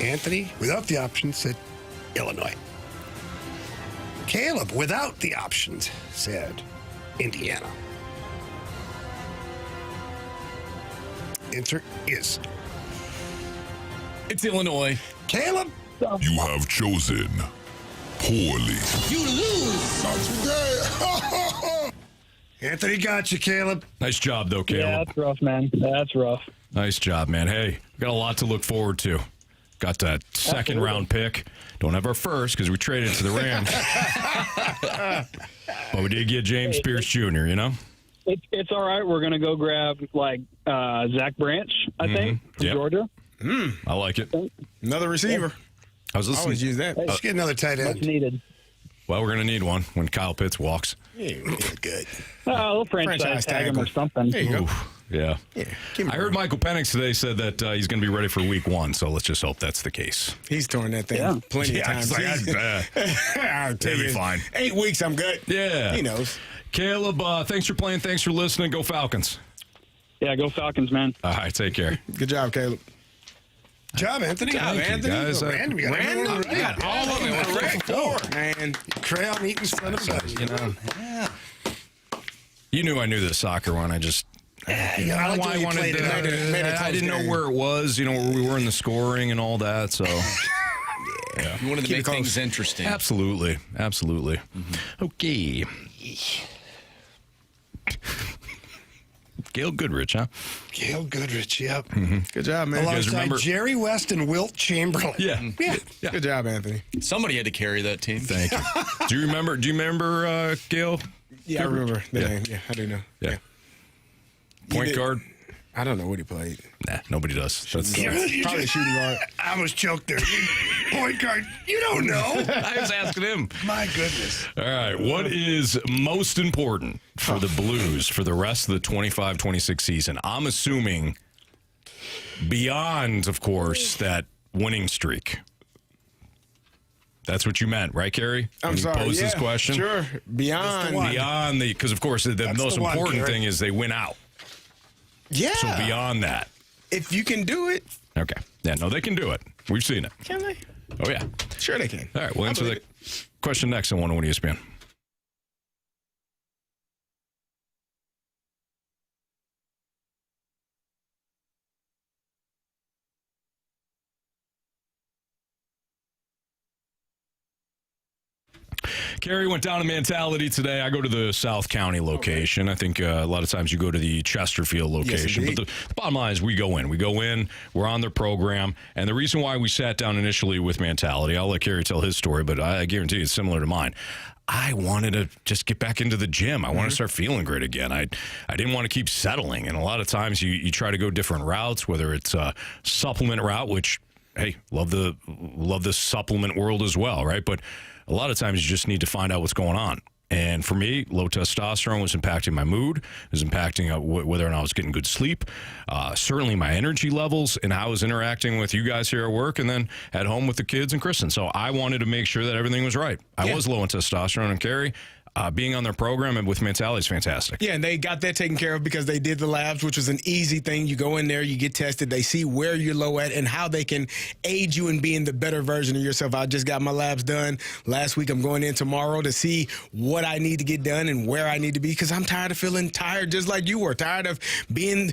Anthony, without the options, said Illinois. Caleb, without the options, said Indiana. Answer is... It's Illinois. Caleb? You have chosen poorly. You lose. Anthony got you, Caleb. Nice job, though, Caleb. Yeah, that's rough, man. That's rough. Nice job, man. Hey, we got a lot to look forward to. Got that second round pick. Don't have our first because we traded to the Rams. But we did get James Pierce Jr., you know? It's all right. We're going to go grab, Zach Branch, I think, from Georgia. I like it. Another receiver. I was listening. Always use that. Let's get another tight end. Much needed. Well, we're going to need one when Kyle Pitts walks. Yeah, good. We'll franchise tag him or something. There you go. Yeah. I heard Michael Penix today said that he's going to be ready for week 1, so let's just hope that's the case. He's torn that thing plenty of times. I'll tell you. Fine. 8 weeks, I'm good. Yeah. He knows. Caleb, thanks for playing. Thanks for listening. Go Falcons. Yeah, go Falcons, man. All right, take care. Good job, Caleb. Good job, Anthony. Guys, Random. You got all of them correct. Man, Crayon eating son of a gun. You know. Yeah. You knew I knew the soccer one. I just. I don't know why I wanted to. I didn't know where it was, where we were in the scoring and all that, so. Yeah. You wanted to make things interesting. Absolutely. Okay. Gail Goodrich, huh? Gail Goodrich, yep. Mm-hmm. Good job, man. Alongside Jerry West and Wilt Chamberlain. Yeah. Good job, Anthony. Somebody had to carry that team. Thank you. Do you remember Gail? Yeah, I remember the name. Yeah, I do know. Yeah. Point guard? I don't know what he played. Nah, nobody does. That's probably shooting guard. I almost choked there. Point guard. You don't know. I was asking him. My goodness. All right. What is most important for the Blues for the rest of the 25-26 season? I'm assuming beyond, of course, that winning streak. That's what you meant, right, Carey? I'm sorry. Posed this question? Sure. Beyond because, of course, the most important thing is they win out. Yeah. So beyond that. If you can do it. Okay. Yeah, no, they can do it. We've seen it. Can they? Oh, yeah. Sure they can. All right, we'll answer the question next on 101 ESPN. Carey went down to Mentality today. I go to the South County location. I think a lot of times you go to the Chesterfield location. Yes, but the bottom line is we go in. We go in. We're on their program. And the reason why we sat down initially with Mentality, I'll let Carey tell his story, but I guarantee it's similar to mine. I wanted to just get back into the gym. I want to start feeling great again. I didn't want to keep settling. And a lot of times you try to go different routes, whether it's a supplement route, which, hey, love the supplement world as well, right? But a lot of times you just need to find out what's going on. And for me, low testosterone was impacting my mood, was impacting whether or not I was getting good sleep, certainly my energy levels, and how I was interacting with you guys here at work and then at home with the kids and Kristen. So I wanted to make sure that everything was right. I was low in testosterone, and Carey, being on their program and with Mentality is fantastic. Yeah, and they got that taken care of because they did the labs, which was an easy thing. You go in there, you get tested, they see where you're low at and how they can aid you in being the better version of yourself. I just got my labs done last week. I'm going in tomorrow to see what I need to get done and where I need to be because I'm tired of feeling tired just like you were, tired of being,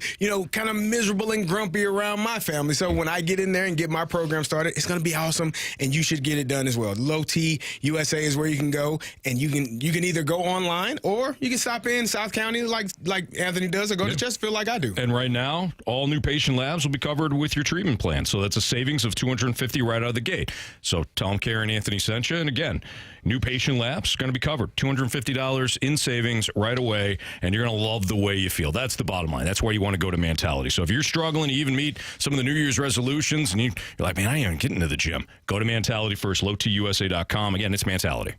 kind of miserable and grumpy around my family. So when I get in there and get my program started, it's going to be awesome, and you should get it done as well. Low T USA is where you can go, and you can either go online or you can stop in South County like Anthony does or go to Chesterfield like I do. And right now, all new patient labs will be covered with your treatment plan. So that's a savings of $250 right out of the gate. So tell them Carey and Anthony sent you. And again, new patient labs going to be covered. $250 in savings right away. And you're going to love the way you feel. That's the bottom line. That's why you want to go to Mentality. So if you're struggling to even meet some of the New Year's resolutions and you're like, man, I ain't even getting to the gym. Go to Mentality first, lowtusa.com. Again, it's Mentality.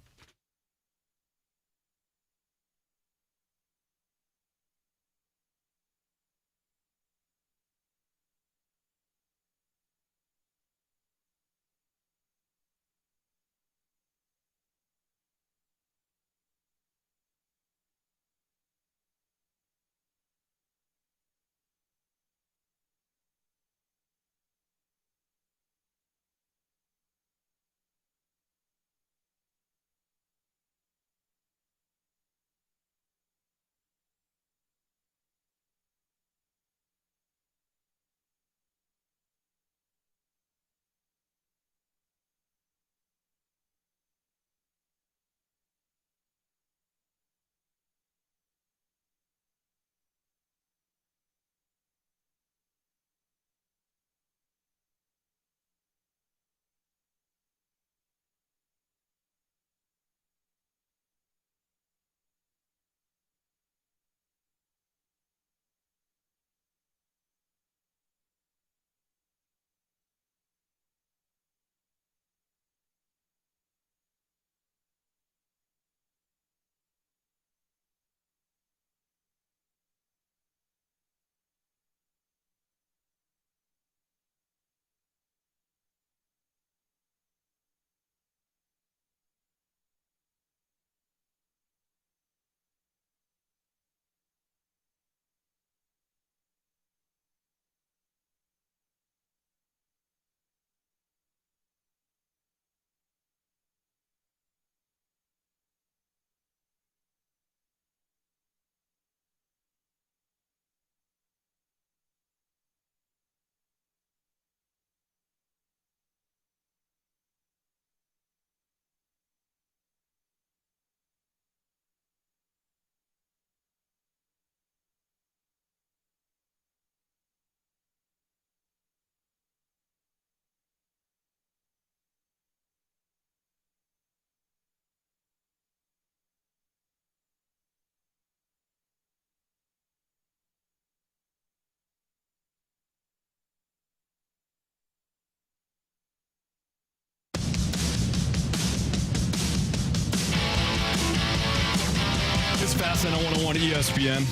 ESPN.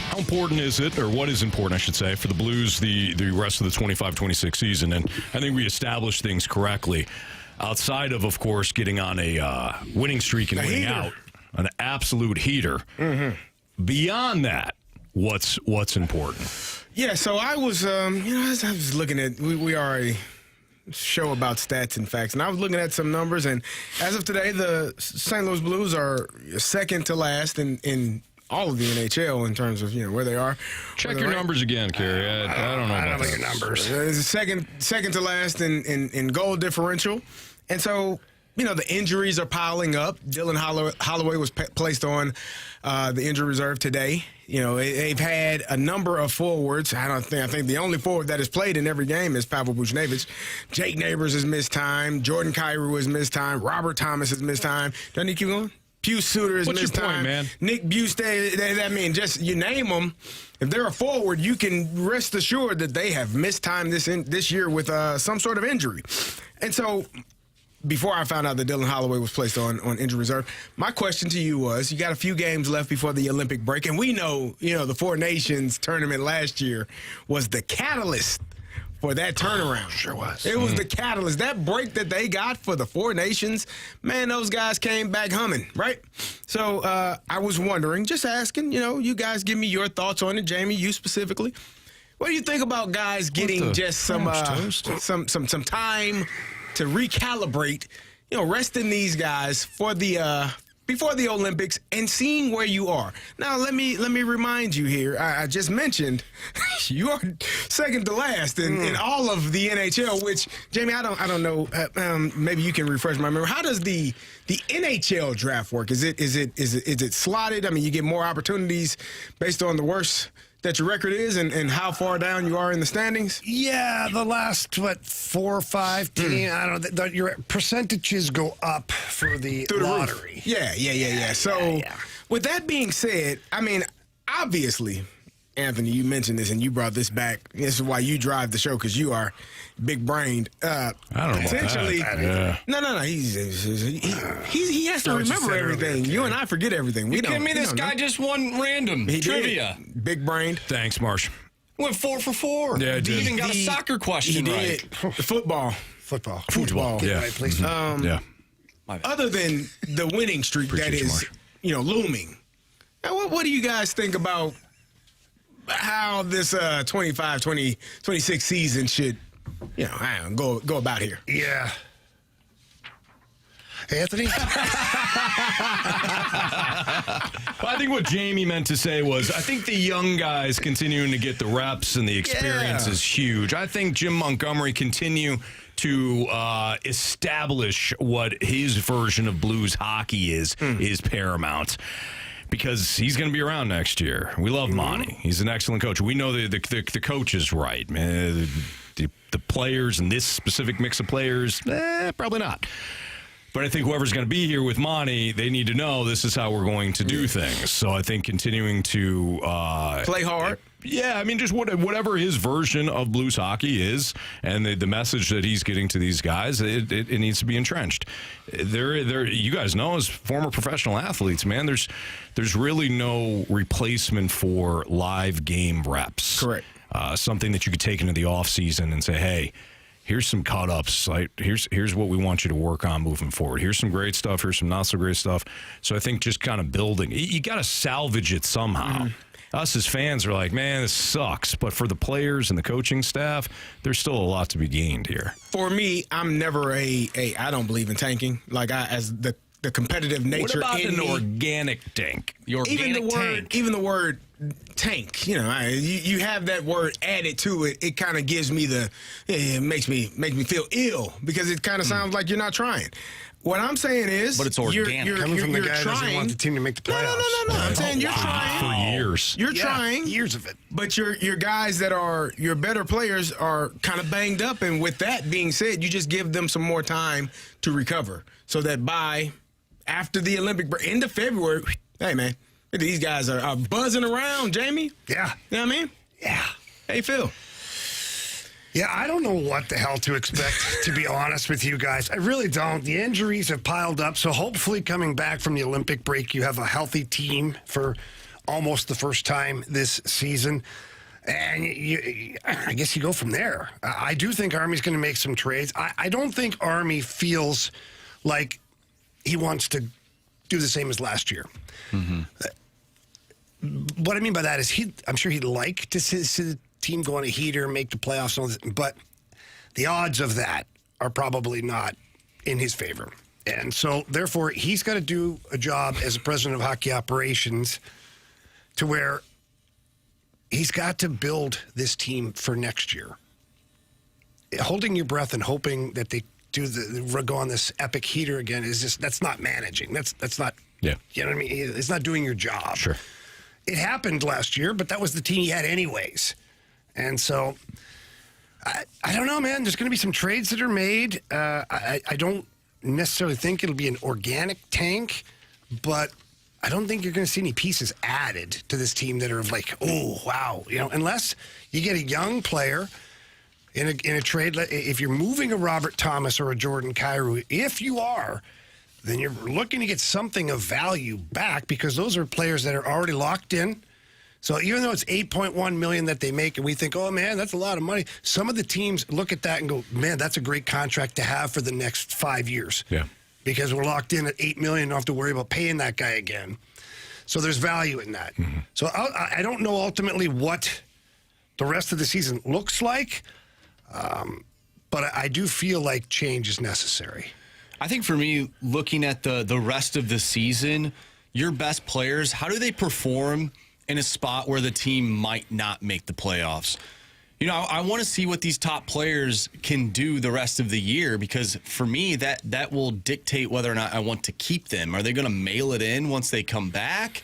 How important is it, or what is important, I should say, for the Blues the rest of the 25-26 season? And I think we established things correctly. Outside of course, getting on a winning streak and winning out, an absolute heater. Mm-hmm. Beyond that, what's important? Yeah, so I was, I was looking at, we are a show about stats and facts, and I was looking at some numbers, and as of today, the St. Louis Blues are second to last in all of the NHL in terms of where they are. Check your numbers again, Carey. I don't know about your numbers. It's second to last in goal differential, and so the injuries are piling up. Dylan Holloway was placed on the injury reserve today. They've had a number of forwards. I think the only forward that has played in every game is Pavel Buchnevich. Jake Neighbors has missed time. Jordan Kyrou has missed time. Robert Thomas has missed time. Doesn't he keep going? Pius Suter has missed time. Point, man? Nick Bustad, just you name them. If they're a forward, you can rest assured that they have missed time this year with some sort of injury. And so before I found out that Dylan Holloway was placed on injury reserve, my question to you was, you got a few games left before the Olympic break, and we know, the Four Nations tournament last year was the catalyst for that turnaround. Sure was. It was the catalyst. That break that they got for the Four Nations, man, those guys came back humming, right? So I was wondering, just asking, you guys give me your thoughts on it. Jamie, you specifically. What do you think about guys getting just some time to recalibrate, resting these guys for the before the Olympics and seeing where you are? Now, let me remind you here. I just mentioned you are second to last in all of the NHL. Which, Jamie, I don't know. Maybe you can refresh my memory. How does the NHL draft work? Is it slotted? I mean, you get more opportunities based on the worst that your record is and how far down you are in the standings? Yeah, the last, 4 or 5 teams, I don't know, your percentages go up for the lottery. Yeah. So with that being said, I mean, obviously, Anthony, you mentioned this and you brought this back. This is why you drive the show, because you are big-brained. I don't know essentially, about that. No. He has to remember everything. You and I forget everything. You kidding me? This guy just won random trivia. Big-brained. Thanks, Marsh. Went 4 for 4. Yeah, he even got a soccer question right. Football. Yeah. Yeah. Other than the winning streak that is, looming. Now, what do you guys think about how this 25-26 season should, go about here? Yeah. Anthony? Well, I think what Jamie meant to say was, I think the young guys continuing to get the reps and the experience is huge. I think Jim Montgomery continue to establish what his version of Blues hockey is paramount. Because he's going to be around next year. We love Monty. He's an excellent coach. We know the coach is right, man. The players and this specific mix of players, probably not. But I think whoever's going to be here with Monty, they need to know this is how we're going to do things. So I think continuing to play hard. Yeah, I mean, just whatever his version of Blues hockey is, and the message that he's getting to these guys, it needs to be entrenched. You guys know, as former professional athletes, man, there's really no replacement for live game reps. Correct. Something that you could take into the off season and say, hey, here's some cut-ups. Here's what we want you to work on moving forward. Here's some great stuff. Here's some not-so-great stuff. So I think just kind of building. You got to salvage it somehow. Us as fans are like, man, this sucks. But for the players and the coaching staff, there's still a lot to be gained here. For me, I'm never I don't believe in tanking. Like, as the competitive nature. What about in an organic tank? Even the word tank, you have that word added to it. It kind of gives me it makes me feel ill, because it kind of sounds like you're not trying. What I'm saying is, but it's organic. You're coming from the guy trying. That doesn't want the team to make the playoffs. No. I'm saying you're trying for years. You're trying years of it. But your guys that are your better players are kind of banged up, and with that being said, you just give them some more time to recover, so that by after the Olympic break, end of February, hey man, these guys are buzzing around. Jamie, yeah, you know what I mean? Yeah. How you feel? Yeah, I don't know what the hell to expect, to be honest with you guys. I really don't. The injuries have piled up, so hopefully coming back from the Olympic break, you have a healthy team for almost the first time this season. And I guess you go from there. I do think Army's going to make some trades. I don't think Army feels like he wants to do the same as last year. Mm-hmm. What I mean by that is I'm sure he'd like to see the team go on a heater, make the playoffs, and all this, but the odds of that are probably not in his favor. And so, therefore, he's got to do a job as a president of hockey operations to where he's got to build this team for next year. Holding your breath and hoping that they go on this epic heater again that's not managing. That's not, you know what I mean? It's not doing your job. Sure. It happened last year, but that was the team he had anyways. And so, I don't know, man. There's going to be some trades that are made. I don't necessarily think it'll be an organic tank, but I don't think you're going to see any pieces added to this team that are like, oh, wow. Unless you get a young player in a trade. If you're moving a Robert Thomas or a Jordan Kyrou, if you are, then you're looking to get something of value back because those are players that are already locked in. So even though it's $8.1 million that they make, and we think, oh man, that's a lot of money. Some of the teams look at that and go, man, that's a great contract to have for the next 5 years. Yeah. Because we're locked in at $8 million, don't have to worry about paying that guy again. So there's value in that. Mm-hmm. So I don't know ultimately what the rest of the season looks like, but I do feel like change is necessary. I think for me, looking at the rest of the season, your best players, how do they perform in a spot where the team might not make the playoffs? I want to see what these top players can do the rest of the year, because for me, that will dictate whether or not I want to keep them. Are they going to mail it in once they come back?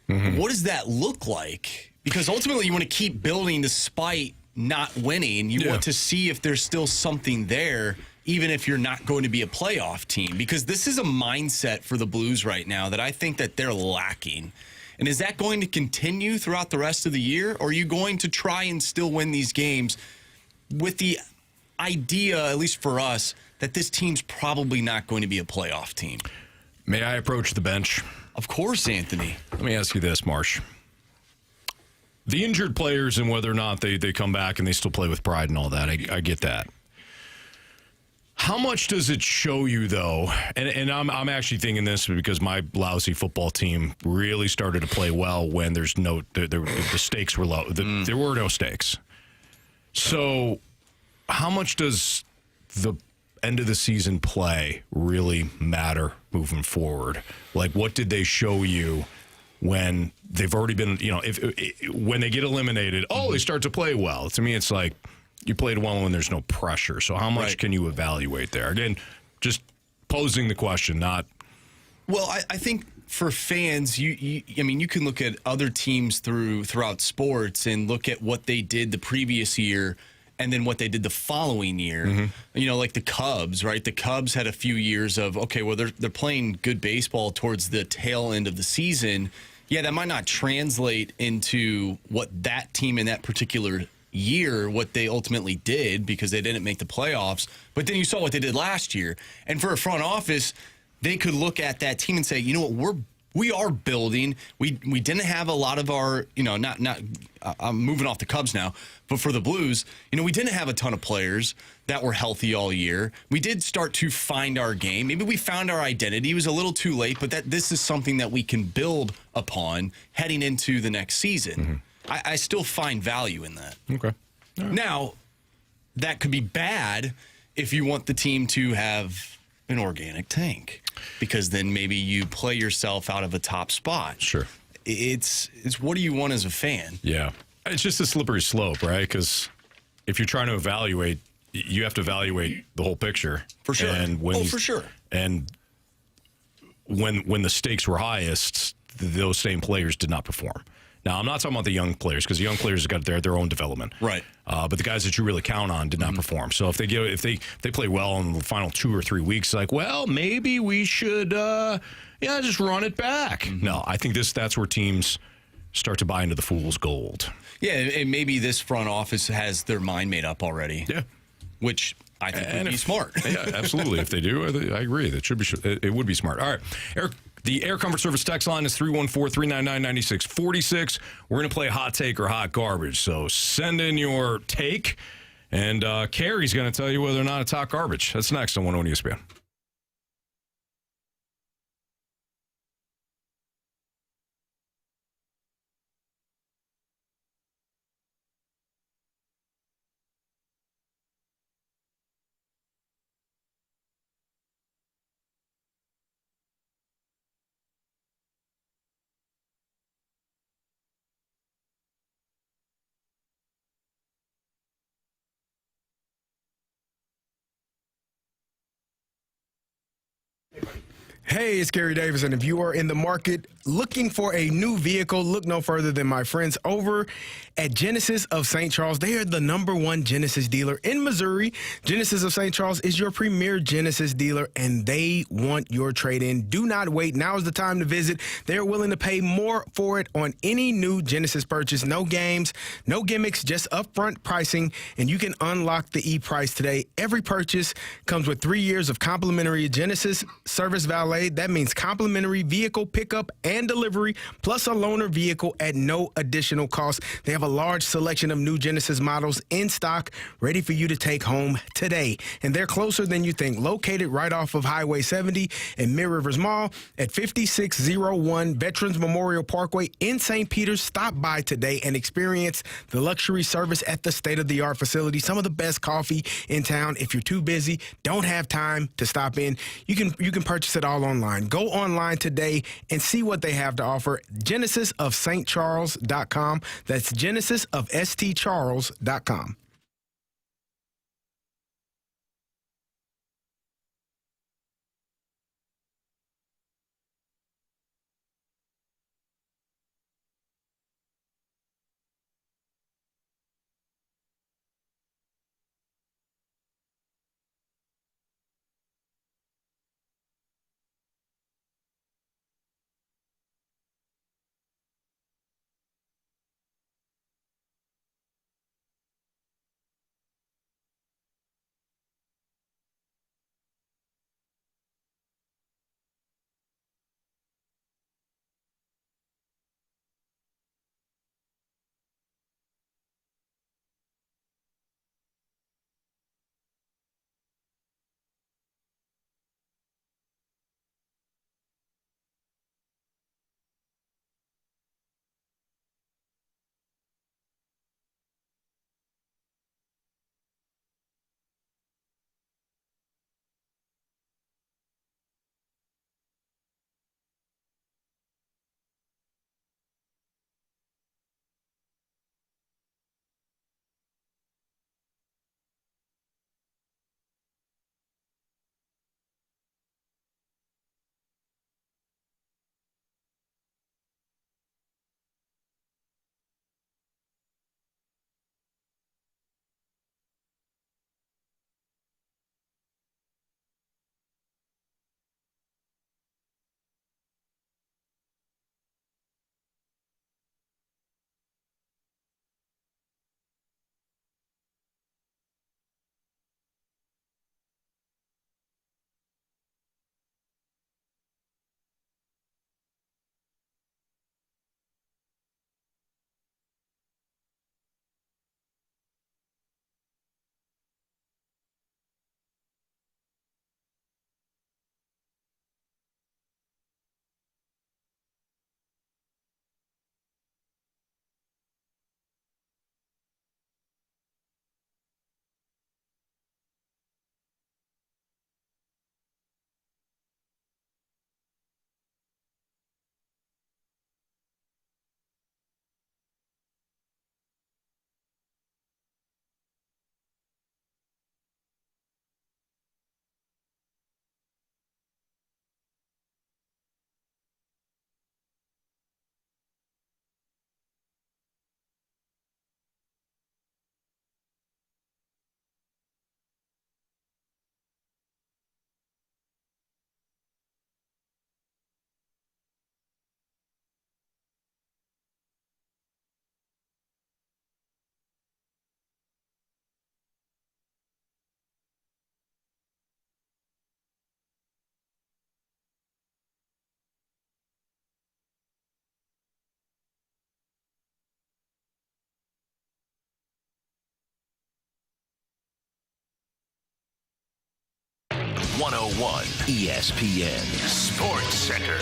Mm-hmm. What does that look like? Because ultimately, you want to keep building despite not winning. You want to see if there's still something there, even if you're not going to be a playoff team. Because this is a mindset for the Blues right now that I think that they're lacking. And is that going to continue throughout the rest of the year? Or are you going to try and still win these games with the idea, at least for us, that this team's probably not going to be a playoff team? May I approach the bench? Of course, Anthony. Let me ask you this, Marsh. The injured players and whether or not they come back and they still play with pride and all that, I get that. How much does it show you, though? And I'm actually thinking this because my lousy football team really started to play well when the stakes were low. There were no stakes. So how much does the end of the season play really matter moving forward? Like, what did they show you when they've already been, when they get eliminated, they start to play well? To me, it's like, you played well when there's no pressure. So how much can you evaluate there? Again, just posing the question, not... Well, I think for fans, you can look at other teams throughout sports and look at what they did the previous year and then what they did the following year. Mm-hmm. Like the Cubs, right? The Cubs had a few years of, they're playing good baseball towards the tail end of the season. Yeah, that might not translate into what that team in that particular year, what they ultimately did, because they didn't make the playoffs. But then you saw what they did last year. And for a front office, they could look at that team and say, you know what, we are building. We didn't have a lot of our, I'm moving off the Cubs now, but for the Blues, we didn't have a ton of players that were healthy all year. We did start to find our game. Maybe we found our identity. It was a little too late, but this is something that we can build upon heading into the next season. Mm-hmm. I still find value in that. Okay. Right. Now, that could be bad if you want the team to have an organic tank, because then maybe you play yourself out of a top spot. Sure. It's what do you want as a fan? Yeah. It's just a slippery slope, right? Because if you're trying to evaluate, you have to evaluate the whole picture. For sure. And for sure. And when the stakes were highest, those same players did not perform. Now, I'm not talking about the young players, because the young players have got their own development. Right. But the guys that you really count on did not perform. So if they play well in the final 2 or 3 weeks, like, well, maybe we should just run it back. Mm-hmm. No, I think that's where teams start to buy into the fool's gold. Yeah, and maybe this front office has their mind made up already. Yeah. Which I think would be smart. Yeah, absolutely. If they do, I agree. That should be. It would be smart. All right. The Air Comfort Service text line is 314-399-9646. We're going to play hot take or hot garbage. So send in your take, and Carey's going to tell you whether or not it's hot garbage. That's next on 101 ESPN. Hey, it's Kerry Davis, and if you are in the market looking for a new vehicle, look no further than my friends over at Genesis of St. Charles. They are the #1 Genesis dealer in Missouri. Genesis of St. Charles is your premier Genesis dealer, and they want your trade-in. Do not wait. Now is the time to visit. They're willing to pay more for it on any new Genesis purchase. No games, no gimmicks, just upfront pricing, and you can unlock the e-price today. Every purchase comes with 3 years of complimentary Genesis service valet. That means complimentary vehicle pickup and delivery, plus a loaner vehicle at no additional cost. They have a large selection of new Genesis models in stock, ready for you to take home today. And they're closer than you think. Located right off of Highway 70 and Mid Rivers Mall at 5601 Veterans Memorial Parkway in St. Peters. Stop by today and experience the luxury service at the state-of-the-art facility. Some of the best coffee in town. If you're too busy, don't have time to stop in, you can purchase it all online. Go online today and see what they have to offer. GenesisofStCharles.com. That's GenesisofStCharles.com. 101 ESPN Sports Center.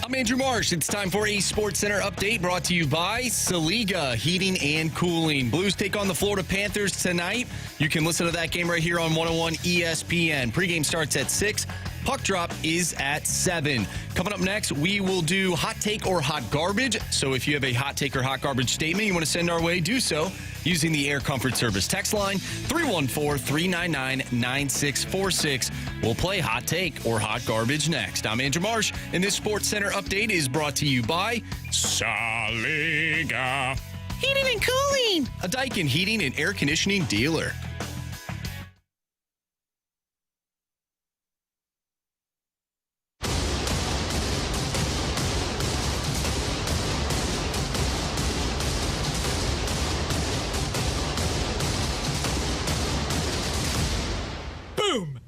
I'm Andrew Marsh. It's time for a Sports Center update brought to you by Saliga Heating and Cooling. Blues take on the Florida Panthers tonight. You can listen to that game right here on 101 ESPN. Pregame starts at 6. Puck drop is at 7. Coming up next, we will do hot take or hot garbage. So if you have a hot take or hot garbage statement you want to send our way, do so using the Air Comfort Service text line 314-399-9646. We'll play hot take or hot garbage next. I'm Andrew Marsh, and this Sports Center update is brought to you by Saliga Heating and Cooling, a Daikin heating and air conditioning dealer.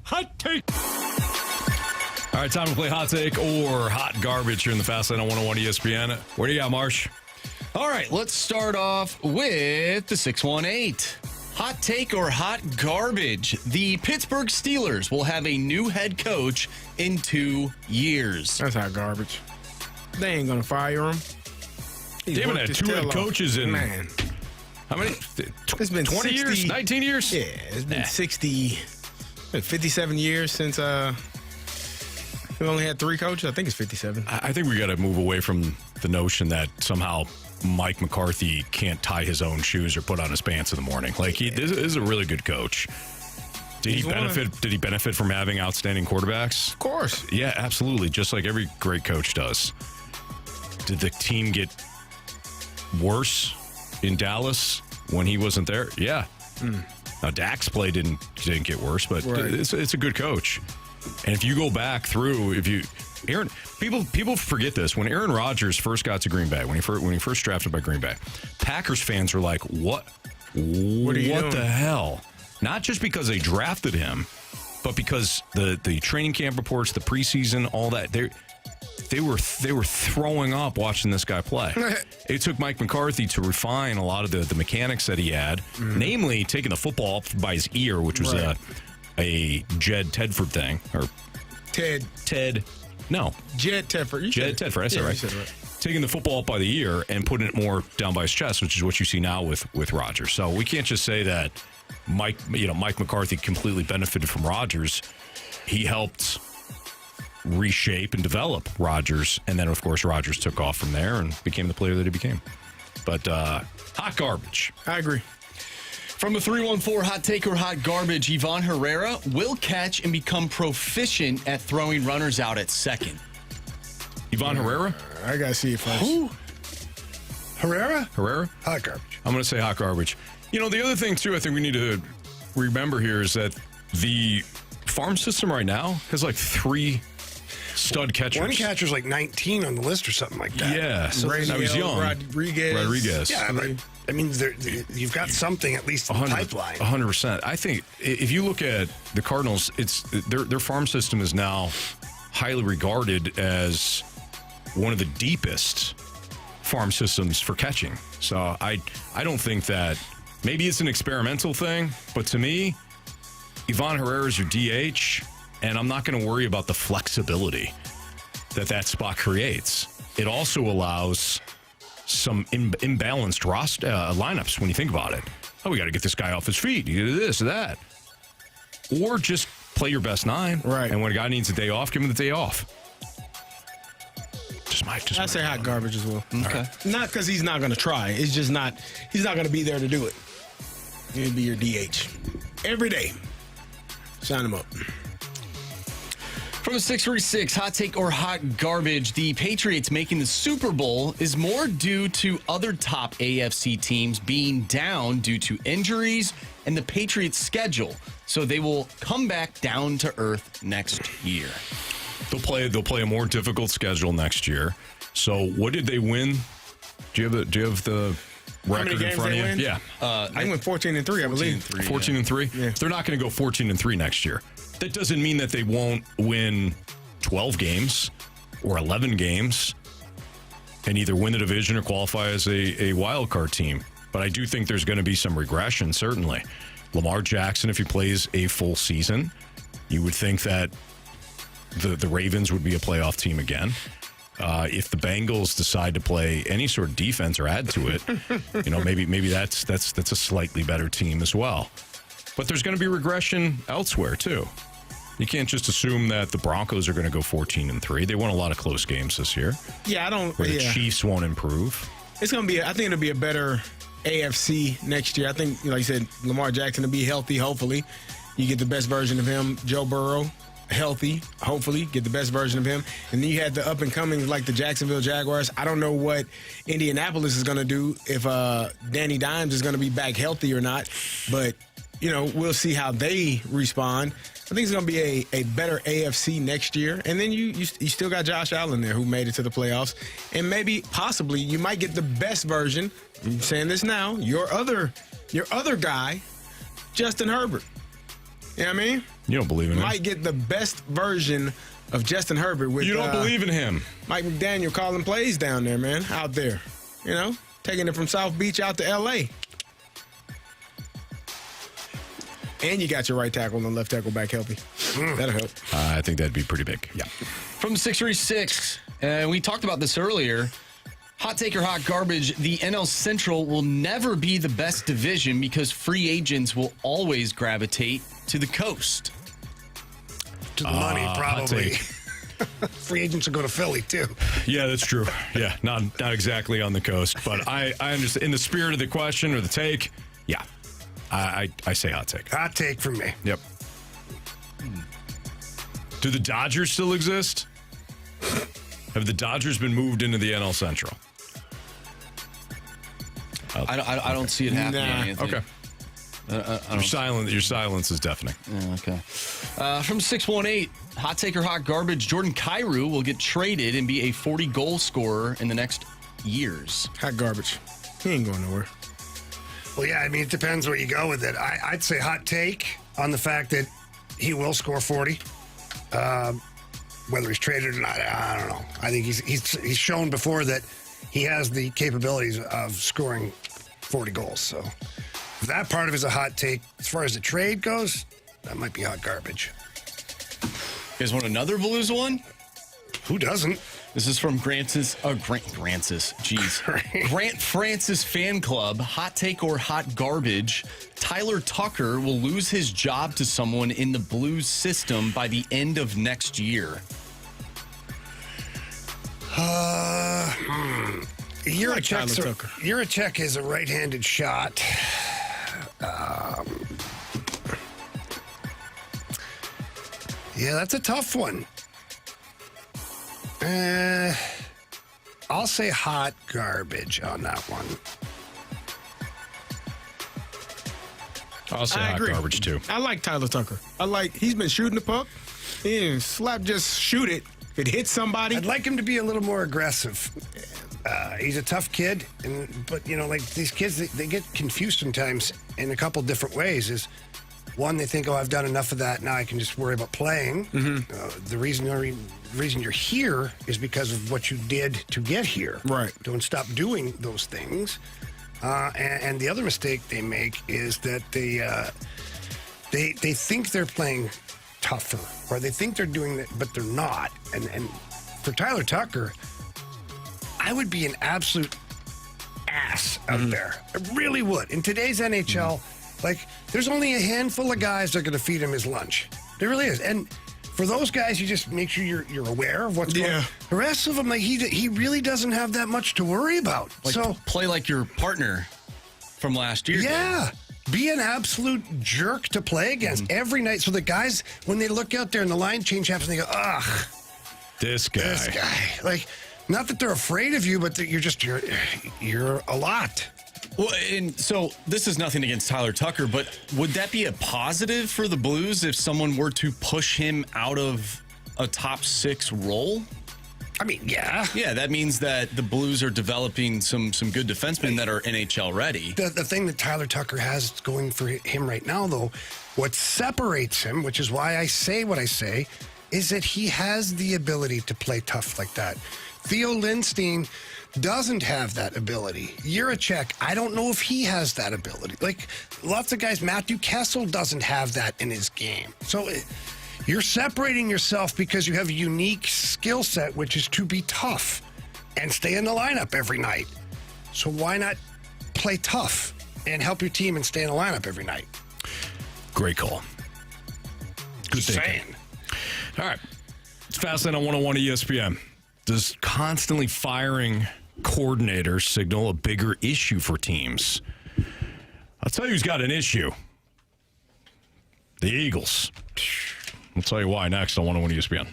Hot take. All right, time to play hot take or hot garbage here in the Fast Lane on 101 ESPN. Where do you got, Marsh? All right, let's start off with the 618. Hot take or hot garbage. The Pittsburgh Steelers will have a new head coach in 2 years. That's hot garbage. They ain't going to fire him. They haven't had 2 head coaches in... Man. How many? It's been 20 years? 19 years? Yeah, it's been 57 years since we only had 3 coaches. I think it's 57. I think we got to move away from the notion that somehow Mike McCarthy can't tie his own shoes or put on his pants in the morning. Like, this is a really good coach. Did he benefit from having outstanding quarterbacks? Of course. Yeah, absolutely. Just like every great coach does. Did the team get worse in Dallas when he wasn't there? Yeah. Now, Dak's play didn't get worse, but it's a good coach. And if you go back through, people forget this. When Aaron Rodgers first got to Green Bay, when he first drafted by Green Bay, Packers fans were like, "What the hell?" Not just because they drafted him, but because the training camp reports, the preseason, all that they were throwing up watching this guy play. It took Mike McCarthy to refine a lot of the mechanics that he had, namely taking the football up by his ear, which was a Jed Tedford thing. Or Ted. No. Jed Tedford. Jed Tedford, that's right. Taking the football up by the ear and putting it more down by his chest, which is what you see now with Rodgers. So we can't just say that Mike McCarthy completely benefited from Rodgers. He helped reshape and develop Rodgers, and then of course Rodgers took off from there and became the player that he became. But hot garbage. I agree. From the 314 hot take or hot garbage, Ivan Herrera will catch and become proficient at throwing runners out at second. Ivan Herrera? I gotta see it first. Who? Herrera? Hot garbage. I'm gonna say hot garbage. The other thing too I think we need to remember here is that the farm system right now has like 3 stud catchers. One catcher's like 19 on the list or something like that. Yeah, so I was young. Rodriguez. Yeah, but I mean, you've got something at least in the pipeline. 100%. I think if you look at the Cardinals, it's their farm system is now highly regarded as one of the deepest farm systems for catching. So I don't think that maybe it's an experimental thing, but to me, Ivan Herrera is your DH. And I'm not going to worry about the flexibility that spot creates. It also allows some imbalanced roster lineups when you think about it. Oh, we got to get this guy off his feet. You do this or that. Or just play your best 9. Right. And when a guy needs a day off, give him the day off. I say hot garbage as well. Okay. Right. Not because he's not going to try. It's just not. He's not going to be there to do it. He'll be your DH every day. Sign him up. From the 636, hot take or hot garbage, the Patriots making the Super Bowl is more due to other top AFC teams being down due to injuries and the Patriots' schedule. So they will come back down to earth next year. They'll play a more difficult schedule next year. So what did they win? Do you have the record in front of you? Yeah. They went 14-3, I believe. 14-3? Yeah. They're not going to go 14-3 next year. That doesn't mean that they won't win 12 games or 11 games and either win the division or qualify as a wild card team. But I do think there's going to be some regression, certainly. Lamar Jackson, if he plays a full season, you would think that the Ravens would be a playoff team again. If the Bengals decide to play any sort of defense or add to it, maybe that's a slightly better team as well. But there's going to be regression elsewhere too. You can't just assume that the Broncos are going to go 14-3. They won a lot of close games this year. Yeah, The Chiefs won't improve. It's going to be. I think it'll be a better AFC next year. I think, like you said, Lamar Jackson will be healthy. Hopefully, you get the best version of him. Joe Burrow, healthy. Hopefully, get the best version of him. And then you had the up and comings like the Jacksonville Jaguars. I don't know what Indianapolis is going to do if Danny Dimes is going to be back healthy or not, but we'll see how they respond. I think it's going to be a better AFC next year. And then you still got Josh Allen there who made it to the playoffs. And maybe, possibly, you might get the best version. I'm saying this now. Your other guy, Justin Herbert. You know what I mean? You don't believe in him. Might get the best version of Justin Herbert. With You don't believe in him. Mike McDaniel calling plays down there, man, out there. Taking it from South Beach out to L.A. And you got your right tackle and left tackle back healthy. That'll help. I think that'd be pretty big. Yeah. From 636, we talked about this earlier. Hot take or hot garbage, the NL Central will never be the best division because free agents will always gravitate to the coast. To the money, probably. Free agents will go to Philly, too. Yeah, that's true. Yeah, not exactly on the coast. But I understand. In the spirit of the question or the take, yeah, I say hot take. Hot take from me. Yep. Do the Dodgers still exist? Have the Dodgers been moved into the NL Central? I don't see it happening. Anthony. Okay. Your silence is deafening. Yeah, okay. From 618, hot take or hot garbage, Jordan Kyrou will get traded and be a 40-goal scorer in the next years. Hot garbage. He ain't going nowhere. Well, yeah, I mean, it depends where you go with it. I'd say hot take on the fact that he will score 40. Whether he's traded or not, I don't know. I think he's shown before that he has the capabilities of scoring 40 goals. So if that part of it is a hot take. As far as the trade goes, that might be hot garbage. You guys want another Blues one? Who doesn't? This is from Grant Francis fan club. Hot take or hot garbage. Tyler Tucker will lose his job to someone in the Blues system by the end of next year. Juracek is a right-handed shot. Yeah, that's a tough one. I'll say hot garbage on that one. I'll say hot garbage too. I like Tyler Tucker. He's been shooting the puck. He didn't just shoot it. If it hits somebody. I'd like him to be a little more aggressive. He's a tough kid, but these kids, they get confused sometimes in a couple different ways. Is one, they think, I've done enough of that, now I can just worry about playing. Mm-hmm. The reason you're here is because of what you did to get here. Right. Don't stop doing those things. And the other mistake they make is that they think they're playing tougher, or they think they're doing that, but they're not. And for Tyler Tucker, I would be an absolute ass out there. I really would. In today's NHL, there's only a handful of guys that are going to feed him his lunch. There really is. And for those guys, you just make sure you're aware of what's going on. The rest of them, he really doesn't have that much to worry about. So play like your partner from last year. Yeah. Be an absolute jerk to play against every night. So the guys, when they look out there and the line change happens, they go, ugh. This guy. Not that they're afraid of you, but you're a lot. Well, and so this is nothing against Tyler Tucker, but would that be a positive for the Blues if someone were to push him out of a top 6 role? I mean, yeah. Yeah, that means that the Blues are developing some good defensemen that are NHL ready. The thing that Tyler Tucker has going for him right now, though, what separates him, which is why I say what I say, is that he has the ability to play tough like that. Theo Lindstein doesn't have that ability. Yuracek, I don't know if he has that ability. Like, lots of guys, Matthew Kessel doesn't have that in his game. So you're separating yourself because you have a unique skill set, which is to be tough and stay in the lineup every night. So why not play tough and help your team and stay in the lineup every night? Great call. Good thinking. All right. It's Fastlane on 101 ESPN. Does constantly firing coordinators signal a bigger issue for teams? I'll tell you who's got an issue. The Eagles. I'll tell you why next on 101 ESPN.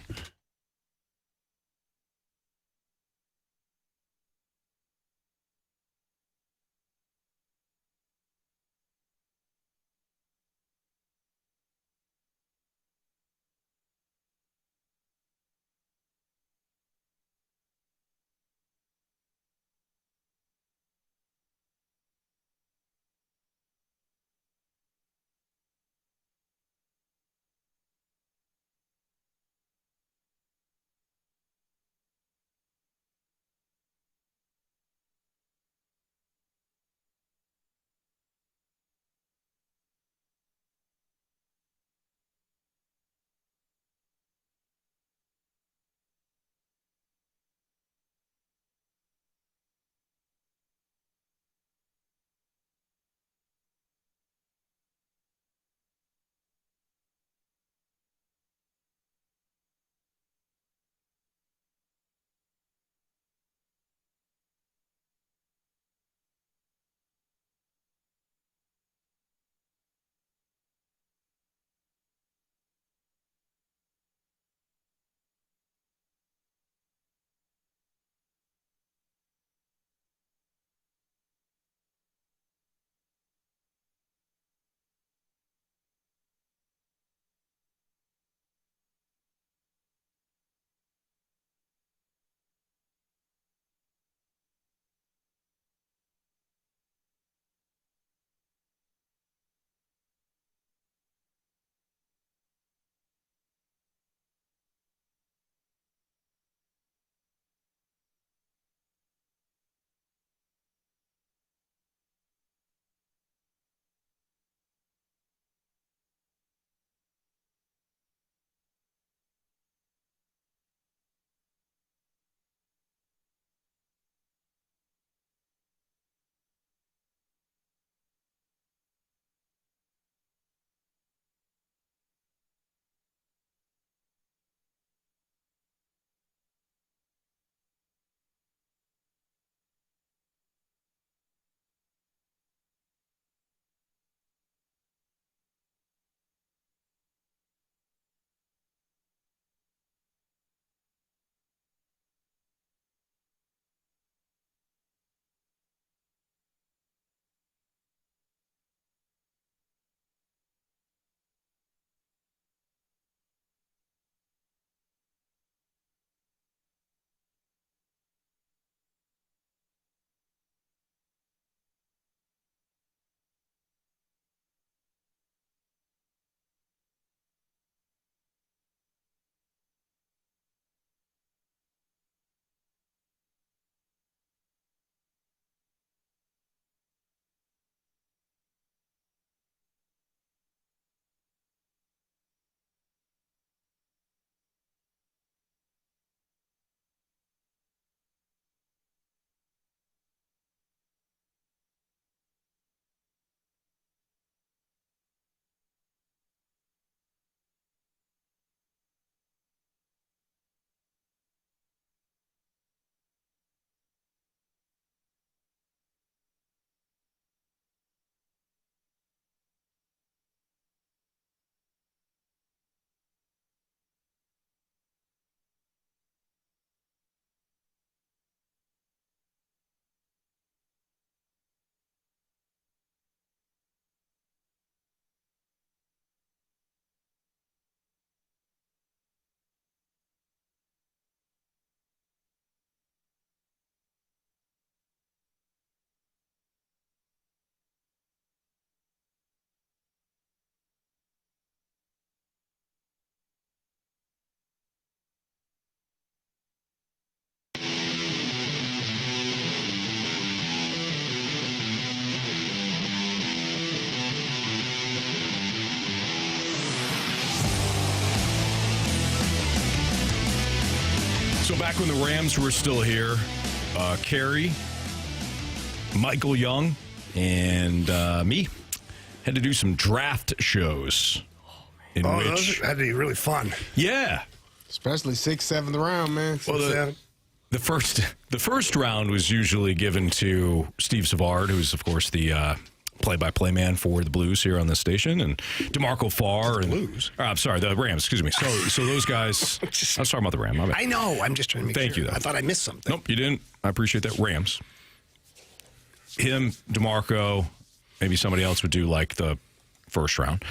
So back when the Rams were still here, Carey, Michael Young, and me had to do some draft shows. Those had to be really fun. Yeah. Especially 6th, 7th round, man. Well, the first round was usually given to Steve Savard, who's, of course, the play-by-play man for the Blues here on this station, and DeMarco Farr. And Blues? I'm sorry, the Rams, excuse me. So those guys, I was talking about the Ram. I know. I'm just trying to make Thank sure. you, though. I thought I missed something. Nope, you didn't. I appreciate that. Rams. Him, DeMarco, maybe somebody else would do like the first round.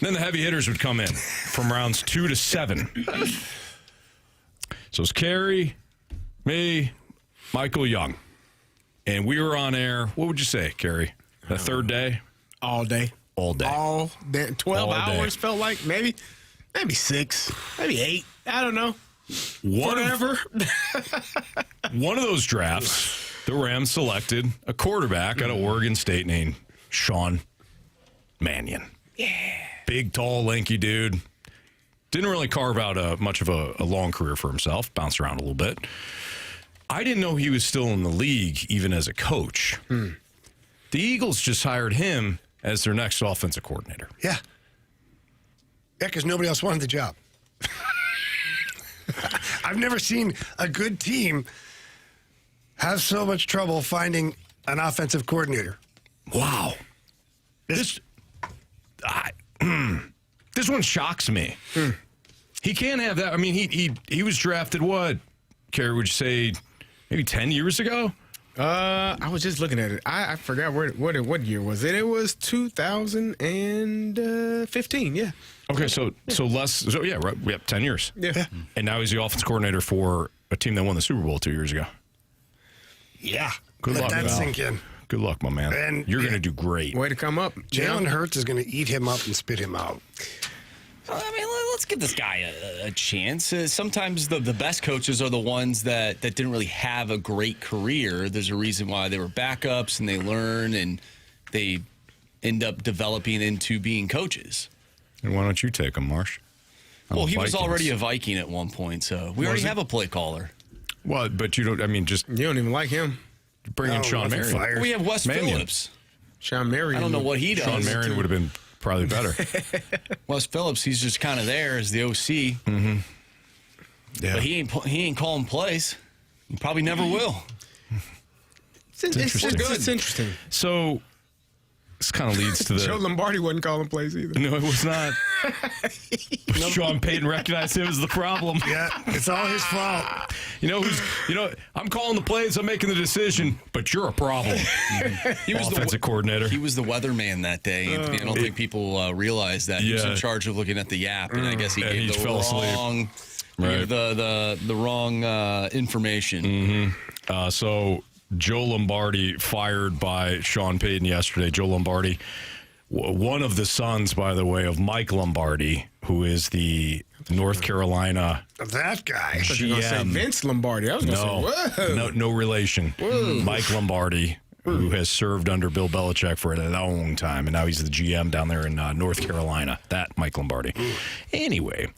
Then the heavy hitters would come in from rounds 2 to 7. So it's Carey, me, Michael Young. And we were on air, what would you say, Carey? The third day? All day. All day. All day. 12 All hours day. felt like maybe 6, maybe 8. I don't know. Whatever. One of those drafts, the Rams selected a quarterback out of Oregon State named Sean Mannion. Yeah. Big, tall, lanky dude. Didn't really carve out much of a long career for himself. Bounced around a little bit. I didn't know he was still in the league, even as a coach. The Eagles just hired him as their next offensive coordinator. Yeah. Yeah, because nobody else wanted the job. I've never seen a good team have so much trouble finding an offensive coordinator. Wow. This one shocks me. He can't have that. I mean, he was drafted, what, Kerry, would you say, maybe 10 years ago? I was just looking at it. I forgot what year was it. It was 2015, yeah. Okay, so less. So, yeah, right, 10 years. Yeah. And now he's the offense coordinator for a team that won the Super Bowl 2 years ago. Yeah. Good Let luck, that Val. sink in. Good luck, my man. And you're going to do great. Way to come up. Jalen Hurts is going to eat him up and spit him out. I mean, let's give this guy a chance. Sometimes the best coaches are the ones that didn't really have a great career. There's a reason why they were backups, and they learn, and they end up developing into being coaches. And why don't you take him, Marsh? Well, he was already a Viking at one point, so we already have a play caller. Well, but you don't, I mean, just... You don't even like him. Bring in Sean Marion. We have Wes Mannion. Phillips. Sean Marion. I don't know what he does. Sean Marion would have been probably better. Wes Phillips, he's just kind of there as the OC. Mm-hmm. Yeah. But he ain't calling plays. He probably never will. It's interesting. It's interesting. So this kind of leads to the... Joe Lombardi wasn't calling plays either. No, it was not. Sean Payton recognized him as the problem. Yeah, it's all his fault. I'm calling the plays, I'm making the decision, but you're a problem. He was offensive coordinator. He was the weatherman that day. I don't think people realize that. He was in charge of looking at the app, and I guess he gave the wrong... Right. The wrong information. Mm-hmm. So Joe Lombardi fired by Sean Payton yesterday. Joe Lombardi, one of the sons, by the way, of Mike Lombardi, who is the North Carolina that guy. I thought you were going to say Vince Lombardi. I was going to say, whoa. No relation. Whoa. Mike Lombardi, who has served under Bill Belichick for a long time, and now he's the GM down there in North Carolina. That Mike Lombardi. Anyway,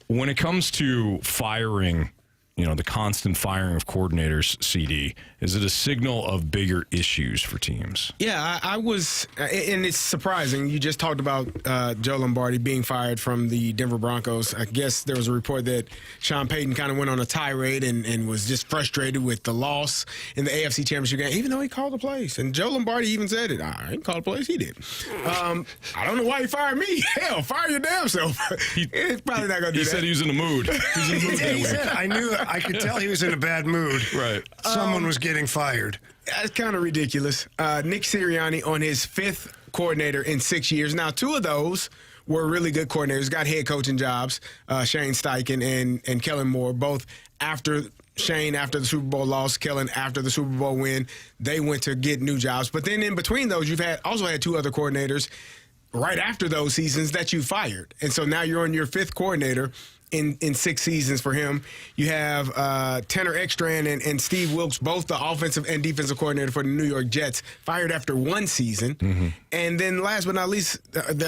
when it comes to firing, the constant firing of coordinators, CD, is it a signal of bigger issues for teams? Yeah, I was, and it's surprising. You just talked about Joe Lombardi being fired from the Denver Broncos. I guess there was a report that Sean Payton kind of went on a tirade and was just frustrated with the loss in the AFC Championship game, even though he called the plays. And Joe Lombardi even said it. I didn't call the plays, he did. I don't know why he fired me. Hell, fire your damn self. He's probably not going to do that. He said he was in a mood. He was in a mood that week. I could tell he was in a bad mood. Right. Someone was getting fired. That's kind of ridiculous. Nick Sirianni on his 5th coordinator in 6 years. Now, 2 of those were really good coordinators, got head coaching jobs, Shane Steichen and Kellen Moore, both after Shane after the Super Bowl loss, Kellen after the Super Bowl win. They went to get new jobs. But then in between those, you've also had 2 other coordinators right after those seasons that you fired. And so now you're on your 5th coordinator. in 6 seasons for him. You have Tanner Ekstrand and Steve Wilkes, both the offensive and defensive coordinator for the New York Jets, fired after 1 season. Mm-hmm. And then last but not least,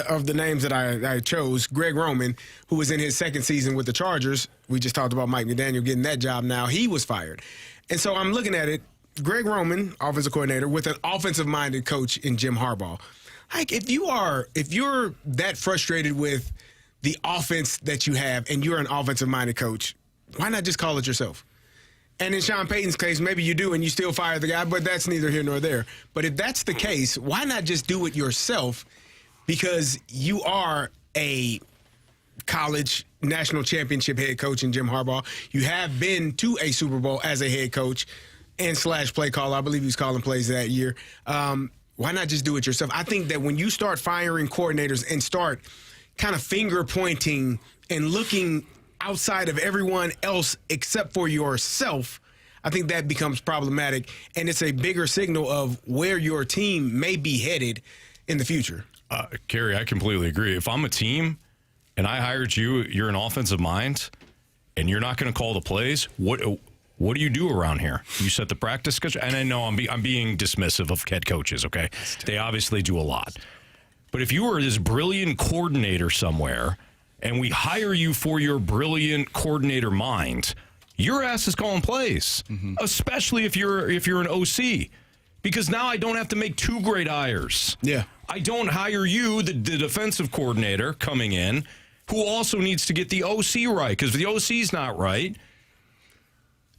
of the names that I chose, Greg Roman, who was in his 2nd season with the Chargers. We just talked about Mike McDaniel getting that job now. He was fired. And so I'm looking at it, Greg Roman, offensive coordinator, with an offensive-minded coach in Jim Harbaugh. Like, if you're that frustrated with the offense that you have and you're an offensive-minded coach, why not just call it yourself? And in Sean Payton's case, maybe you do and you still fire the guy, but that's neither here nor there. But if that's the case, why not just do it yourself? Because you are a college national championship head coach in Jim Harbaugh. You have been to a Super Bowl as a head coach and / play caller. I believe he was calling plays that year. Why not just do it yourself? I think that when you start firing coordinators and start kind of finger pointing and looking outside of everyone else except for yourself, I think that becomes problematic, and it's a bigger signal of where your team may be headed in the future. Carey, I completely agree. If I'm a team and I hired you, you're an offensive mind, and you're not going to call the plays, what do you do around here? You set the practice schedule? And I know I'm being dismissive of head coaches, okay? They obviously do a lot. But if you were this brilliant coordinator somewhere and we hire you for your brilliant coordinator mind, your ass is calling plays, especially if you're an OC, because now I don't have to make 2 great hires. Yeah. I don't hire you, the defensive coordinator coming in, who also needs to get the OC right, because if the OC's not right,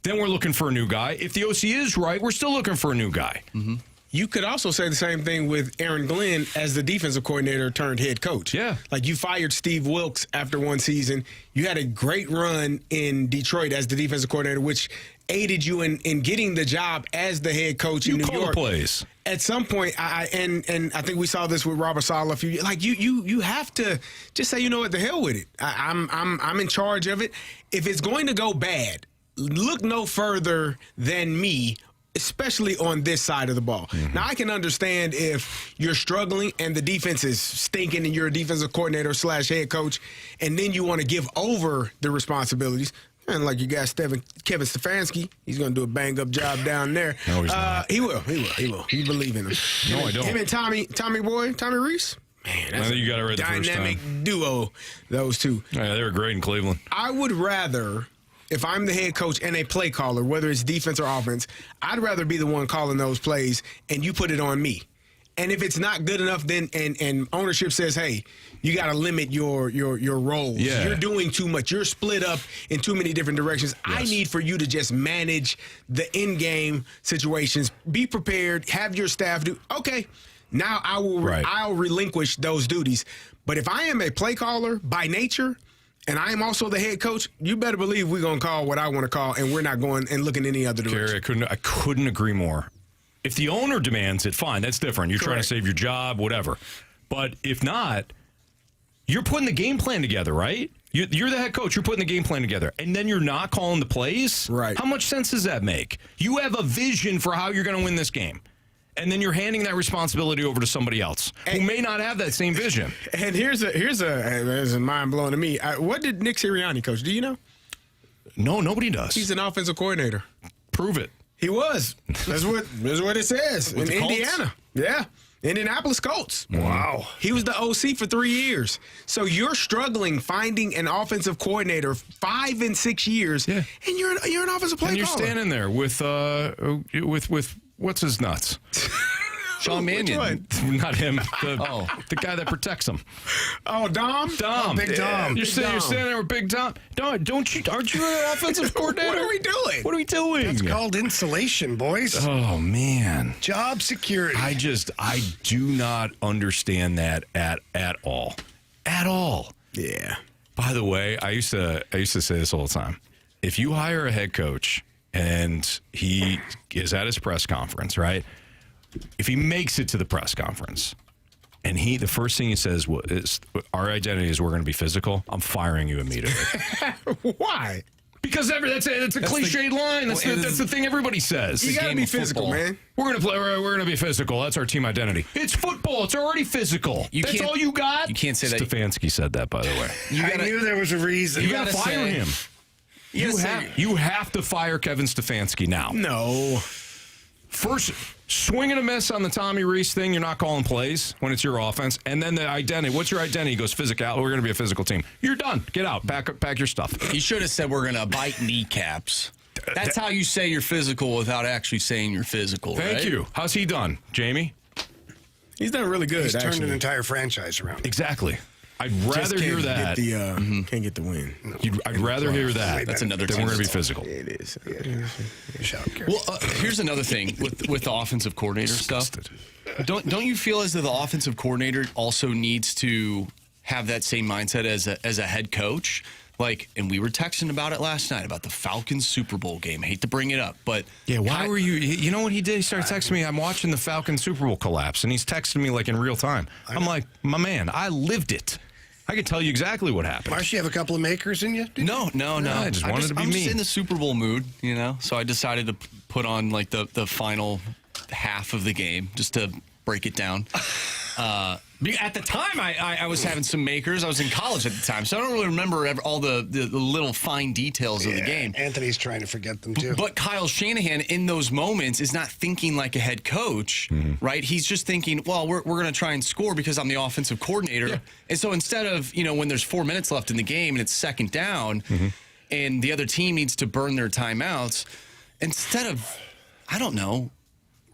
then we're looking for a new guy. If the OC is right, we're still looking for a new guy. Mm-hmm. You could also say the same thing with Aaron Glenn as the defensive coordinator turned head coach. Yeah. Like, you fired Steve Wilkes after 1 season. You had a great run in Detroit as the defensive coordinator, which aided you in getting the job as the head coach in New York. You call plays. At some point, I think we saw this with Robert Saleh a few years. Like, you have to just say, you know what, the hell with it. I'm in charge of it. If it's going to go bad, look no further than me, especially on this side of the ball. Mm-hmm. Now, I can understand if you're struggling and the defense is stinking and you're a defensive coordinator / head coach, and then you want to give over the responsibilities. And like you got Kevin Stefanski, he's going to do a bang-up job down there. No, he's not. He will. You believe in him. No, I don't. Him and Tommy Reese. Man, that's I think you got it right the first time. Dynamic duo, those two. Yeah, they were great in Cleveland. I would rather, if I'm the head coach and a play caller, whether it's defense or offense, I'd rather be the one calling those plays and you put it on me. And if it's not good enough, then and ownership says, hey, you got to limit your roles. Yeah. You're doing too much. You're split up in too many different directions. Yes. I need for you to just manage the in-game situations. Be prepared. Have your staff do. Okay, now I'll relinquish those duties. But if I am a play caller by nature, and I am also the head coach, you better believe we're going to call what I want to call, and we're not going and looking any other direction. Kerry, I couldn't agree more. If the owner demands it, fine, that's different. You're trying to save your job, whatever. But if not, you're putting the game plan together, right? You're the head coach. You're putting the game plan together. And then you're not calling the plays? Right. How much sense does that make? You have a vision for how you're going to win this game. And then you're handing that responsibility over to somebody else who may not have that same vision. And here's a mind-blowing to me. What did Nick Sirianni coach? Do you know? No, nobody does. He's an offensive coordinator. Prove it. He was. That's what it says. In Indiana. Yeah. Indianapolis Colts. Wow. He was the OC for 3 years. So you're struggling finding an offensive coordinator 5 and 6 years, and you're an offensive play caller. And you're standing there with what's his nuts? Sean Mannion. Not him. The guy that protects him. Oh, Dom? Dom. Big Dom. You're standing there with Big Dom. Aren't you an offensive coordinator? What are we doing? What are we doing? It's called insulation, boys. Oh, man. Job security. I do not understand that at all. At all. Yeah. By the way, I used to say this all the time. If you hire a head coach and he is at his press conference, right? If he makes it to the press conference and the first thing he says is, our identity is we're going to be physical, I'm firing you immediately. Why? Because that's a cliched line. That's the thing everybody says. You got to be physical, man. We're gonna play. We're gonna be physical. That's our team identity. It's football. It's already physical. That's all you got. You can't say that. Stefanski said that, by the way. I knew there was a reason. You gotta fire him. You have to fire Kevin Stefanski now. No. First, swing and a miss on the Tommy Reese thing. You're not calling plays when it's your offense. And then the identity. What's your identity? He goes, physical. We're going to be a physical team. You're done. Get out. Pack your stuff. You should have said we're going to bite kneecaps. That's how you say you're physical without actually saying you're physical, Thank you. How's he done, Jamie? He's done really good, He's actually. turned an entire franchise around. Exactly. I'd rather hear that. Can't get the win. I'd rather hear that. That's another Then team. we're going to be physical. It is. Well, here's another thing with the offensive coordinator stuff. Don't you feel as though the offensive coordinator also needs to have that same mindset as a head coach? Like, and we were texting about it last night about the Falcons Super Bowl game. I hate to bring it up, but yeah, why were you? You know what he did? He started texting me. I'm watching the Falcons Super Bowl collapse, and he's texting me like in real time. I'm like, my man, I lived it. I can tell you exactly what happened. Marsh, you have a couple of makers in you? No. I just wanted to be I'm me. just in the Super Bowl mood, so I decided to put on like the final half of the game just to break it down. At the time, I was having some makers. I was in college at the time, so I don't really remember all the little fine details of the game. Anthony's trying to forget them, too. But Kyle Shanahan, in those moments, is not thinking like a head coach, right? He's just thinking, well, we're going to try and score because I'm the offensive coordinator. Yeah. And so instead of, when there's 4 minutes left in the game and it's second down and the other team needs to burn their timeouts, instead of, I don't know,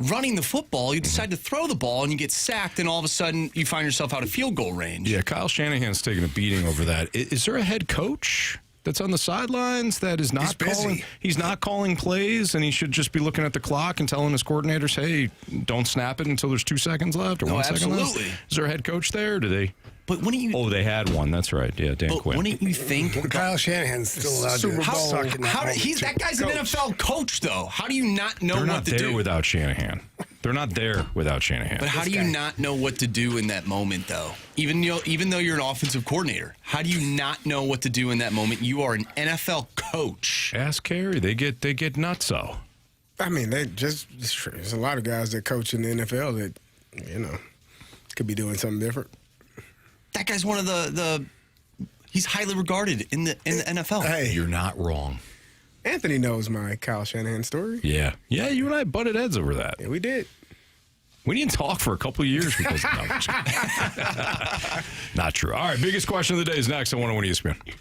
running the football, you decide to throw the ball and you get sacked, and all of a sudden you find yourself out of field goal range. Yeah, Kyle Shanahan's taking a beating over that. Is there a head coach that's on the sidelines that is not calling? He's not calling plays, and he should just be looking at the clock and telling his coordinators, "Hey, don't snap it until there's 2 seconds left or 1 second left." Absolutely. Is there a head coach there? Or do they? But wouldn't you? Oh, they had one. That's right. Yeah, Dan Quinn. Wouldn't you think? Well, Kyle Shanahan's still allowed to suck in that guy's an NFL coach, though. How do you not know what to do? They're not there without Shanahan. They're not there without Shanahan. But how do you not know what to do in that moment, though? Even though you're an offensive coordinator, how do you not know what to do in that moment? You are an NFL coach. Ask Carey. They get nutso. I mean, there's a lot of guys that coach in the NFL that could be doing something different. That guy's one of the he's highly regarded in the NFL. Hey, you're not wrong. Anthony knows my Kyle Shanahan story. Yeah, you and I butted heads over that. Yeah, we did. We didn't talk for a couple of years because of that. Not true. All right, biggest question of the day is next on 101 ESPN.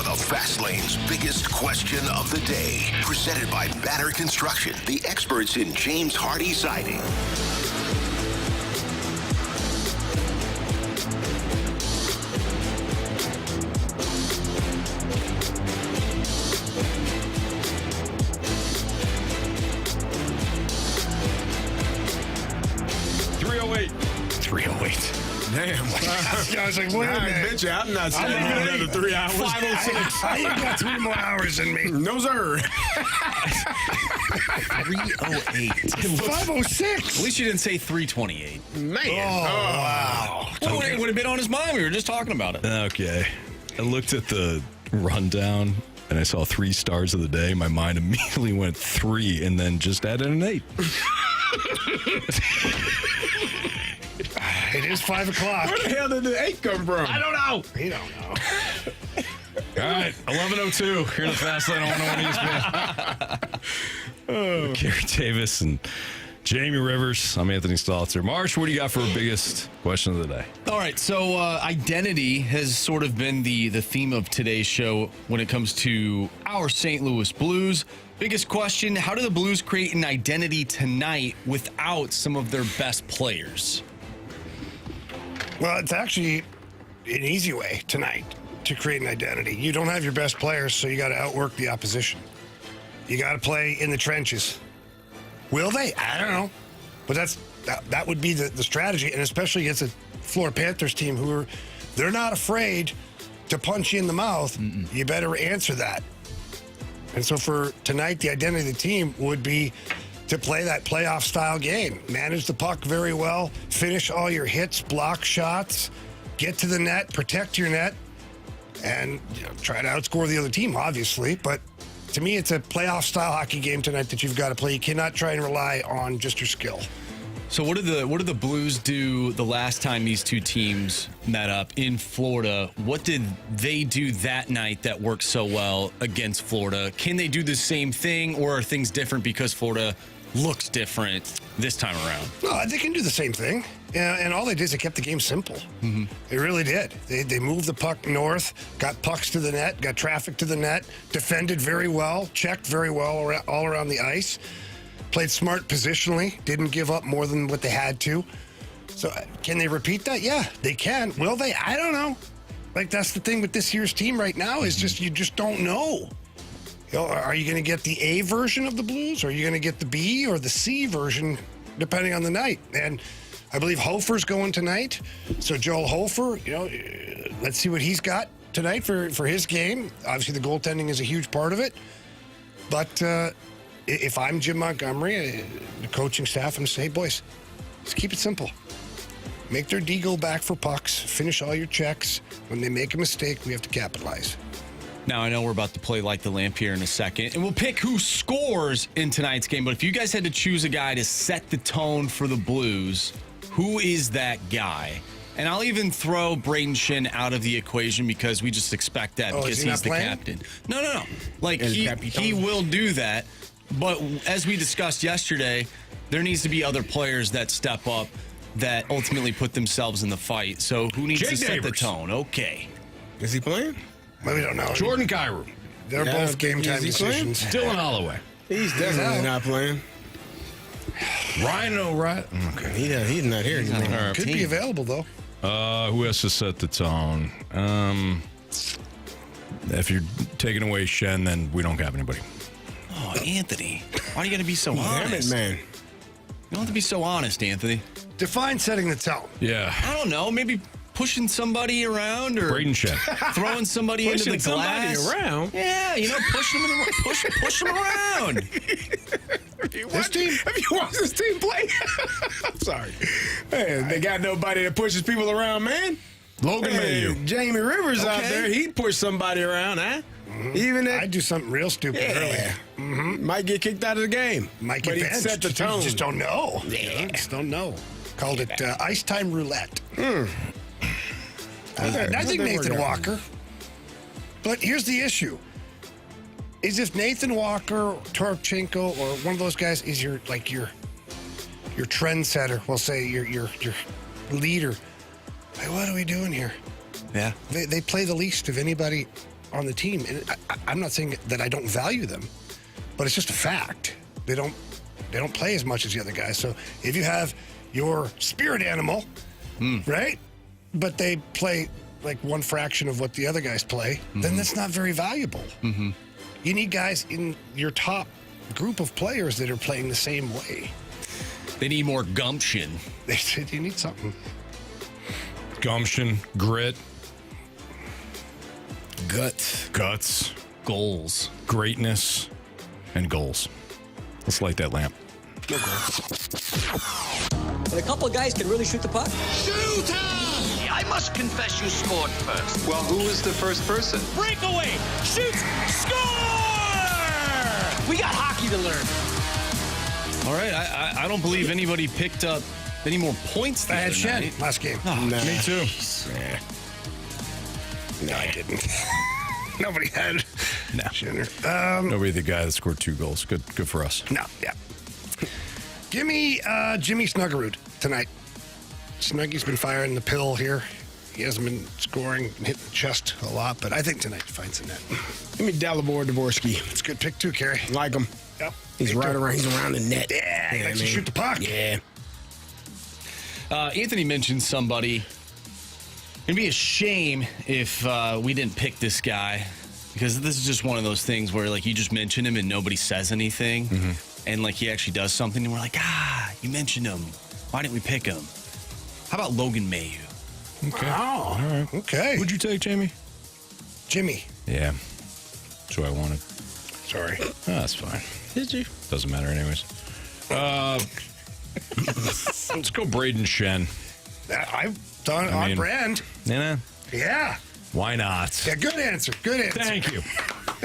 the Fast Lane's biggest question of the day. Presented by Banner Construction, the experts in James Hardy siding. Damn. I was like, wait a minute. I bet you I'm not staying another 3 hours. 5:06. I ain't got 3 more hours in me. No, sir. 3:08. 5:06. At least you didn't say 3:28. Man. Wow. Well, it would have been on his mind. We were just talking about it. Okay. I looked at the rundown and I saw 3 stars of the day. My mind immediately went 3 and then just added an 8. It is 5 o'clock. Where the hell did the 8 come from? I don't know. He don't know. All right, 11:02 here in the Fast Lane on 101 ESPN. Kerry Davis and Jamie Rivers. I'm Anthony Stalter. Marsh, what do you got for our biggest question of the day? All right, so identity has sort of been the theme of today's show when it comes to our St. Louis Blues. Biggest question, how do the Blues create an identity tonight without some of their best players? Well, it's actually an easy way tonight to create an identity. You don't have your best players, so you got to outwork the opposition. You got to play in the trenches. Will they? I don't know. But that would be the strategy, and especially against a Florida Panthers team they're not afraid to punch you in the mouth. You better answer that. And so for tonight, the identity of the team would be to play that playoff style game. Manage the puck very well, finish all your hits, block shots, get to the net, protect your net, and try to outscore the other team, obviously. But to me, it's a playoff style hockey game tonight that you've got to play. You cannot try and rely on just your skill. So what did the Blues do the last time these two teams met up in Florida? What did they do that night that worked so well against Florida? Can they do the same thing, or are things different because Florida looks different this time around? No, they can do the same thing. And all they did is they kept the game simple. They really did. They moved the puck north, got pucks to the net, got traffic to the net, defended very well, checked very well all around the ice, played smart positionally, didn't give up more than what they had to. So can they repeat that? Yeah, they can. Will they? I don't know. Like, that's the thing with this year's team right now is just you just don't know. Are you going to get the A version of the Blues? Or are you going to get the B or the C version, depending on the night? And I believe Hofer's going tonight. So Joel Hofer, let's see what he's got tonight for his game. Obviously, the goaltending is a huge part of it. But if I'm Jim Montgomery, the coaching staff, I'm going to say, hey, boys, let's keep it simple. Make their D go back for pucks. Finish all your checks. When they make a mistake, we have to capitalize. Now, I know we're about to play Like the Lamp here in a second, and we'll pick who scores in tonight's game. But if you guys had to choose a guy to set the tone for the Blues, who is that guy? And I'll even throw Braden Shin out of the equation because we just expect that because he's the captain. No. Like, he will do that. But as we discussed yesterday, there needs to be other players that step up that ultimately put themselves in the fight. So who needs to set the tone? Okay. Is he playing? Well, we don't know. Jordan Kyrou. They're both game time decisions. Dylan Holloway. He's definitely not playing. Ryan O'Reilly. Okay. He's not here anymore. Could be available, though. Who has to set the tone? If you're taking away Shen, then we don't have anybody. Oh, Anthony. Why do you got to be so honest? Man. You don't have to be so honest, Anthony. Define setting the tone. Yeah. I don't know. Maybe pushing somebody around or Braden Shen. throwing somebody into the glass. Somebody around? Yeah, push them around. Have you watched this team play? I'm sorry. Man, they got nobody that pushes people around, man. Logan Mayhew. Jamie Rivers out there, he'd push somebody around, huh? Even I'd do something real stupid early. Might get kicked out of the game. Might get benched. Set the tone. You just don't know. Yeah. Just don't know. Called it ice time roulette. I think Nathan Walker. But here's the issue. Is if Nathan Walker, Toropchenko, or one of those guys is your trendsetter, we'll say your leader. Like, what are we doing here? Yeah. They play the least of anybody on the team, and I'm not saying that I don't value them, but it's just a fact. They don't play as much as the other guys. So if you have your spirit animal, right, but they play like one fraction of what the other guys play, then that's not very valuable. You need guys in your top group of players that are playing the same way. They need more gumption. You need something. Gumption, grit, guts, goals, greatness, and goals. Let's light that lamp. And a couple of guys can really shoot the puck. Shoot! I must confess you scored first. Well, who was the first person? Breakaway! Shoots! Score! We got hockey to learn. All right, I don't believe anybody picked up any more points. I had Shen night. last game. Oh, Me too. No, I didn't. Nobody had. No. Shenner. Nobody the guy that scored 2 goals. Good for us. No, yeah. Give me Jimmy Snuggerud tonight. Snuggy's been firing the pill here. He hasn't been scoring and hitting the chest a lot, but I think tonight he finds the net. Give me Dalibor Dvorsky. It's a good pick too, Carey. Like him. Yep. He's right around. He's around the net. Yeah, he likes to shoot the puck. Yeah. Anthony mentioned somebody. It'd be a shame if we didn't pick this guy, because this is just one of those things where like you just mention him and nobody says anything, and like he actually does something, and we're like, you mentioned him. Why didn't we pick him? How about Logan Mayhew? Okay. Wow. All right. Okay. Who'd you take, Jamie? Jimmy. Yeah. That's who I wanted. Sorry. That's fine. Did you? Doesn't matter anyways. Let's go Braden Shen. I've done on brand. Yeah. Yeah. Why not? Yeah, good answer. Good answer. Thank you.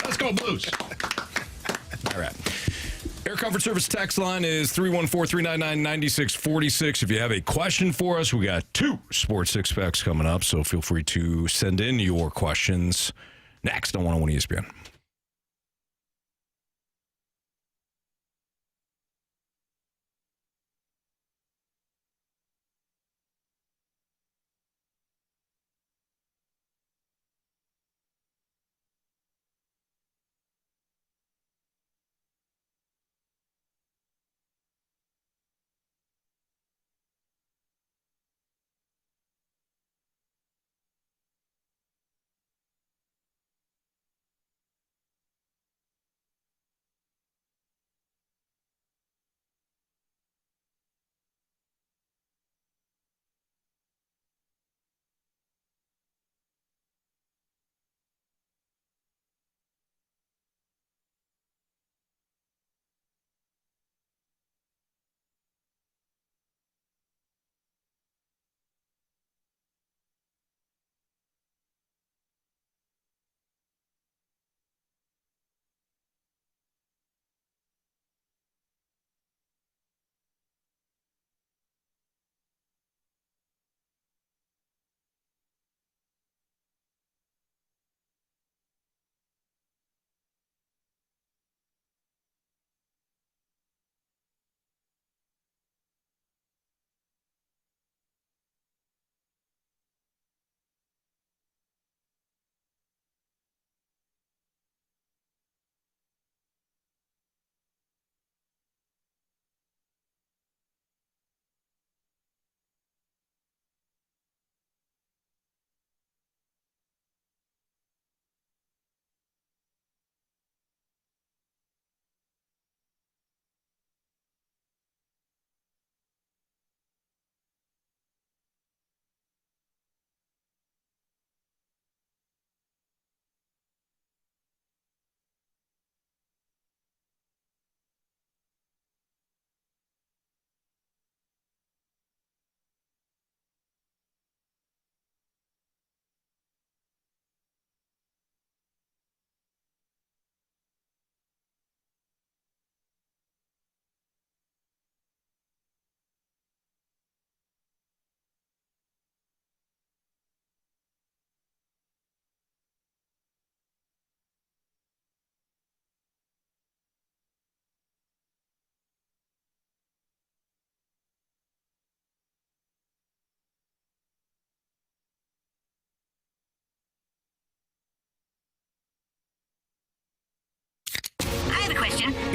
Let's go Blues. All right. Air Comfort Service text line is 314-399-9646. If you have a question for us, we got 2 Sports Six Packs coming up, so feel free to send in your questions next on 101 ESPN.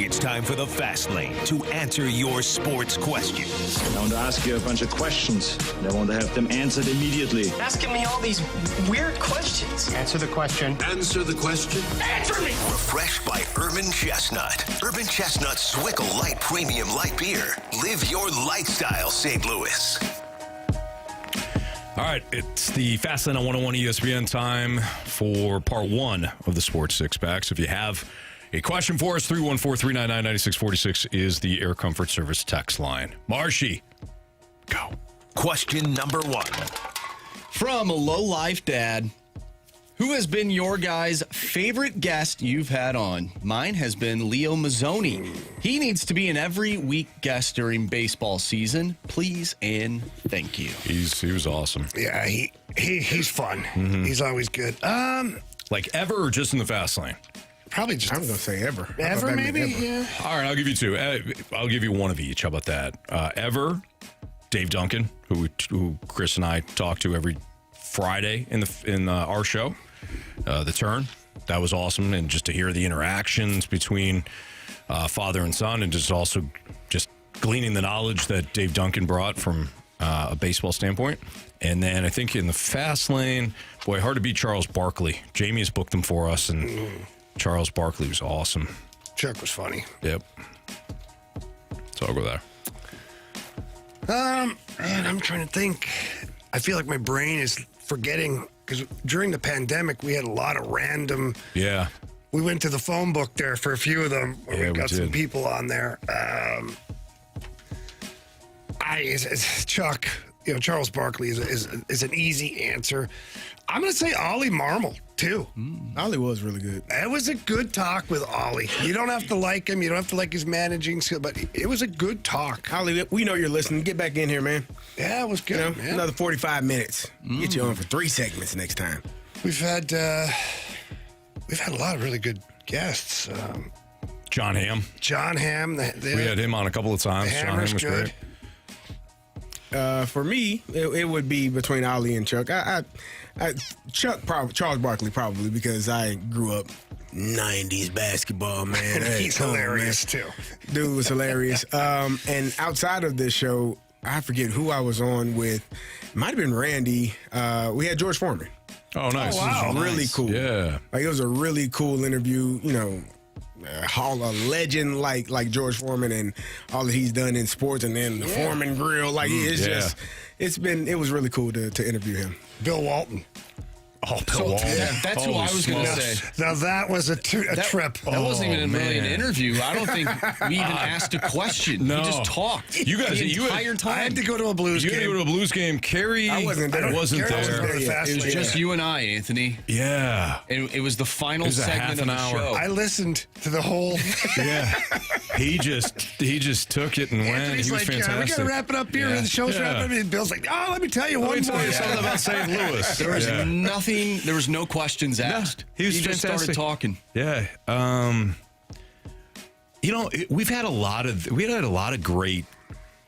It's time for the Fast Lane to answer your sports questions. I want to ask you a bunch of questions, and I want to have them answered immediately. Asking me all these weird questions. Answer the question. Answer the question. Answer me! Refreshed by Urban Chestnut. Urban Chestnut Swickle Light Premium Light Beer. Live your lifestyle, St. Louis. All right, it's the Fast Lane on 101 ESPN time for part one of the Sports Six Packs. If you have a question for us, 314-399-9646 is the Air Comfort Service text line. Marshy, go. Question number one. From a low-life dad, who has been your guys' favorite guest you've had on? Mine has been Leo Mazzoni. He needs to be an every week guest during baseball season. Please and thank you. He was awesome. Yeah, he's fun. Mm-hmm. He's always good. Like ever or just in the Fast Lane? Probably just. I was going to say ever. Ever, maybe? Ever. Yeah. All right, I'll give you two. I'll give you one of each. How about that? Ever, Dave Duncan, who Chris and I talk to every Friday in our show. The Turn, that was awesome, and just to hear the interactions between father and son, and just also just gleaning the knowledge that Dave Duncan brought from a baseball standpoint. And then I think in the Fast Lane, boy, hard to beat Charles Barkley. Jamie has booked them for us, and Charles Barkley was awesome. Chuck was funny. Yep. So I'll go there. Man, I'm trying to think. I feel like my brain is forgetting. Because during the pandemic, we had a lot of random. Yeah. We went to the phone book there for a few of them. Yeah, we got some people on there. Chuck, Charles Barkley is an easy answer. I'm going to say Oli Marmol, too. Oli was really good. It was a good talk with Oli. You don't have to like him. You don't have to like his managing skill, but it was a good talk. Oli, we know you're listening. Get back in here, man. Yeah, it was good, man. Another 45 minutes. Get you on for 3 segments next time. We've had a lot of really good guests. John Hamm. We had him on a couple of times. John Hamm was good. Great. For me, it would be between Oli and Chuck. Charles Barkley probably, because I grew up 90s basketball, man. He's hilarious, too. Dude was hilarious. And outside of this show, I forget who I was on with. It might have been Randy. We had George Foreman. Oh, nice. Oh, wow. It was really cool. Yeah. Like, it was a really cool interview, a legend like George Foreman and all that he's done in sports, and then the Foreman grill. Like, it was really cool to interview him. Bill Walton. Oh, Bill Walton. That's who I was going to say. Now, that was a trip. That wasn't even really an interview. I don't think we even asked a question. No. We just talked. You guys, the entire time. I had to go to a Blues game. You had to go to a Blues game. Carey wasn't there. It was just you and I, Anthony. Yeah. And it was the final segment of the show. I listened to the whole. Yeah. He just took it and went. Anthony's He was like, fantastic. we got to wrap it up here. The show's wrapping up. And Bill's like, let me tell you one more. Something about St. Louis. There was nothing. There was no questions asked. He was just started talking. Yeah. We've had a lot of great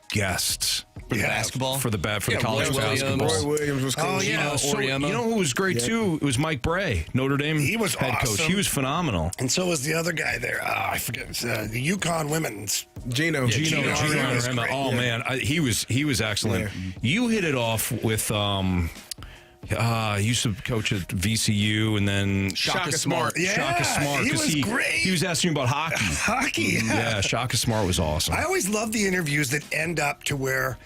guests for the basketball, for the college basketball. Roy Williams was cool. Oh yeah. So, you know who was great too? It was Mike Bray, Notre Dame. He was head awesome. coach. He was phenomenal. And so was the other guy there. I forget. The Yukon women's. Gino. Oh man, he was excellent. Yeah. You hit it off with. Used to coach at VCU, and then Shaka Smart. Yeah, Shaka Smart. He was great. He was asking you about hockey. Yeah, Shaka Smart was awesome. I always love the interviews that end up to where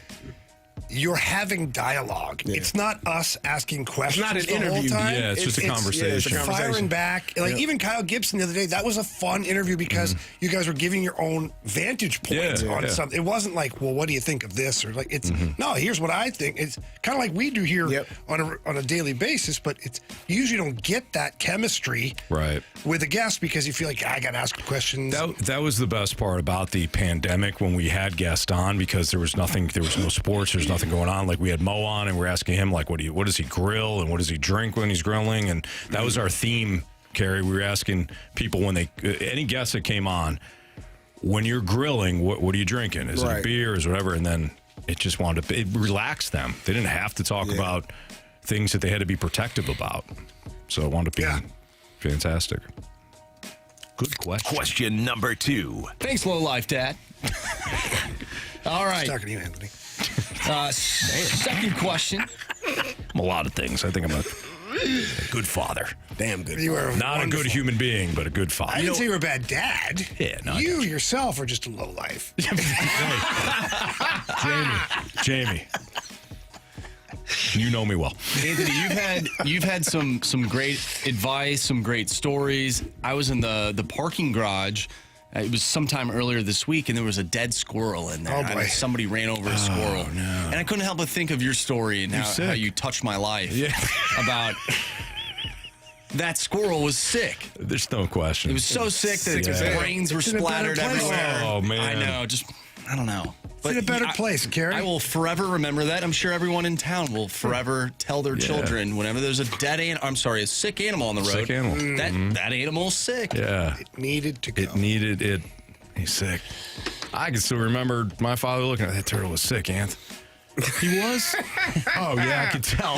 you're having dialogue. Yeah. It's not us asking questions. It's not an interview. The whole time. Yeah, it's just a conversation. It's firing back. Like even Kyle Gibson the other day, that was a fun interview because you guys were giving your own vantage points on something. It wasn't like, well, what do you think of this? Or like, it's no, here's what I think. It's kind of like we do here on a daily basis, but it's you usually don't get that chemistry with a guest because you feel like I got to ask questions. That was the best part about the pandemic when we had guests on, because there was no sports, there's nothing going on. Like we had Mo on and we're asking him like, what does he grill and what does he drink when he's grilling? And that was our theme, Carey. We were asking people when any guests that came on, when you're grilling, what are you drinking? Is it beer? Is whatever? And then it just it relaxed them. They didn't have to talk about things that they had to be protective about. So it wound up being fantastic. Good question. Question number 2. Thanks, Low Life Dad. All right. Talking to you, Anthony. Second question. I'm a lot of things. I think I'm a good father. Damn good. You are Not wonderful. a good human being, but a good father. I didn't say you were a bad dad. Yeah, no, I you got you. yourself are just a low life. Jamie. You know me well. Anthony, you've had some great advice, some great stories. I was in the parking garage. It was sometime earlier this week, and there was a dead squirrel in there. Oh, boy. I mean, somebody ran over a squirrel. No. And I couldn't help but think of your story and how you touched my life. Yeah. About that squirrel was sick. There's no question. It was so sick that its brains were It's in a better splattered place. everywhere. Oh, man. I know. I don't know. It's in a better place, Carey. I will forever remember that. I'm sure everyone in town will forever tell their children whenever there's a a sick animal on the road. Sick animal. That animal's sick. Yeah. It needed to go. He's sick. I can still remember my father looking at that turtle was sick, Anth. He was? Oh, yeah, I could tell.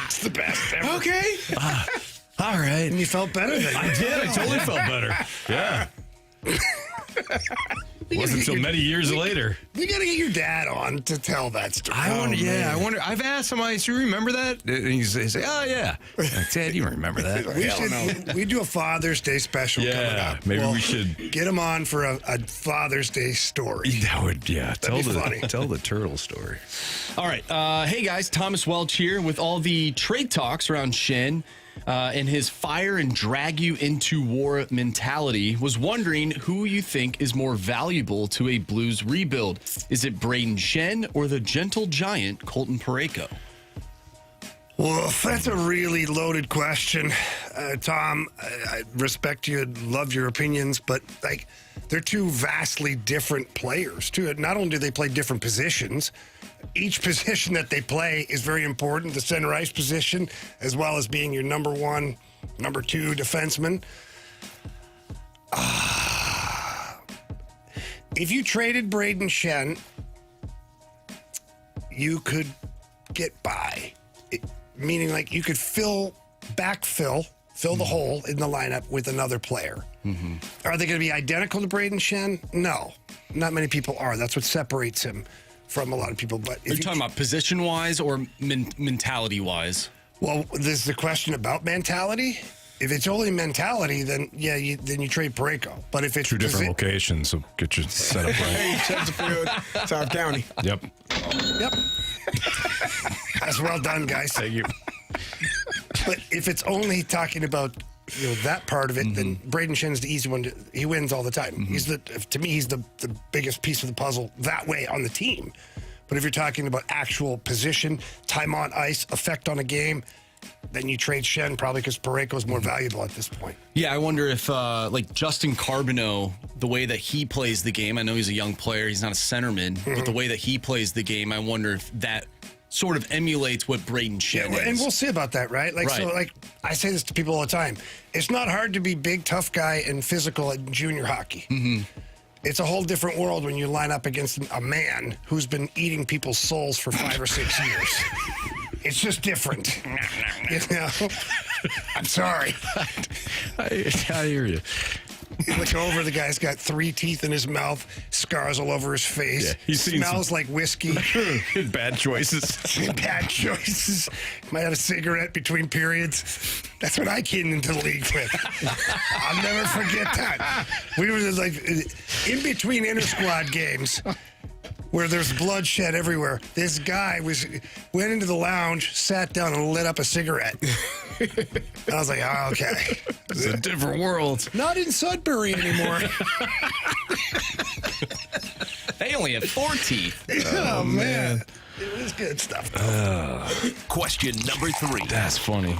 It's the best ever. Okay. All right. And you felt better then. I did. I totally felt better. Yeah. Wasn't until many years later. We got to get your dad on to tell that story. I wonder. I've asked him, do you remember that? And he's like, oh, yeah. Like, Dad, you remember that? We do a Father's Day special coming up. Maybe we should get him on for a Father's Day story. That would, That'd be funny. Tell the turtle story. All right. Hey, guys. Thomas Welch here with all the trade talks around Shen and his fire and drag you into war mentality. Was wondering who you think is more valuable to a Blues rebuild. Is it Braden Shen or the gentle giant Colton Parayko? Well, that's a really loaded question, Tom. I respect you, love your opinions, but they're two vastly different players too. Not only do they play different positions, each position that they play is very important. The center ice position, as well as being your number one, number two defenseman. If you traded Braden Shen, you could get by. Meaning, you could fill the hole in the lineup with another player. Mm-hmm. Are they going to be identical to Braden Shen? No. Not many people are. That's what separates him from a lot of people. But Are you talking about position-wise or mentality-wise? Well, this is a question about mentality. If it's only mentality, then you trade Parayko. But if it's two different locations, so get you set up right. Chesterfield, South County. Yep. That's well done, guys. Thank you. But if it's only talking about that part of it, then Braden Shen's the easy one. He wins all the time. Mm-hmm. To me, he's the biggest piece of the puzzle that way on the team. But if you're talking about actual position, time on ice, effect on a game, then you trade Shen probably because Parayko is more valuable at this point. Yeah, I wonder if Justin Carbonneau, the way that he plays the game, I know he's a young player, he's not a centerman, but the way that he plays the game, I wonder if that sort of emulates what Braden Shen is. And we'll see about that, right? I say this to people all the time. It's not hard to be big, tough guy and physical in junior hockey. Mm-hmm. It's a whole different world when you line up against a man who's been eating people's souls for 5 or 6 years. It's just different. I'm sorry. I hear you. Look over, the guy's got 3 teeth in his mouth, scars all over his face. Yeah, he smells like whiskey. Bad choices. Bad choices. Might have a cigarette between periods. That's what I came into the league with. I'll never forget that. We were in between inter-squad games where there's bloodshed everywhere. This guy went into the lounge, sat down, and lit up a cigarette. I was like, oh, okay. It's a different world. Not in Sudbury anymore. They only have 4 teeth. Oh, man. It was good stuff. Question number 3. That's funny.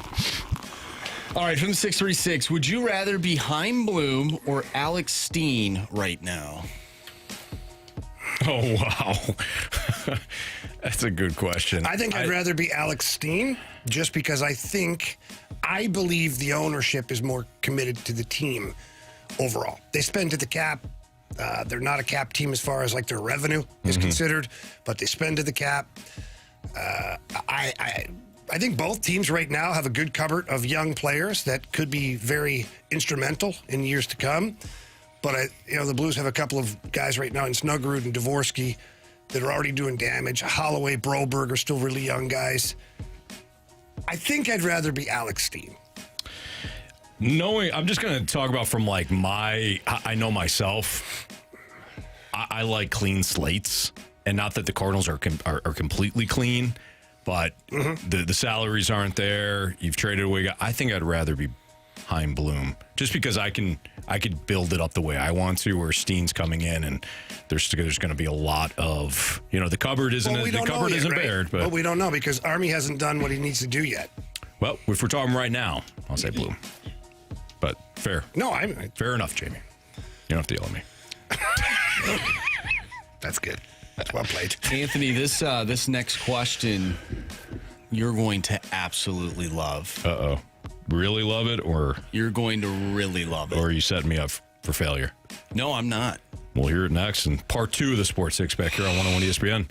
All right, from 636, would you rather be Chaim Bloom or Alex Steen right now? Oh, wow. That's a good question. I think I'd rather be Alex Steen just because I believe the ownership is more committed to the team overall. They spend to the cap. They're not a cap team as far as their revenue is considered, but they spend to the cap. I think both teams right now have a good cupboard of young players that could be very instrumental in years to come. But the Blues have a couple of guys right now in Snuggerud and Dvorsky that are already doing damage. Holloway, Broberg are still really young guys. I think I'd rather be Alex Steen. I'm just going to talk about from like I know myself. I like clean slates, and not that the Cardinals are completely clean, but the salaries aren't there. You've traded away. I think I'd rather be Chaim Bloom, just because I could build it up the way I want to. Where Steen's coming in, and there's going to be a lot of the cupboard isn't bared, but we don't know because Army hasn't done what he needs to do yet. Well, if we're talking right now, I'll say Bloom. But fair. No, fair enough, Jamie. You don't have to yell at me. That's good. That's well played. Anthony, this next question you're going to absolutely love. Uh-oh. Really love it, or? You're going to really love it. Or are you setting me up for failure? No, I'm not. We'll hear it next in part 2 of the Sports Six Pack here on 101 ESPN.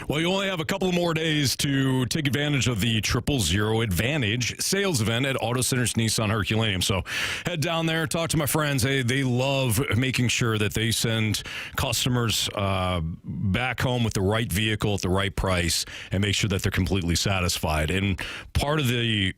Well, you only have a couple more days to take advantage of the 000 Advantage sales event at Auto Centers Nissan Herculaneum. So head down there, talk to my friends. They love making sure that they send customers back home with the right vehicle at the right price and make sure that they're completely satisfied. And part of the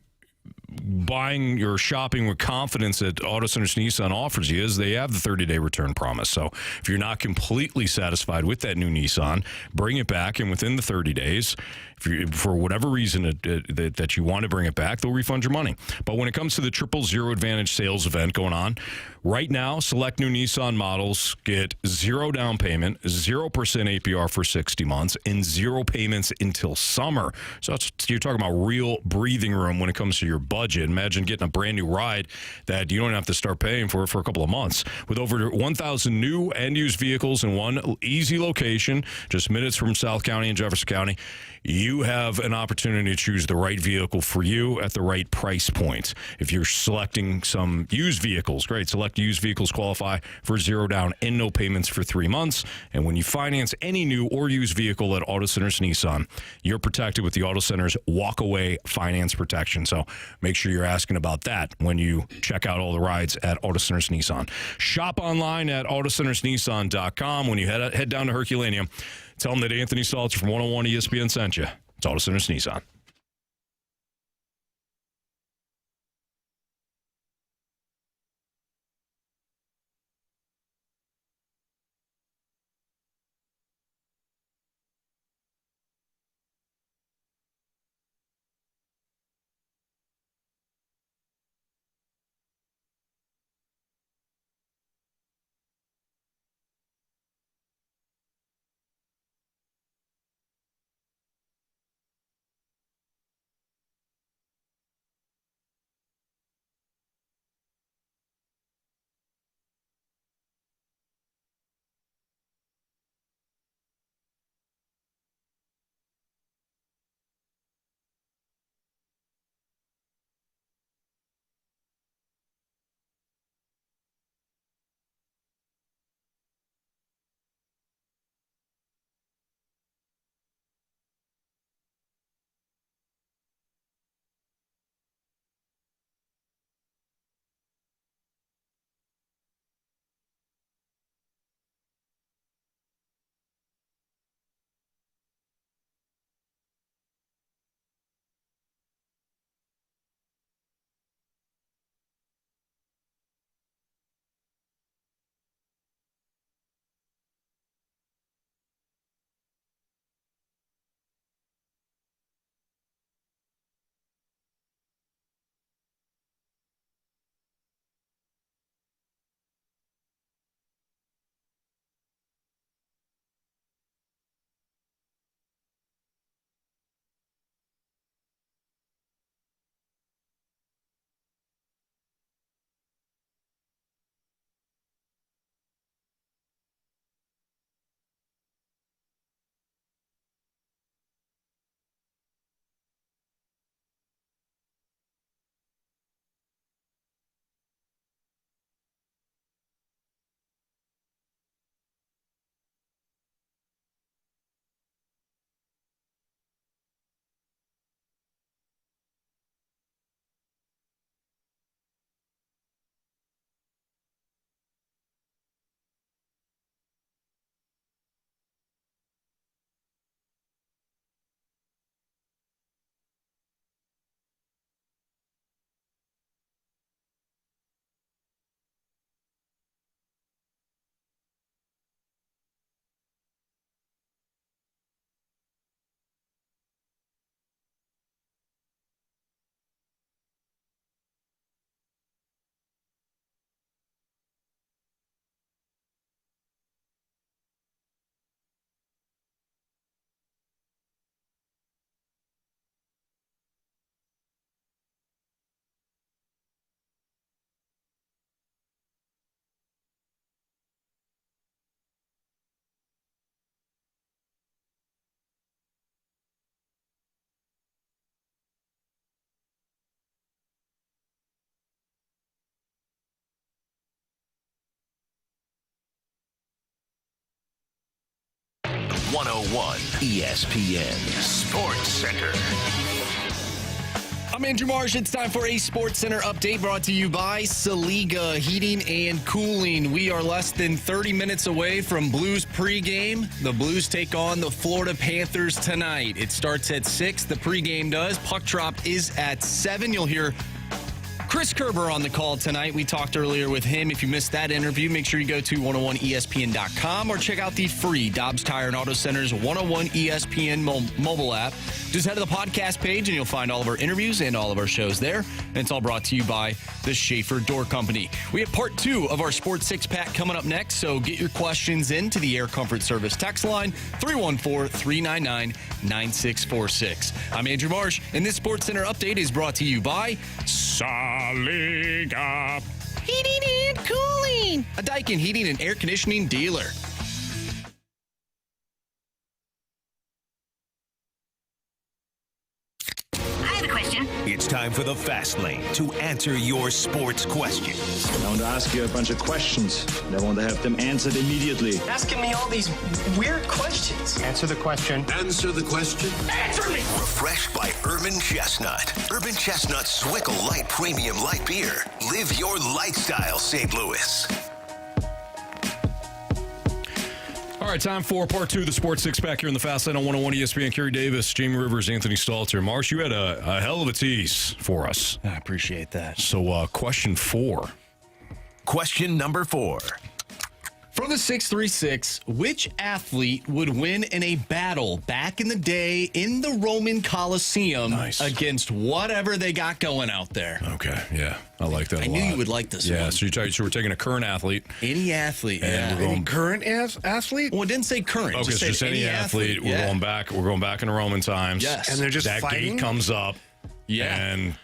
buying or shopping with confidence that Auto Centers Nissan offers you is they have the 30-day return promise. So if you're not completely satisfied with that new Nissan, bring it back, and within the 30 days, if you, for whatever reason that you want to bring it back, they'll refund your money. But when it comes to the 000 Advantage sales event going on right now, select new Nissan models get 0 down payment, 0% APR for 60 months, and 0 payments until summer. So you're talking about real breathing room when it comes to your budget. Imagine getting a brand new ride that you don't have to start paying for a couple of months. With over 1,000 new and used vehicles in one easy location, just minutes from South County and Jefferson County, you have an opportunity to choose the right vehicle for you at the right price point. If you're selecting some used vehicles, great. Select used vehicles qualify for 0 down and no payments for 3 months. And when you finance any new or used vehicle at Auto Centers Nissan, you're protected with the Auto Centers walk-away finance protection. So make sure you're asking about that when you check out all the rides at Auto Centers Nissan. Shop online at autocentersnissan.com. When you head down to Herculaneum, tell them that Anthony Stalter from 101 ESPN sent you. It's Auto Centers Nissan. 101 ESPN Sports Center. I'm Andrew Marsh. It's time for a Sports Center update brought to you by Saliga Heating and Cooling. We are less than 30 minutes away from Blues pregame. The Blues take on the Florida Panthers tonight. It starts at 6. The pregame does. Puck drop is at 7. You'll hear Chris Kerber on the call tonight. We talked earlier with him. If you missed that interview, make sure you go to 101ESPN.com or check out the free Dobbs Tire and Auto Center's 101 ESPN mobile app. Just head to the podcast page and you'll find all of our interviews and all of our shows there. And it's all brought to you by the Schaefer Door Company. We have part 2 of our Sports Six-Pack coming up next, so get your questions into the Air Comfort Service text line, 314-399-9646. I'm Andrew Marsh, and this Sports Center update is brought to you by Saliga Heating and Cooling, a Daikin heating and air conditioning dealer. It's time for the Fast Lane to answer your sports questions. I want to ask you a bunch of questions, and I want to have them answered immediately. Asking me all these weird questions. Answer the question. Answer the question. Answer me! Refreshed by Urban Chestnut. Urban Chestnut Swickle Light Premium Light Beer. Live your lifestyle, St. Louis. All right, time for part 2 of the Sports Six-Pack here in the Fast Lane on 101 ESPN. Kerry Davis, Jamie Rivers, Anthony Stalter. Marsh, you had a hell of a tease for us. I appreciate that. So, question 4. Question number 4. From the 636, which athlete would win in a battle back in the day in the Roman Colosseum against whatever they got going out there? Okay, yeah. I like that a lot. I knew you would like this one. Yeah, so we're taking a current athlete. Any athlete, and yeah. Any current athlete? Well, it didn't say current. Okay, just, just any athlete. We're going back. We're going back into Roman times. Yes. And they're just that fighting? gate comes up. Yeah. And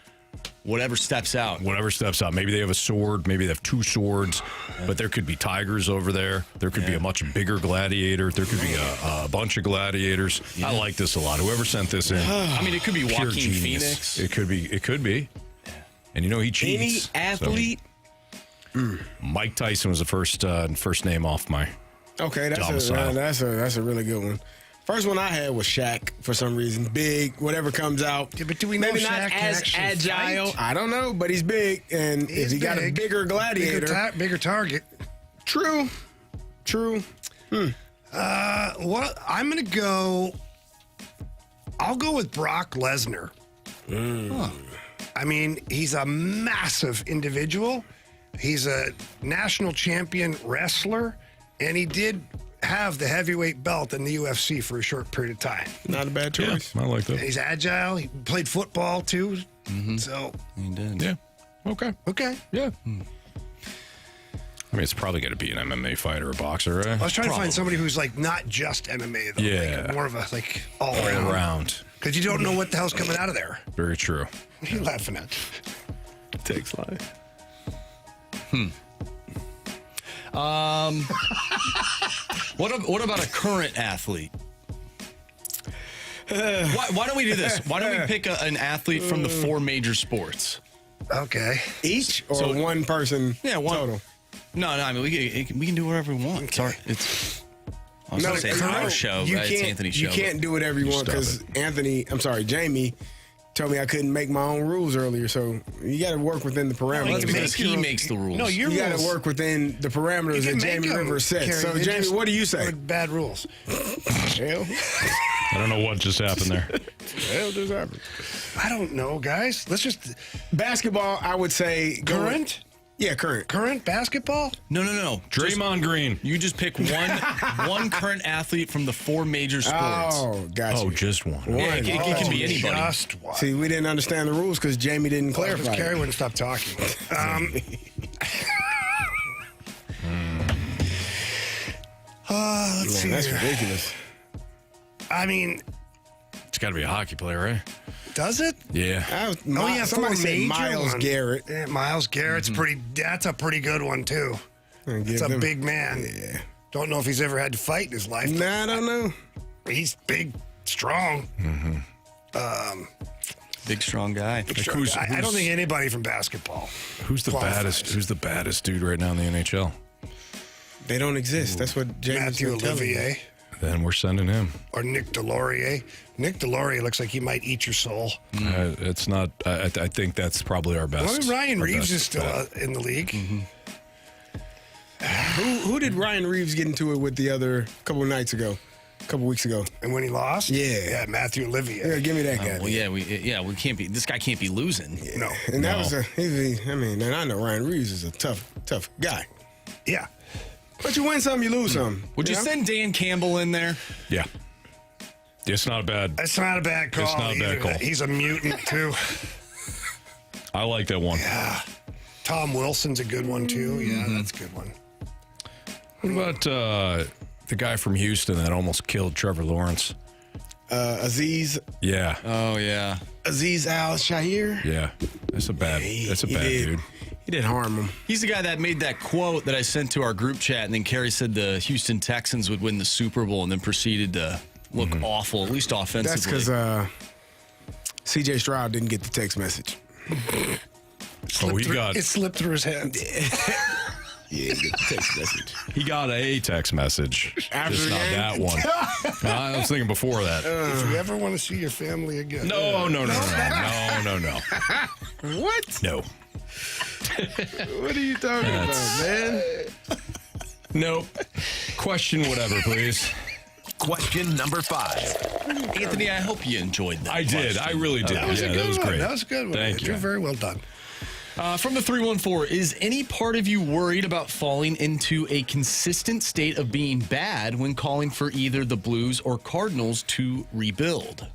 whatever steps out. Maybe they have a sword. Maybe they have 2 swords. But there could be tigers over there. There could be a much bigger gladiator. There could be a bunch of gladiators. Yeah. I like this a lot. Whoever sent this in. I mean, it could be Joaquin genius. Phoenix. It could be. And he cheats. Any athlete. So, Mike Tyson was the first name off my. Okay, that's a really good one. First one I had was Shaq for some reason. Big, whatever comes out. Yeah, but do we know maybe Shaq not can as actually agile? fight? I don't know, but he's big, and if he got a bigger gladiator, bigger target. True. What I'm gonna go. I'll go with Brock Lesnar. I mean, he's a massive individual. He's a national champion wrestler, and he did have the heavyweight belt in the UFC for a short period of time. Not a bad choice. Yeah, I like that. He's agile. He played football too. Mm-hmm. So he did. Yeah. Okay. Yeah. I mean, it's probably going to be an MMA fighter or a boxer, right? I was trying to find somebody who's like not just MMA though. Yeah. Like more of a all around. Because you don't know what the hell's coming out of there. Very true. What are you laughing at? Takes life. What about a current athlete? Why don't we do this? Why don't we pick an athlete from the 4 major sports? Okay. Each or one person total? No, I mean, we can do whatever we want. Okay. It's our show, right? It's Anthony's show. You can't do whatever you want because Jamie told me I couldn't make my own rules earlier, so you got to work within the parameters. Because he makes the rules. No, you got to work within the parameters that Jamie Rivers sets. So, Jamie, what do you say? Bad rules. Hell. I don't know what just happened there. Hell just happened. I don't know, guys. Let's just basketball. I would say current. Yeah, current. Current basketball? No. Draymond Green. You just pick one current athlete from the 4 major sports. Oh, gotcha. Oh, just one. Yeah, it can be anybody. Just one. See, we didn't understand the rules because Jamie didn't clarify. Carey wouldn't stop talking. Let's see. That's ridiculous. I mean, it's got to be a hockey player, right? Does it? Yeah. Somebody said Myles Garrett. Yeah, Myles Garrett's that's a pretty good one, too. It's a big man. Yeah. Don't know if he's ever had to fight in his life. Nah, I don't know. He's big, strong. Big, strong guy. I don't think anybody from basketball. Who's the baddest? Who's the baddest dude right now in the NHL? They don't exist. That's what Jamie's Matthew been telling me. Olivier. then we're sending him. Or Nick Delorier. Nick Delorier looks like he might eat your soul. It's not. I think that's probably our best. Well, Ryan our Reeves best is still bet. in the league. Who did Ryan Reeves get into it with the other couple weeks ago? And when he lost? Yeah. Matthew Olivier. Yeah, give me that guy. Well, we can't be. This guy can't be losing. No. And that was and I know Ryan Reeves is a tough guy. Yeah. But you win some, you lose some. Would you send Dan Campbell in there? Yeah. It's not a bad. It's not a bad call. It's not a bad call. He's a mutant, too. I like that one. Yeah. Tom Wilson's a good one, too. Yeah, that's a good one. What about the guy from Houston that almost killed Trevor Lawrence? Aziz. Yeah. Oh, yeah. Aziz Al-Shahir. Yeah. That's a bad dude. He did harm him. He's the guy that made that quote that I sent to our group chat, and then Carey said the Houston Texans would win the Super Bowl and then proceeded to look awful, at least offensively. That's because C.J. Stroud didn't get the text message. It slipped through his hands. Yeah, he got the text message. He got a text message. After just the not game? that one. I was thinking before that. If you ever want to see your family again. No. What? No. What are you talking about, man? Nope. Question whatever, please. Question number 5. Anthony, I hope you enjoyed that. I did. I really did. That was a good that was one. great. That was a good one. Thank you. You're very well done. From the 314, is any part of you worried about falling into a consistent state of being bad when calling for either the Blues or Cardinals to rebuild?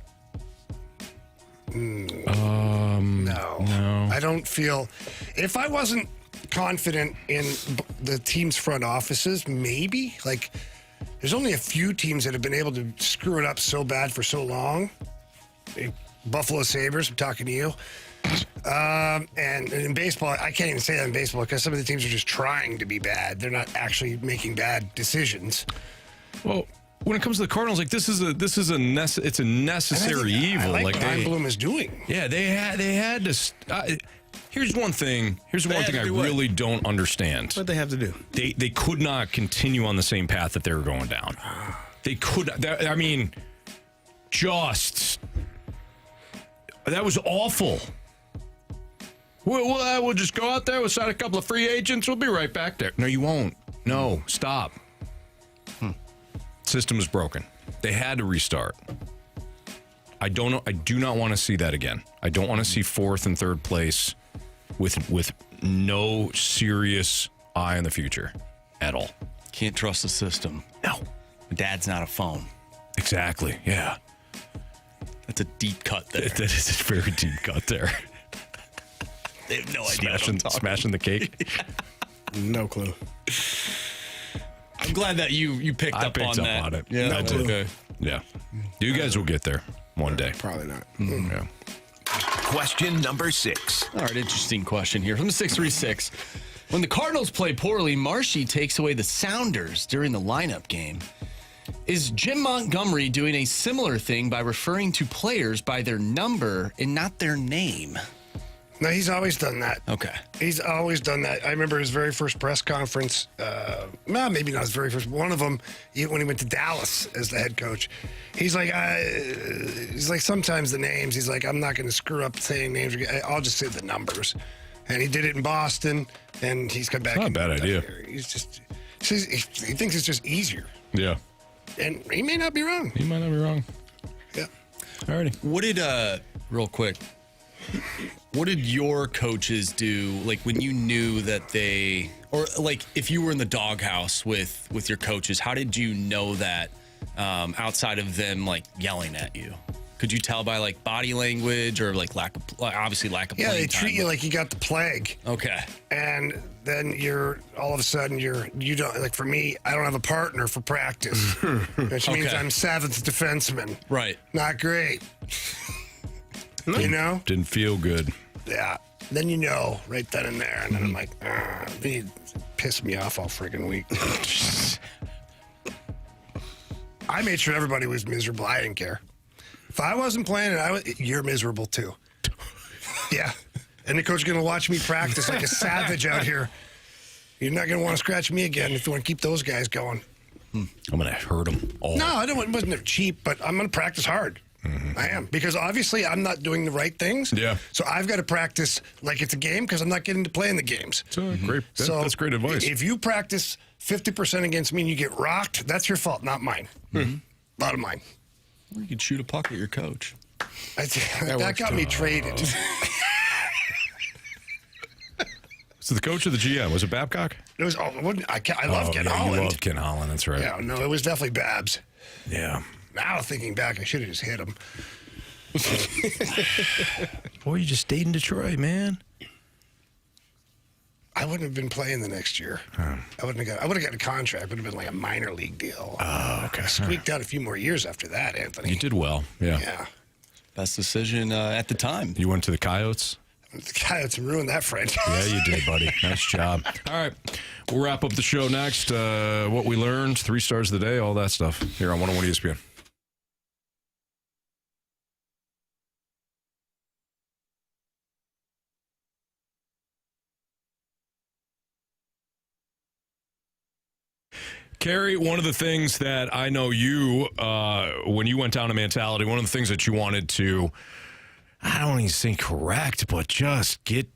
No. I don't feel. If I wasn't confident in the team's front offices, maybe. Like, there's only a few teams that have been able to screw it up so bad for so long. Buffalo Sabres, I'm talking to you. And in baseball, I can't even say that in baseball because some of the teams are just trying to be bad. They're not actually making bad decisions. Well, when it comes to the Cardinals, like it's a necessary evil. I like what Ryan Bloom is doing. Yeah, they had to. Here's one thing. Here's one thing I really don't understand. What they have to do? They could not continue on the same path that they were going down. They could. I mean, that was awful. We'll just go out there. We'll sign a couple of free agents. We'll be right back there. No, you won't. No, stop. System is broken. They had to restart. I don't know. I do not want to see that again. I don't want to see 4th and 3rd place with no serious eye on the future at all. Can't trust the system. No. Dad's not a phone. Exactly. Yeah. That's a deep cut there. That is a very deep cut there. They have no idea. Smashing the cake. Yeah. No clue. I'm glad that you picked up on it. Yeah, I did. Okay. Yeah. You guys will get there one day. Probably not. Yeah. Question number 6. All right, interesting question here from the 636. When the Cardinals play poorly, Marshy takes away the Sounders during the lineup game. Is Jim Montgomery doing a similar thing by referring to players by their number and not their name? No, he's always done that. Okay. He's always done that. I remember his very first press conference. Maybe not his very first. One of them, when he went to Dallas as the head coach. He's like, sometimes the names. He's like, I'm not going to screw up saying names. I'll just say the numbers. And he did it in Boston, and he's come back. Not a bad idea. He's just, he thinks it's just easier. Yeah. And he may not be wrong. He might not be wrong. Yeah. Alrighty. What did, real quick, what did your coaches do, like, when you knew that they, or, like, if you were in the doghouse with your coaches, how did you know that outside of them, like, yelling at you? Could you tell by, like, body language or, like, lack of playing Yeah, they time? treat you like you got the plague. Okay. And then all of a sudden you don't, like, for me, I don't have a partner for practice, which means I'm 7th defenseman. Right. Not great. You know? Didn't feel good. Yeah. Then you know right then and there. And then I'm like, he pissed me off all friggin' week. I made sure everybody was miserable. I didn't care. If I wasn't playing, you're miserable too. Yeah. And the coach is going to watch me practice like a savage out here. You're not going to want to scratch me again if you want to keep those guys going. I'm going to hurt them all. No, it wasn't cheap, but I'm going to practice hard. I am, because obviously I'm not doing the right things. Yeah. So I've got to practice like it's a game because I'm not getting to play in the games. Great. That's great advice. If you practice 50% against me and you get rocked, that's your fault, not mine. A lot of mine. Or you could shoot a puck at your coach. That got me traded. So the coach of the GM, was it Babcock? It was. I love Ken Holland. You love Ken Holland, that's right. Yeah, no, it was definitely Babs. Yeah. Now thinking back, I should have just hit him. Boy, you just stayed in Detroit, man. I wouldn't have been playing the next year. I would have got a contract. Would have been like a minor league deal. Oh, okay. I squeaked out a few more years after that, Anthony. You did well. Yeah. Yeah. Best decision at the time. You went to the Coyotes? The Coyotes ruined that franchise. Yeah, you did, buddy. Nice job. All right. We'll wrap up the show next. What we learned, 3 stars of the day, all that stuff here on 101 ESPN. Carey, one of the things that I know you, when you went down to Mentality, one of the things that you wanted to, I don't even say correct, but just get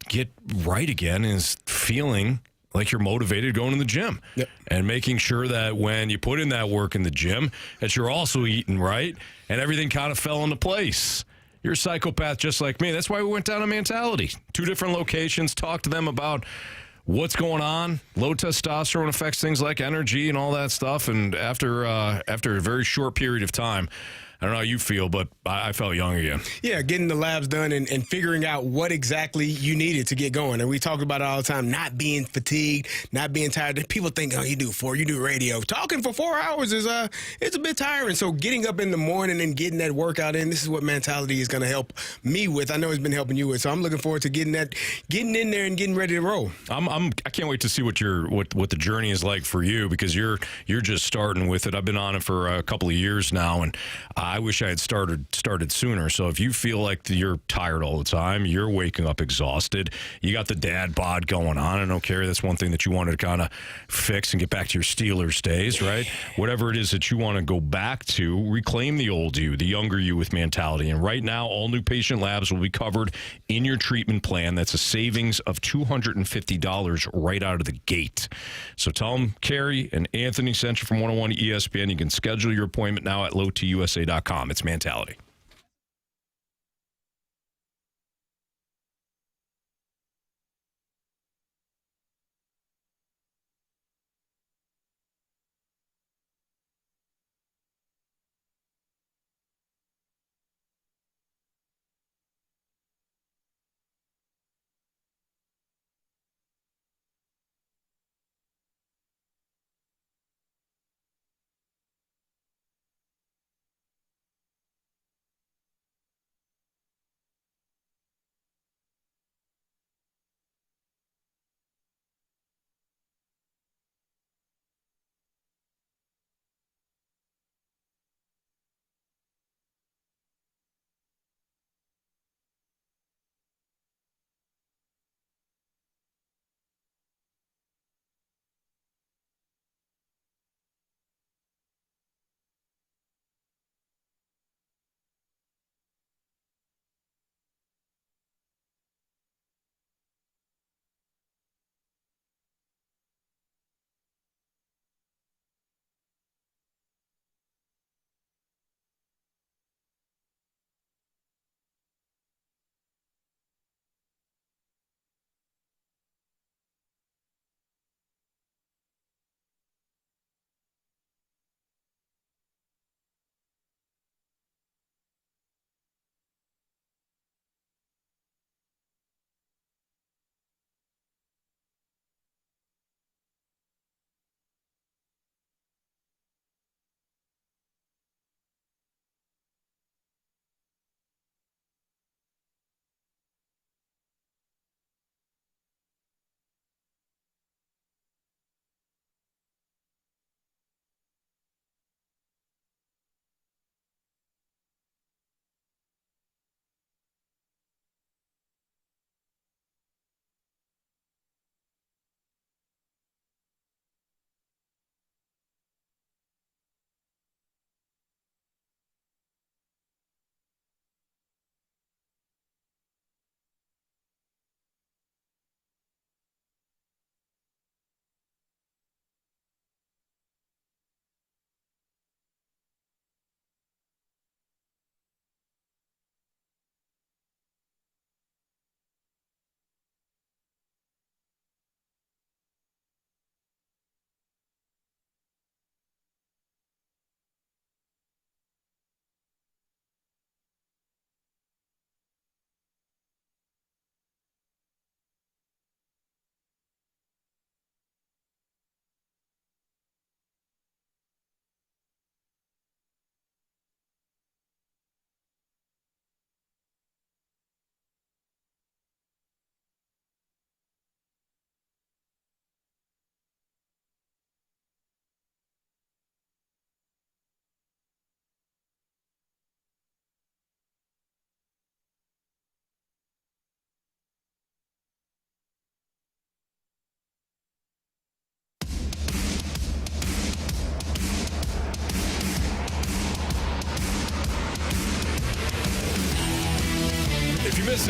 right again is feeling like you're motivated going to the gym. Yep. And making sure that when you put in that work in the gym, that you're also eating right and everything kind of fell into place. You're a psychopath just like me. That's why we went down to Mentality. 2 different locations, talked to them about what's going on. Low testosterone affects things like energy and all that stuff. And after a very short period of time, I don't know how you feel, but I felt young again. Yeah, getting the labs done and figuring out what exactly you needed to get going. And we talk about it all the time, not being fatigued, not being tired. People think, oh, you do radio. Talking for 4 hours is it's a bit tiring. So getting up in the morning and getting that workout in, this is what Mentality is going to help me with. I know it's been helping you with. So I'm looking forward to getting in there and getting ready to roll. I can't wait to see what the journey is like for you, because you're just starting with it. I've been on it for a couple of years now, and I wish I had started sooner. So if you feel like you're tired all the time, you're waking up exhausted, you got the dad bod going on. I don't care. That's one thing that you wanted to kind of fix and get back to your Steelers days, right? Whatever it is that you want to go back to, reclaim the old you, the younger you with Mentality. And right now, all new patient labs will be covered in your treatment plan. That's a savings of $250 right out of the gate. So tell them Carey and Anthony sent you from 101 ESPN. You can schedule your appointment now at lowtusa.com. It's Mentality.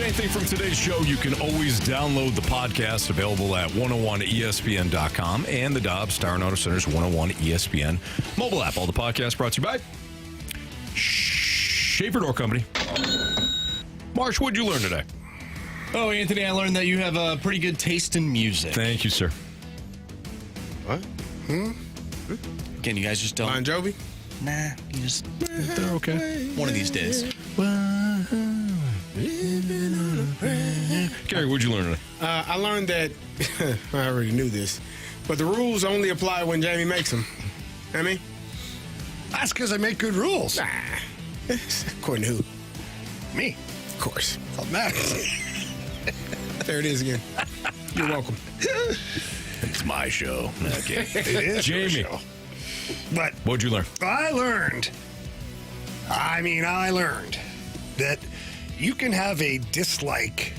anything from today's show, you can always download the podcast available at 101ESPN.com and the Dobbs Star and Auto Center's 101 ESPN mobile app. All the podcasts brought to you by Schaefer Door Company. Marsh, what'd you learn today? Oh, Anthony, I learned that you have a pretty good taste in music. Thank you, sir. What? Again, you guys just don't. Bon Jovi? Nah, you just. They're okay. One of these days. Gary, what'd you learn today? I learned that, I already knew this, but the rules only apply when Jamie makes them. I mean? That's because I make good rules. According to who? Me. Of course. All matters. There it is again. You're welcome. It's my show. Okay. It is Jamie. your show. But What'd you learn? I learned that you can have a dislike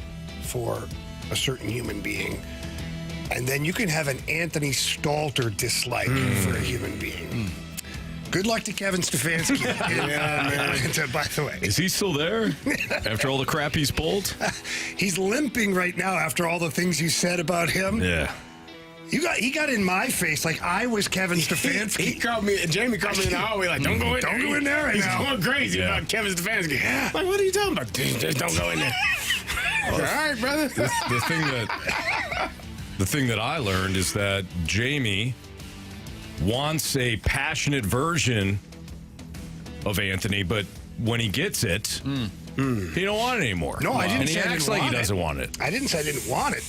for a certain human being, and then you can have an Anthony Stalter dislike for a human being. Good luck to Kevin Stefanski. By the way. Is he still there after all the crap he's pulled? He's limping right now after all the things you said about him. Yeah. He got in my face like I was Kevin Stefanski. He called me, Jamie called me in the hallway like, don't go in there. Don't go in there right now. He's going crazy about Kevin Stefanski. Yeah. Like, what are you talking about? Just don't go in there. All right, brother. The thing that I learned is that Jamie wants a passionate version of Anthony, but when he gets it, he don't want it anymore. No, I didn't and say he I acts didn't like want he doesn't it. want it. I didn't say I didn't want it.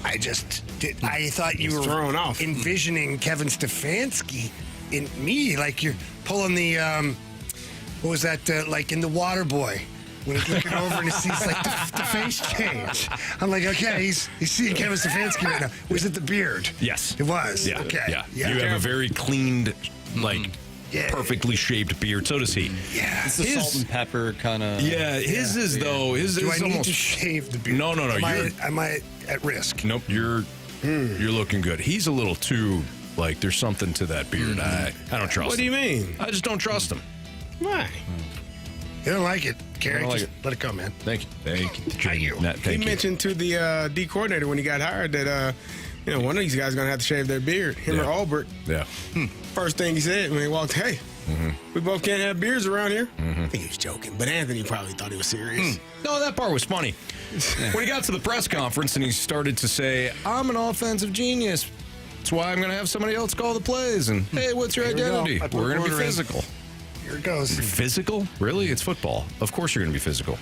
I just did. I thought you were thrown off. envisioning Kevin Stefanski in me, like you're pulling the what was that? Like in The Water Boy, when he's looking over and he sees like the face change. I'm like, okay, he's seeing Kevin Stefanski right now. Was it the beard? Yes. It was. Yeah. Okay. Yeah. You have a very cleaned, like, perfectly shaped beard. So does he. Yeah. It's the salt and pepper kind of. Yeah. His is, though, his Do is I need almost. to shave the beard? No. Am I at risk? Nope. You're looking good. He's a little too, like, there's something to that beard. I don't trust him. What do you mean? I just don't trust him. Why? You don't like it, Carey? I don't like Just let it go, man. Thank you. Thank you. He mentioned to the D coordinator when he got hired that one of these guys is gonna have to shave their beard. Him or Albert. Yeah. First thing he said when he walked, hey, we both can't have beards around here. I think he was joking, but Anthony probably thought he was serious. No, that part was funny. When he got to the press conference and he started to say, I'm an offensive genius. That's why I'm going to have somebody else call the plays. And, hey, what's your identity? We're going to be physical. Here it goes. Physical? Really? It's football. Of course you're going to be physical.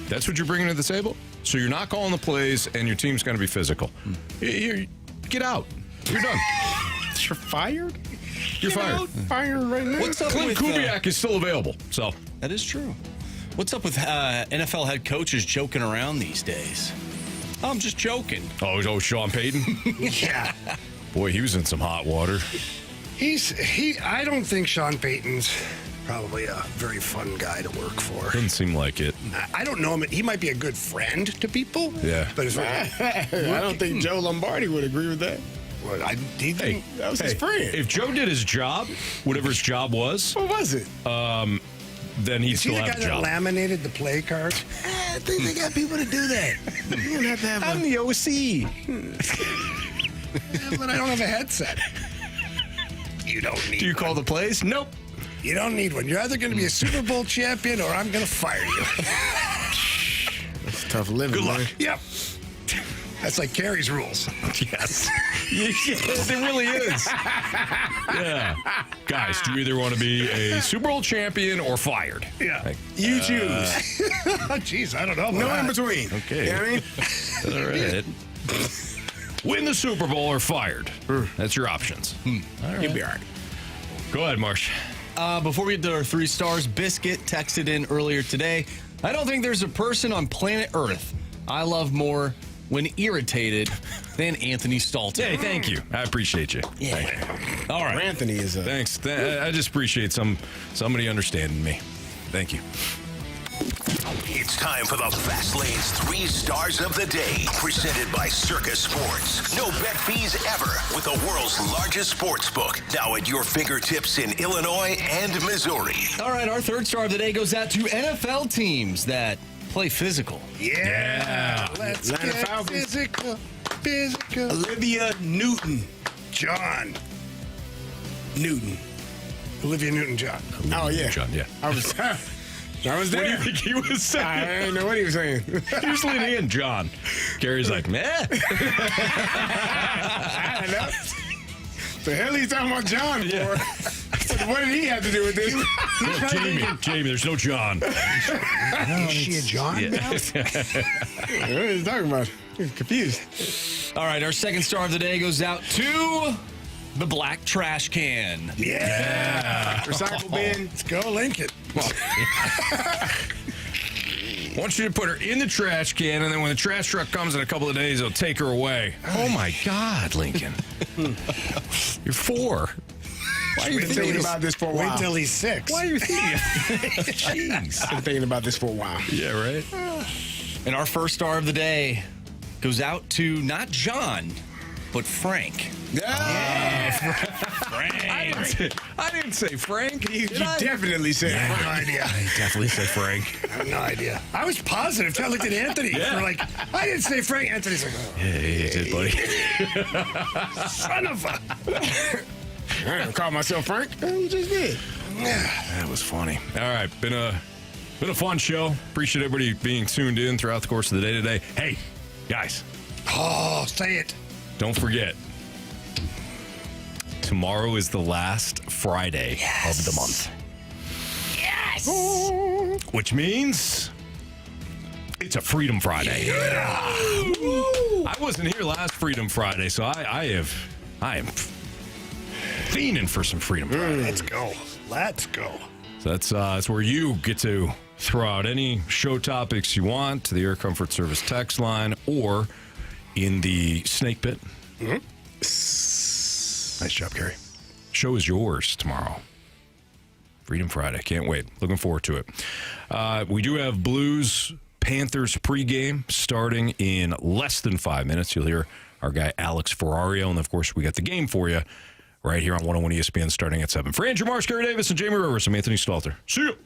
That's what you're bringing to the table? So you're not calling the plays and your team's going to be physical. Get out. You're done. You're fired? You're fired. Fired right now. What's up Clint with Kubiak is still available. So that is true. What's up with NFL head coaches joking around these days? I'm just joking. Oh, Sean Payton? Yeah. Boy, he was in some hot water. I don't think Sean Payton's probably a very fun guy to work for. Doesn't seem like it. I don't know him. He might be a good friend to people. Yeah. But as I don't think Joe Lombardi would agree with that. Well, that was his friend. If Joe did his job, whatever his job was, what was it? Then he'd Is he still the have guy a that job. laminated the play cards? I think they got people to do that. You don't have to have I'm the OC. But I don't have a headset. You don't need Do you call the plays? Nope. You don't need one. You're either going to be a Super Bowl champion or I'm going to fire you. That's tough living. Good luck. Man. Yep. That's like Carey's rules. Yes. Yes, it really is. Yeah. Guys, do you either want to be a Super Bowl champion or fired? Yeah. Like, You choose. Jeez, I don't know. No about in that. between. Okay. You know what I mean? All right. Win the Super Bowl or fired. That's your options. All right. You'll be all right. Go ahead, Marsh. Before we get to our 3 stars, Biscuit texted in earlier today. I don't think there's a person on planet Earth I love more when irritated than Anthony Stalter. Hey, thank you. I appreciate you. Yeah. Thank you. All right. Anthony is a... Thanks. I just appreciate somebody understanding me. Thank you. It's time for the Fast Lane's 3 stars of the day, presented by Circus Sports. No bet fees ever with the world's largest sports book, now at your fingertips in Illinois and Missouri. All right, our 3rd star of the day goes out to NFL teams that Play physical. Yeah. Let's Atlanta get Falcons. physical. Olivia Newton. John. Newton. Olivia Newton-John. Oh, yeah. John, yeah. I was there. What do you think he was saying? I didn't know what he was saying. He was leaning in, John. Gary's like, meh. I don't know. The hell he's talking about John for? What did he have to do with this? Jamie, there's no John. Is she a John now? What are you talking about? I'm confused. All right, our second star of the day goes out to the black trash can. Yeah. Recycle bin. Let's go, Lincoln. I want you to put her in the trash can, and then when the trash truck comes in a couple of days, they'll take her away. Oh, my God, Lincoln. You're 4. Why are you thinking about this for a while? Wait till he's 6. Why are you thinking? Jeez. I've been thinking about this for a while. Yeah, right? And our first star of the day goes out to not John, but Frank. Frank. I didn't say Frank. You definitely said I have no Frank. idea. I definitely said Frank. I have no idea. I was positive until I looked at Anthony. Yeah. We're like, I didn't say Frank. Anthony's like, oh, Yeah, you did, buddy. son of a. I don't call myself Frank. I just did. That was funny. All right, been a fun show. Appreciate everybody being tuned in throughout the course of the day today. Hey, guys. Oh, say it. Don't forget. Tomorrow is the last Friday of the month. Yes. Which means it's a Freedom Friday. Yeah. I wasn't here last Freedom Friday, so I am fiending for some Freedom Friday. Let's go. Let's go. So that's where you get to throw out any show topics you want to the Air Comfort Service text line or in the snake pit. Mm-hmm. Nice job, Carey. Show is yours tomorrow. Freedom Friday. Can't wait. Looking forward to it. We do have Blues Panthers pregame starting in less than 5 minutes. You'll hear our guy Alex Ferrario. And, of course, we got the game for you right here on 101 ESPN starting at 7. For Andrew Marsh, Kerry Davis, and Jamie Rivers, I'm Anthony Stalter. See you.